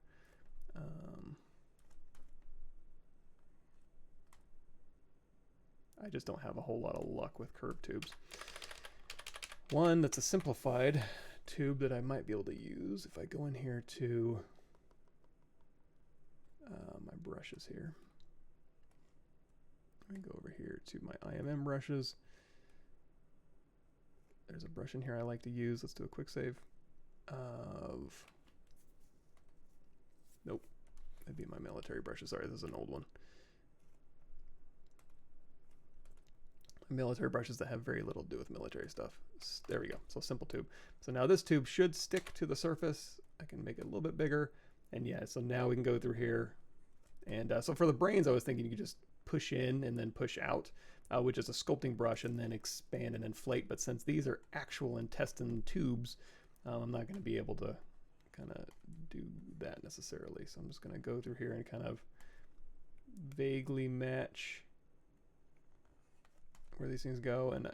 I just don't have a whole lot of luck with curved tubes. One that's a simplified tube that I might be able to use if I go in here to my brushes here. Let me go over here to my IMM brushes. There's a brush in here I like to use. Let's do a quick save of, nope, that'd be my military brushes. Sorry, this is an old one. Military brushes that have very little to do with military stuff. There we go. So simple tube. So now this tube should stick to the surface. I can make it a little bit bigger. And yeah, so now we can go through here. And so for the brains, I was thinking you could just push in and then push out, which is a sculpting brush, and then expand and inflate. But since these are actual intestine tubes, I'm not going to be able to kind of do that necessarily. So I'm just going to go through here and kind of vaguely match where these things go. And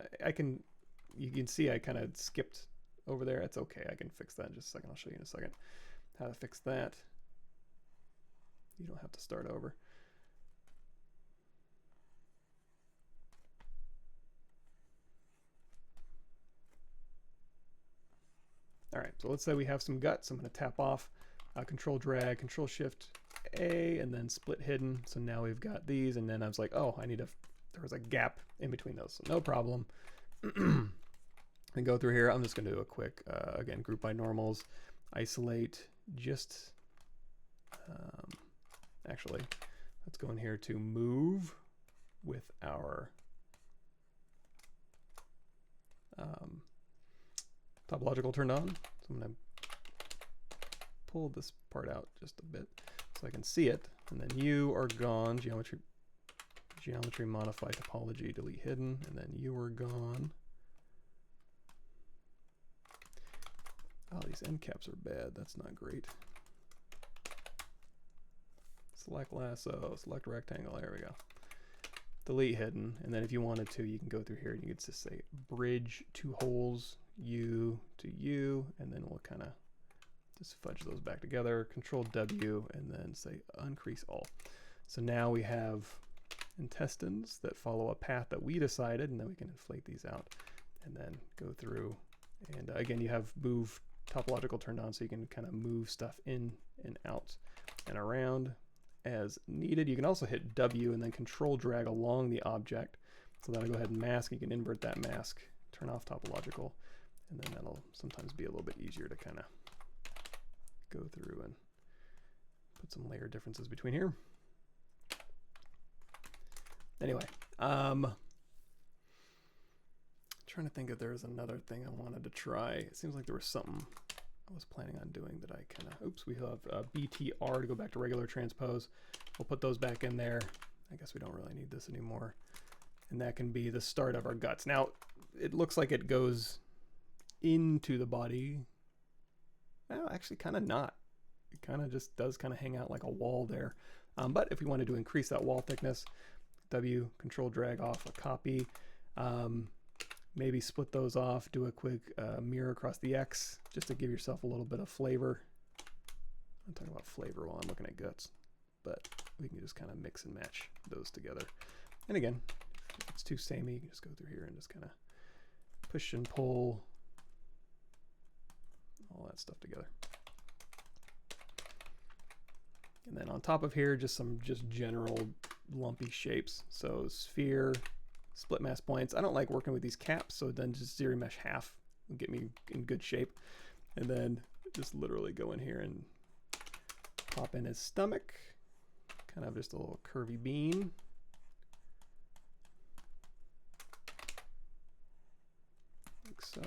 you can see I kind of skipped over there. It's okay. I can fix that in just a second. I'll show you in a second how to fix that. You don't have to start over. All right, so let's say we have some guts. I'm going to tap off, Control Drag, Control Shift A, and then split hidden. So now we've got these, and then I was like, oh, there was a gap in between those, so no problem. And go through here. I'm just going to do a quick, again, group by normals, isolate, just, actually, let's go in here to move with our topological turned on. So I'm going to pull this part out just a bit so I can see it. And then you are gone, geometry modify topology, delete hidden, and then you are gone. Oh, these end caps are bad. That's not great. Select lasso, select rectangle. There we go. Delete hidden, and then if you wanted to, you can go through here and you could just say bridge two holes, U to U, and then we'll kind of just fudge those back together. Control W, and then say increase all. So now we have intestines that follow a path that we decided, and then we can inflate these out and then go through. And again, you have move topological turned on, so you can kind of move stuff in and out and around. as needed. You can also hit W and then control drag along the object. So that'll go ahead and mask. You can invert that mask, turn off topological, and then that'll sometimes be a little bit easier to kind of go through and put some layer differences between here. Anyway, trying to think if there's another thing I wanted to try. It seems like there was something I was planning on doing that I kind of, oops, we have BTR to go back to regular transpose. We'll put those back in there. I guess we don't really need this anymore. And that can be the start of our guts. Now, it looks like it goes into the body. Well, actually kind of not. It kind of just does kind of hang out like a wall there. But if we wanted to increase that wall thickness, W, control drag off a copy. Maybe split those off, do a quick mirror across the X, just to give yourself a little bit of flavor. I'm talking about flavor while I'm looking at guts, but we can just kind of mix and match those together. And again, if it's too samey, you can just go through here and just kind of push and pull all that stuff together. And then on top of here, just some general lumpy shapes. So sphere, split mask points. I don't like working with these caps, so then just zero mesh half will get me in good shape. And then just literally go in here and pop in his stomach, kind of just a little curvy bean. Like so.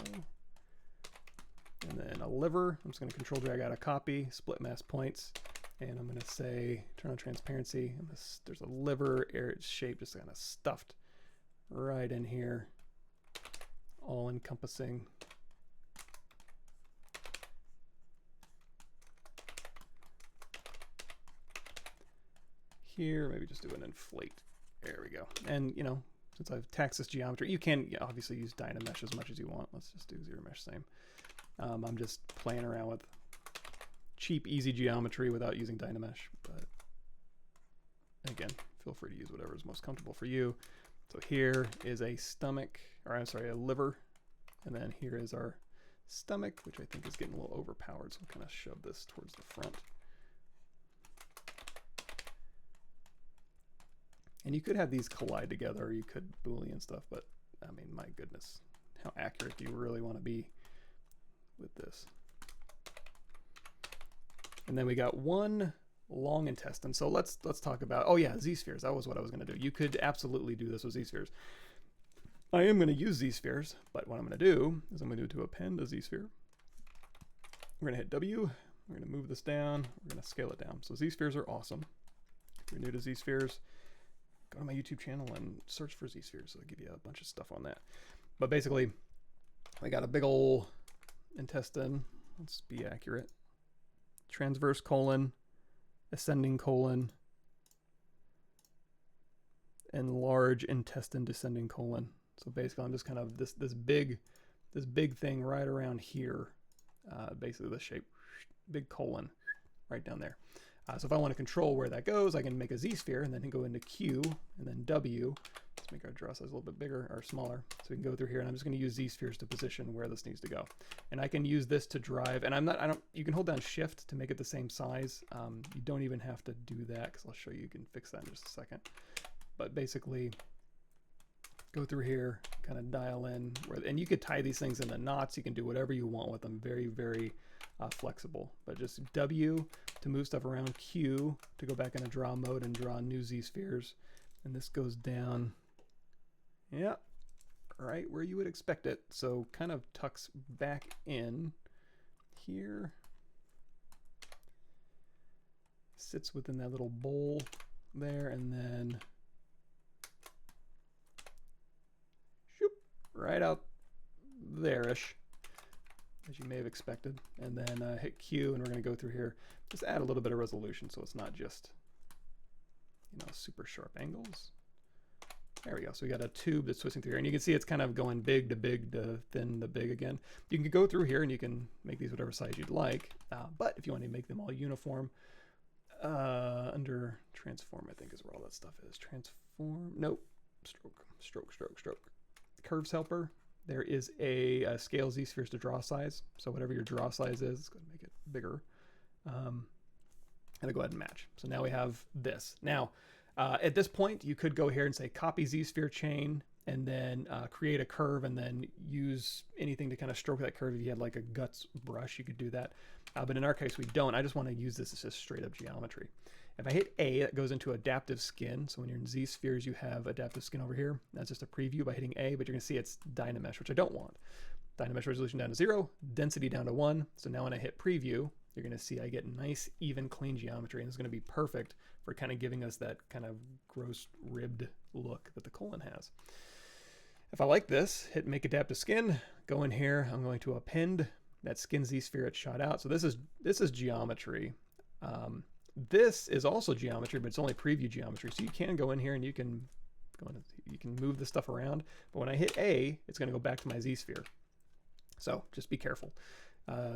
And then a liver. I'm just going to control drag out a copy, split mask points, and I'm going to say turn on transparency. And there's a liver shape just kind of stuffed right in here, all encompassing. Here, maybe just do an inflate. There we go. And you know, since I've taxed this geometry, you can obviously use Dynamesh as much as you want. Let's just do zero mesh same. I'm just playing around with cheap, easy geometry without using Dynamesh, but again, feel free to use whatever is most comfortable for you. So here is a stomach, or I'm sorry, a liver, and then here is our stomach, which I think is getting a little overpowered, so I'll kind of shove this towards the front. And you could have these collide together, or you could Boolean stuff, but I mean, my goodness, how accurate do you really want to be with this? And then we got one long intestine. So let's talk about, oh yeah, ZSpheres. That was what I was going to do. You could absolutely do this with ZSpheres. I am going to use ZSpheres, but what I'm going to do is I'm going to append a ZSphere. We're going to hit W. We're going to move this down. We're going to scale it down. So ZSpheres are awesome. If you're new to ZSpheres, go to my YouTube channel and search for ZSpheres. It'll give you a bunch of stuff on that. But basically, I got a big old intestine. Let's be accurate. Transverse colon, ascending colon, and large intestine descending colon. So basically I'm just kind of this big thing right around here, basically the shape, big colon right down there. So if I want to control where that goes, I can make a Z-sphere and then go into Q and then W. Let's make our draw size a little bit bigger or smaller. So we can go through here, and I'm just going to use Z-spheres to position where this needs to go. And I can use this to drive, and you can hold down Shift to make it the same size. You don't even have to do that, because I'll show you can fix that in just a second. But basically, go through here, kind of dial in, and you could tie these things into knots. You can do whatever you want with them. Very, very flexible. But just W to move stuff around, Q to go back into draw mode and draw new Z-spheres. And this goes down, yeah, right where you would expect it. So kind of tucks back in here. Sits within that little bowl there, and then shoop, right out there-ish, as you may have expected. And then hit Q, and we're going to go through here. Just add a little bit of resolution so it's not just, you know, super sharp angles. There we go. So we got a tube that's twisting through here, and you can see it's kind of going big to thin to big again. You can go through here and you can make these whatever size you'd like. But if you want to make them all uniform, under transform, I think is where all that stuff is. Transform, nope, stroke. Curves helper. There is a scale Z-spheres to draw size. So whatever your draw size is, it's going to make it bigger. and I'll go ahead and match. So now we have this. Now, at this point, you could go here and say copy ZSphere chain, and then create a curve, and then use anything to kind of stroke that curve. If you had like a guts brush, you could do that. But in our case, we don't. I just want to use this as just straight up geometry. If I hit A, that goes into adaptive skin. So when you're in ZSpheres, you have adaptive skin over here. That's just a preview by hitting A, but you're going to see it's Dynamesh, which I don't want. Dynamesh resolution down to 0, density down to 1. So now when I hit preview, you're going to see I get nice, even, clean geometry, and it's going to be perfect for kind of giving us that kind of gross ribbed look that the colon has. If I like this, hit make adaptive skin, go in here, I'm going to append that skin ZSphere it shot out. So this is geometry. This is also geometry, but it's only preview geometry. So you can go in here and you can move this stuff around. But when I hit A, it's going to go back to my ZSphere. So just be careful.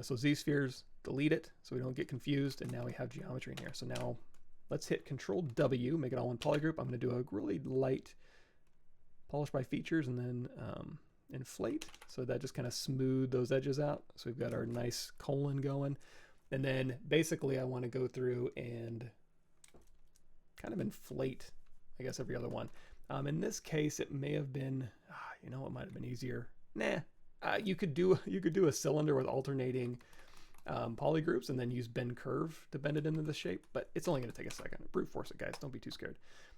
So ZSpheres, delete it so we don't get confused. And now we have geometry in here. So now let's hit Control W, make it all one polygroup. I'm going to do a really light polish by features and then inflate. So that just kind of smooth those edges out. So we've got our nice colon going. And then basically I want to go through and kind of inflate, I guess, every other one. In this case, it may have been, you know, it might have been easier. Nah, you could do a cylinder with alternating polygroups and then use bend curve to bend it into the shape, but it's only going to take a second. Brute force it, guys. Don't be too scared.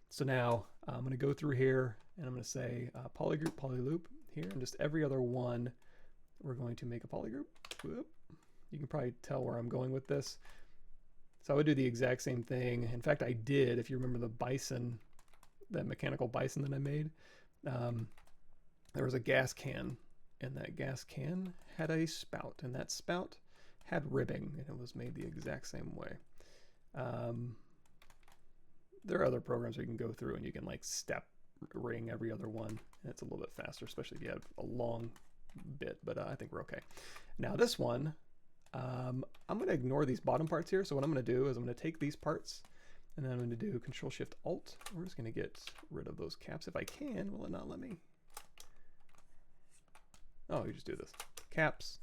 So now I'm going to go through here and I'm going to say polygroup, polyloop here, and just every other one we're going to make a polygroup. Whoop. You can probably tell where I'm going with this. So I would do the exact same thing. In fact, I did, if you remember the bison, that mechanical bison that I made, there was a gas can, and that gas can had a spout, and that spout had ribbing, and it was made the exact same way. There are other programs where you can go through and you can like step ring every other one, and it's a little bit faster, especially if you have a long bit, but I think we're okay. Now this one, I'm going to ignore these bottom parts here. So what I'm going to do is I'm going to take these parts and then I'm going to do Control Shift Alt. We're just going to get rid of those caps if I can. Will it not let me? Oh, you just do this. Caps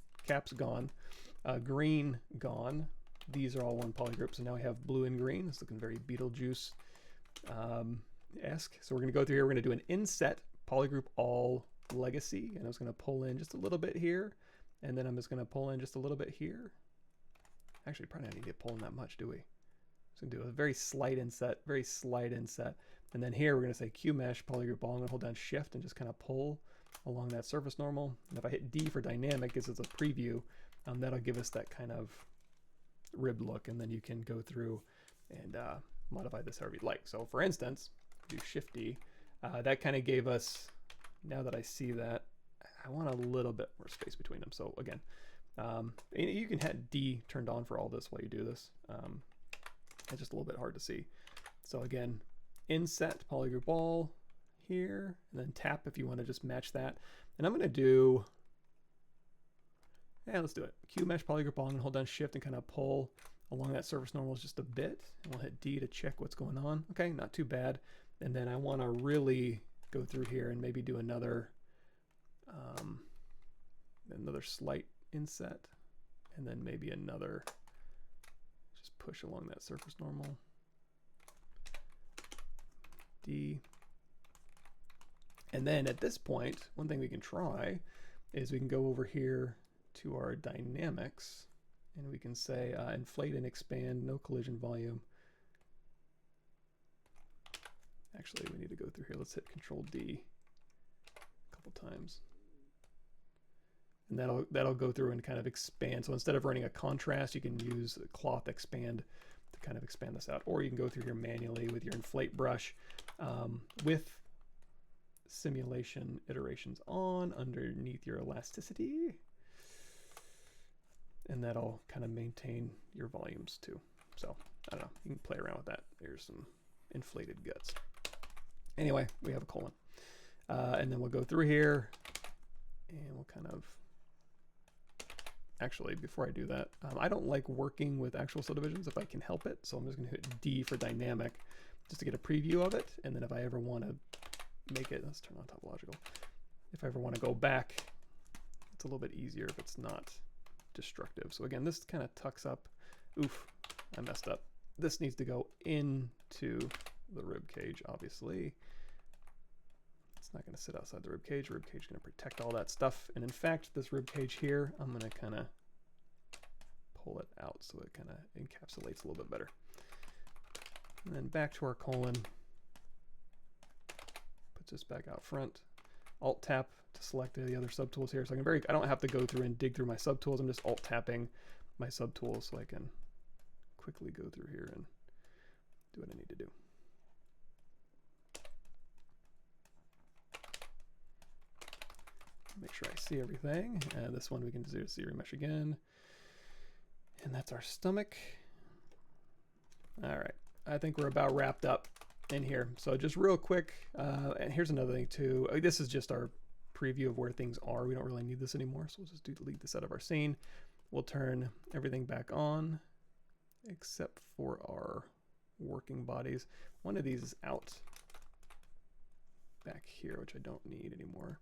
gone. Green gone. These are all one polygroup. So now we have blue and green. It's looking very Beetlejuice-esque. So we're going to go through here. We're going to do an inset polygroup all legacy. And I was going to pull in just a little bit here. And then I'm just going to pull in just a little bit here. Actually, probably not need to pull in that much, do we? So I'm going to do a very slight inset, very slight inset. And then here we're going to say QMesh polygroup all. I'm going to hold down Shift and just kind of pull along that surface normal. And if I hit D for dynamic, because it's a preview, that'll give us that kind of ribbed look. And then you can go through and modify this however you'd like. So for instance, do Shift D. That kind of gave us, now that I see that, I want a little bit more space between them. So again, you can have D turned on for all this while you do this. It's just a little bit hard to see. So again, inset polygroup all here, and then tap if you want to just match that. And I'm going to do, let's do it. QMesh polygroup all, and hold down Shift and kind of pull along that surface normal just a bit. And we'll hit D to check what's going on. Okay, not too bad. And then I want to really go through here and maybe do another slight inset, and then maybe another, just push along that surface normal. D. And then at this point, one thing we can try is we can go over here to our dynamics and we can say inflate and expand, no collision volume. Actually, we need to go through here. Let's hit Control D a couple times. And that'll go through and kind of expand. So instead of running a contrast, you can use cloth expand to kind of expand this out. Or you can go through here manually with your inflate brush with simulation iterations on underneath your elasticity. And that'll kind of maintain your volumes too. So I don't know, you can play around with that. There's some inflated guts. Anyway, we have a colon. And then we'll go through here and we'll kind of, actually, before I do that, I don't like working with actual subdivisions if I can help it. So I'm just going to hit D for dynamic just to get a preview of it. And then if I ever want to make it, let's turn on topological. If I ever want to go back, it's a little bit easier if it's not destructive. So again, this kind of tucks up. Oof, I messed up. this needs to go into the rib cage, obviously. It's not going to sit outside the rib cage. The rib cage is going to protect all that stuff. And in fact, this rib cage here, I'm going to kind of pull it out so it kind of encapsulates a little bit better. And then back to our colon. Puts this back out front. Alt tap to select the other subtools here. So I don't have to go through and dig through my subtools. I'm just alt tapping my subtools so I can quickly go through here and do what I need to do. Make sure I see everything. This one we can do see remesh again. And that's our stomach. All right, I think we're about wrapped up in here. So just real quick, and here's another thing too. This is just our preview of where things are. We don't really need this anymore, so we'll just delete this out of our scene. We'll turn everything back on, except for our working bodies. One of these is out back here, which I don't need anymore.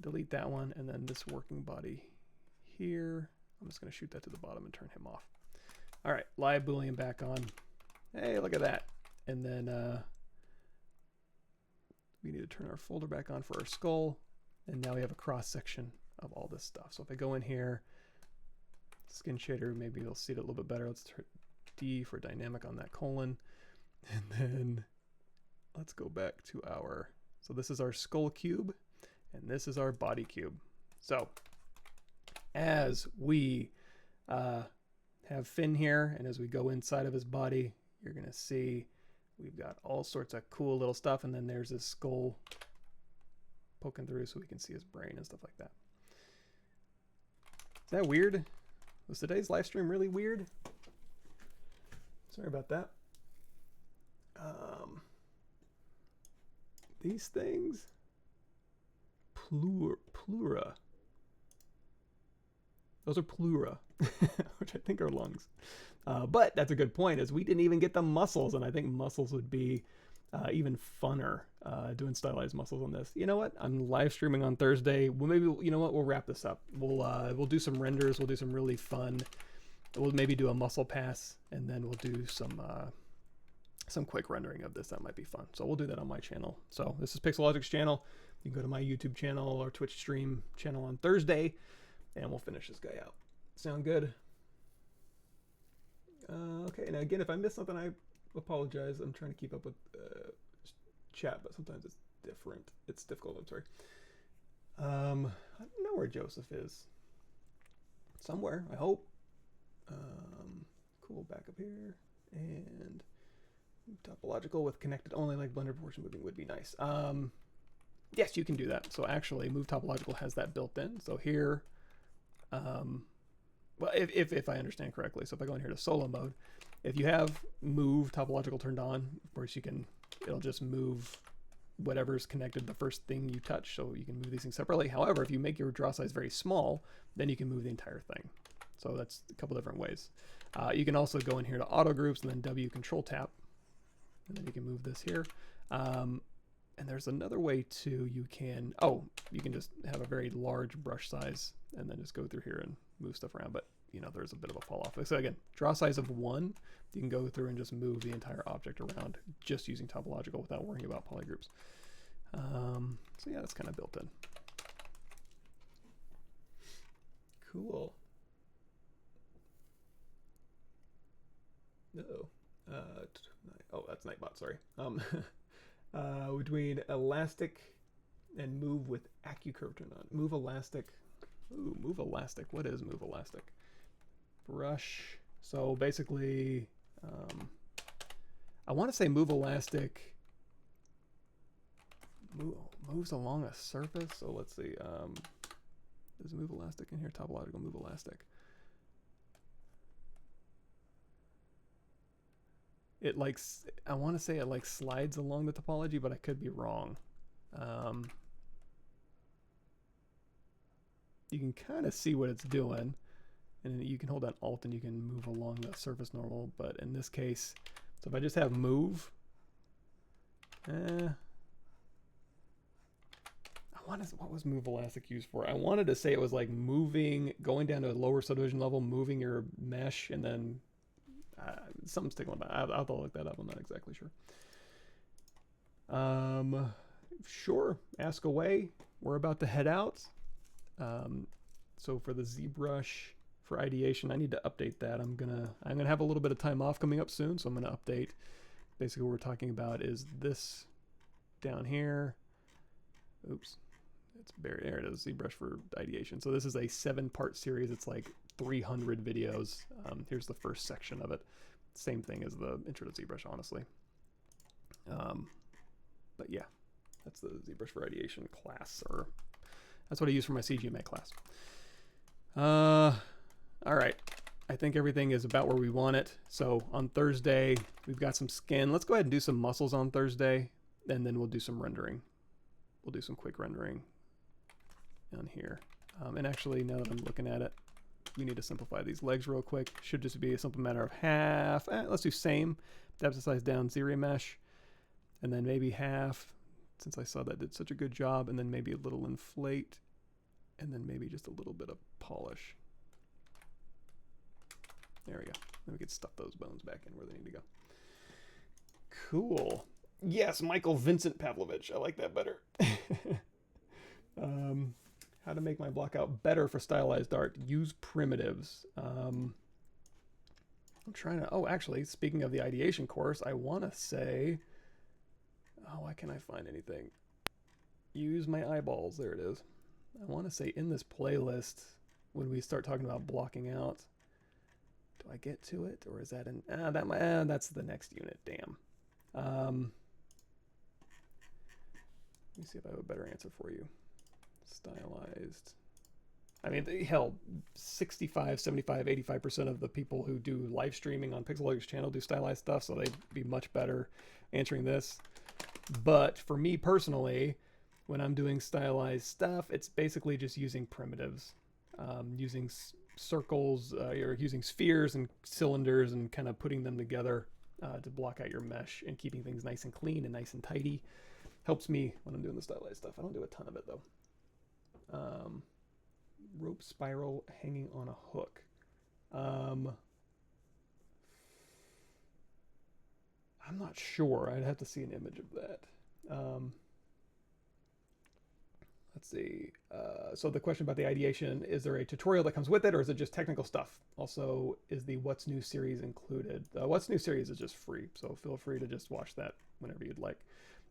Delete that one, and then this working body here, I'm just going to shoot that to the bottom and turn him off. All right, live Boolean back on. Hey, look at that. And then we need to turn our folder back on for our skull, and now we have a cross section of all this stuff. So if I go in here, skin shader, maybe you'll see it a little bit better. Let's turn D for dynamic on that colon, and then let's go back to our, so this is our skull cube, and this is our body cube. So as we have Finn here, and as we go inside of his body, you're gonna see we've got all sorts of cool little stuff, and then there's his skull poking through so we can see his brain and stuff like that. Is that weird? Was today's live stream really weird? Sorry about that. These things, pleura. Those are pleura, which I think are lungs. But that's a good point, as we didn't even get the muscles, and I think muscles would be even funner doing stylized muscles on this. You know what? I'm live streaming on Thursday. Well, maybe, you know what? We'll wrap this up. We'll do some renders. We'll do some really fun. We'll maybe do a muscle pass, and then we'll do some quick rendering of this. That might be fun. So we'll do that on my channel. So this is Pixelogic's channel. You can go to my YouTube channel or Twitch stream channel on Thursday, and we'll finish this guy out. Sound good? Okay, now again, if I miss something, I apologize. I'm trying to keep up with chat, but sometimes it's different. It's difficult, I'm sorry. I don't know where Joseph is. Somewhere, I hope. Cool, back up here. And topological with connected only, like Blender proportion moving would be nice. Yes, you can do that. So actually, Move Topological has that built in. So here, well, if I understand correctly, so if I go in here to solo mode, if you have Move Topological turned on, of course it'll just move whatever's connected the first thing you touch, so you can move these things separately. However, if you make your draw size very small, then you can move the entire thing. So that's a couple different ways. You can also go in here to auto groups and then W control tap, and then you can move this here. And there's another way too. You can just have a very large brush size and then just go through here and move stuff around. But you know, there's a bit of a fall off. So again, draw size of 1, you can go through and just move the entire object around just using topological without worrying about polygroups. So yeah, that's kind of built in. Cool. Oh, that's Nightbot, sorry. Between elastic and move with AccuCurve turned on. Move elastic. Ooh, move elastic. What is move elastic? Brush. So basically, I want to say move elastic moves along a surface. So let's see. Is move elastic in here? Topological move elastic. It I want to say it slides along the topology, but I could be wrong. You can kind of see what it's doing, and you can hold down Alt and you can move along the surface normal. But in this case, so if I just have move, what was move elastic used for? I wanted to say it was like moving, going down to a lower subdivision level, moving your mesh, and then something's tickling about. I'll have to look that up. I'm not exactly sure. Sure, ask away. We're about to head out. So for the ZBrush for ideation, I need to update that. I'm gonna have a little bit of time off coming up soon, so I'm gonna update. Basically, what we're talking about is this down here. Oops, it's buried. There it is. ZBrush for ideation. So this is a 7-part series. It's like 300 videos. Here's the first section of it. Same thing as the intro to ZBrush, honestly. But yeah, that's the ZBrush for ideation class, or that's what I use for my CGMA class. All right, I think everything is about where we want it. So on Thursday, we've got some skin. Let's go ahead and do some muscles on Thursday, and then we'll do some rendering. We'll do some quick rendering on here. And actually, now that I'm looking at it, we need to simplify these legs real quick. Should just be a simple matter of half. Let's do same. Depth size down, Dynamesh. And then maybe half, since I saw that did such a good job. And then maybe a little inflate. And then maybe just a little bit of polish. There we go. Then we can stuff those bones back in where they need to go. Cool. Yes, Michael Vincent Pavlovich. I like that better. How to make my blockout better for stylized art. Use primitives. I'm trying to... Oh, actually, speaking of the ideation course, I want to say... Oh, why can't I find anything? Use my eyeballs. There it is. I want to say in this playlist, when we start talking about blocking out... Do I get to it, or is that an... that's the next unit. Damn. Let me see if I have a better answer for you. Stylized. I mean, hell, 65, 75, 85% of the people who do live streaming on Pixeloid's channel do stylized stuff, so they'd be much better answering this. But for me personally, when I'm doing stylized stuff, it's basically just using primitives, using circles, or using spheres and cylinders and kind of putting them together to block out your mesh and keeping things nice and clean and nice and tidy. Helps me when I'm doing the stylized stuff. I don't do a ton of it though. Rope spiral hanging on a hook. I'm not sure. I'd have to see an image of that. Let's see. So the question about the ideation, is there a tutorial that comes with it, or is it just technical stuff? Also, is the What's New series included? The What's New series is just free, so feel free to just watch that whenever you'd like.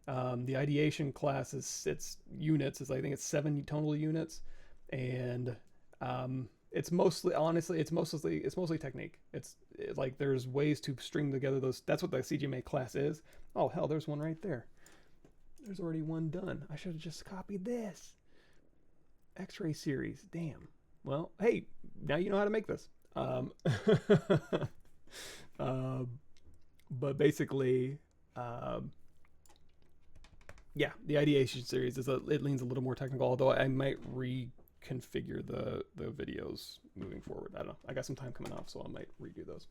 The ideation class is, it's units. I think it's 7 total units, and it's mostly, honestly, it's mostly technique. It's like there's ways to string together those. That's what the CGMA class is. Oh hell, there's one right there. There's already one done. I should have just copied this. X-ray series. Damn. Well, hey, now you know how to make this. But basically, yeah, the ideation series is it leans a little more technical, although I might reconfigure the videos moving forward. I don't know. I got some time coming off, so I might redo those.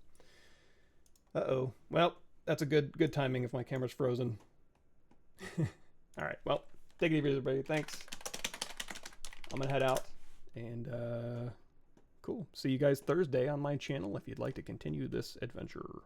Uh-oh. Well, that's a good timing if my camera's frozen. All right. Well, take it easy, everybody. Thanks. I'm gonna head out, and cool. See you guys Thursday on my channel if you'd like to continue this adventure.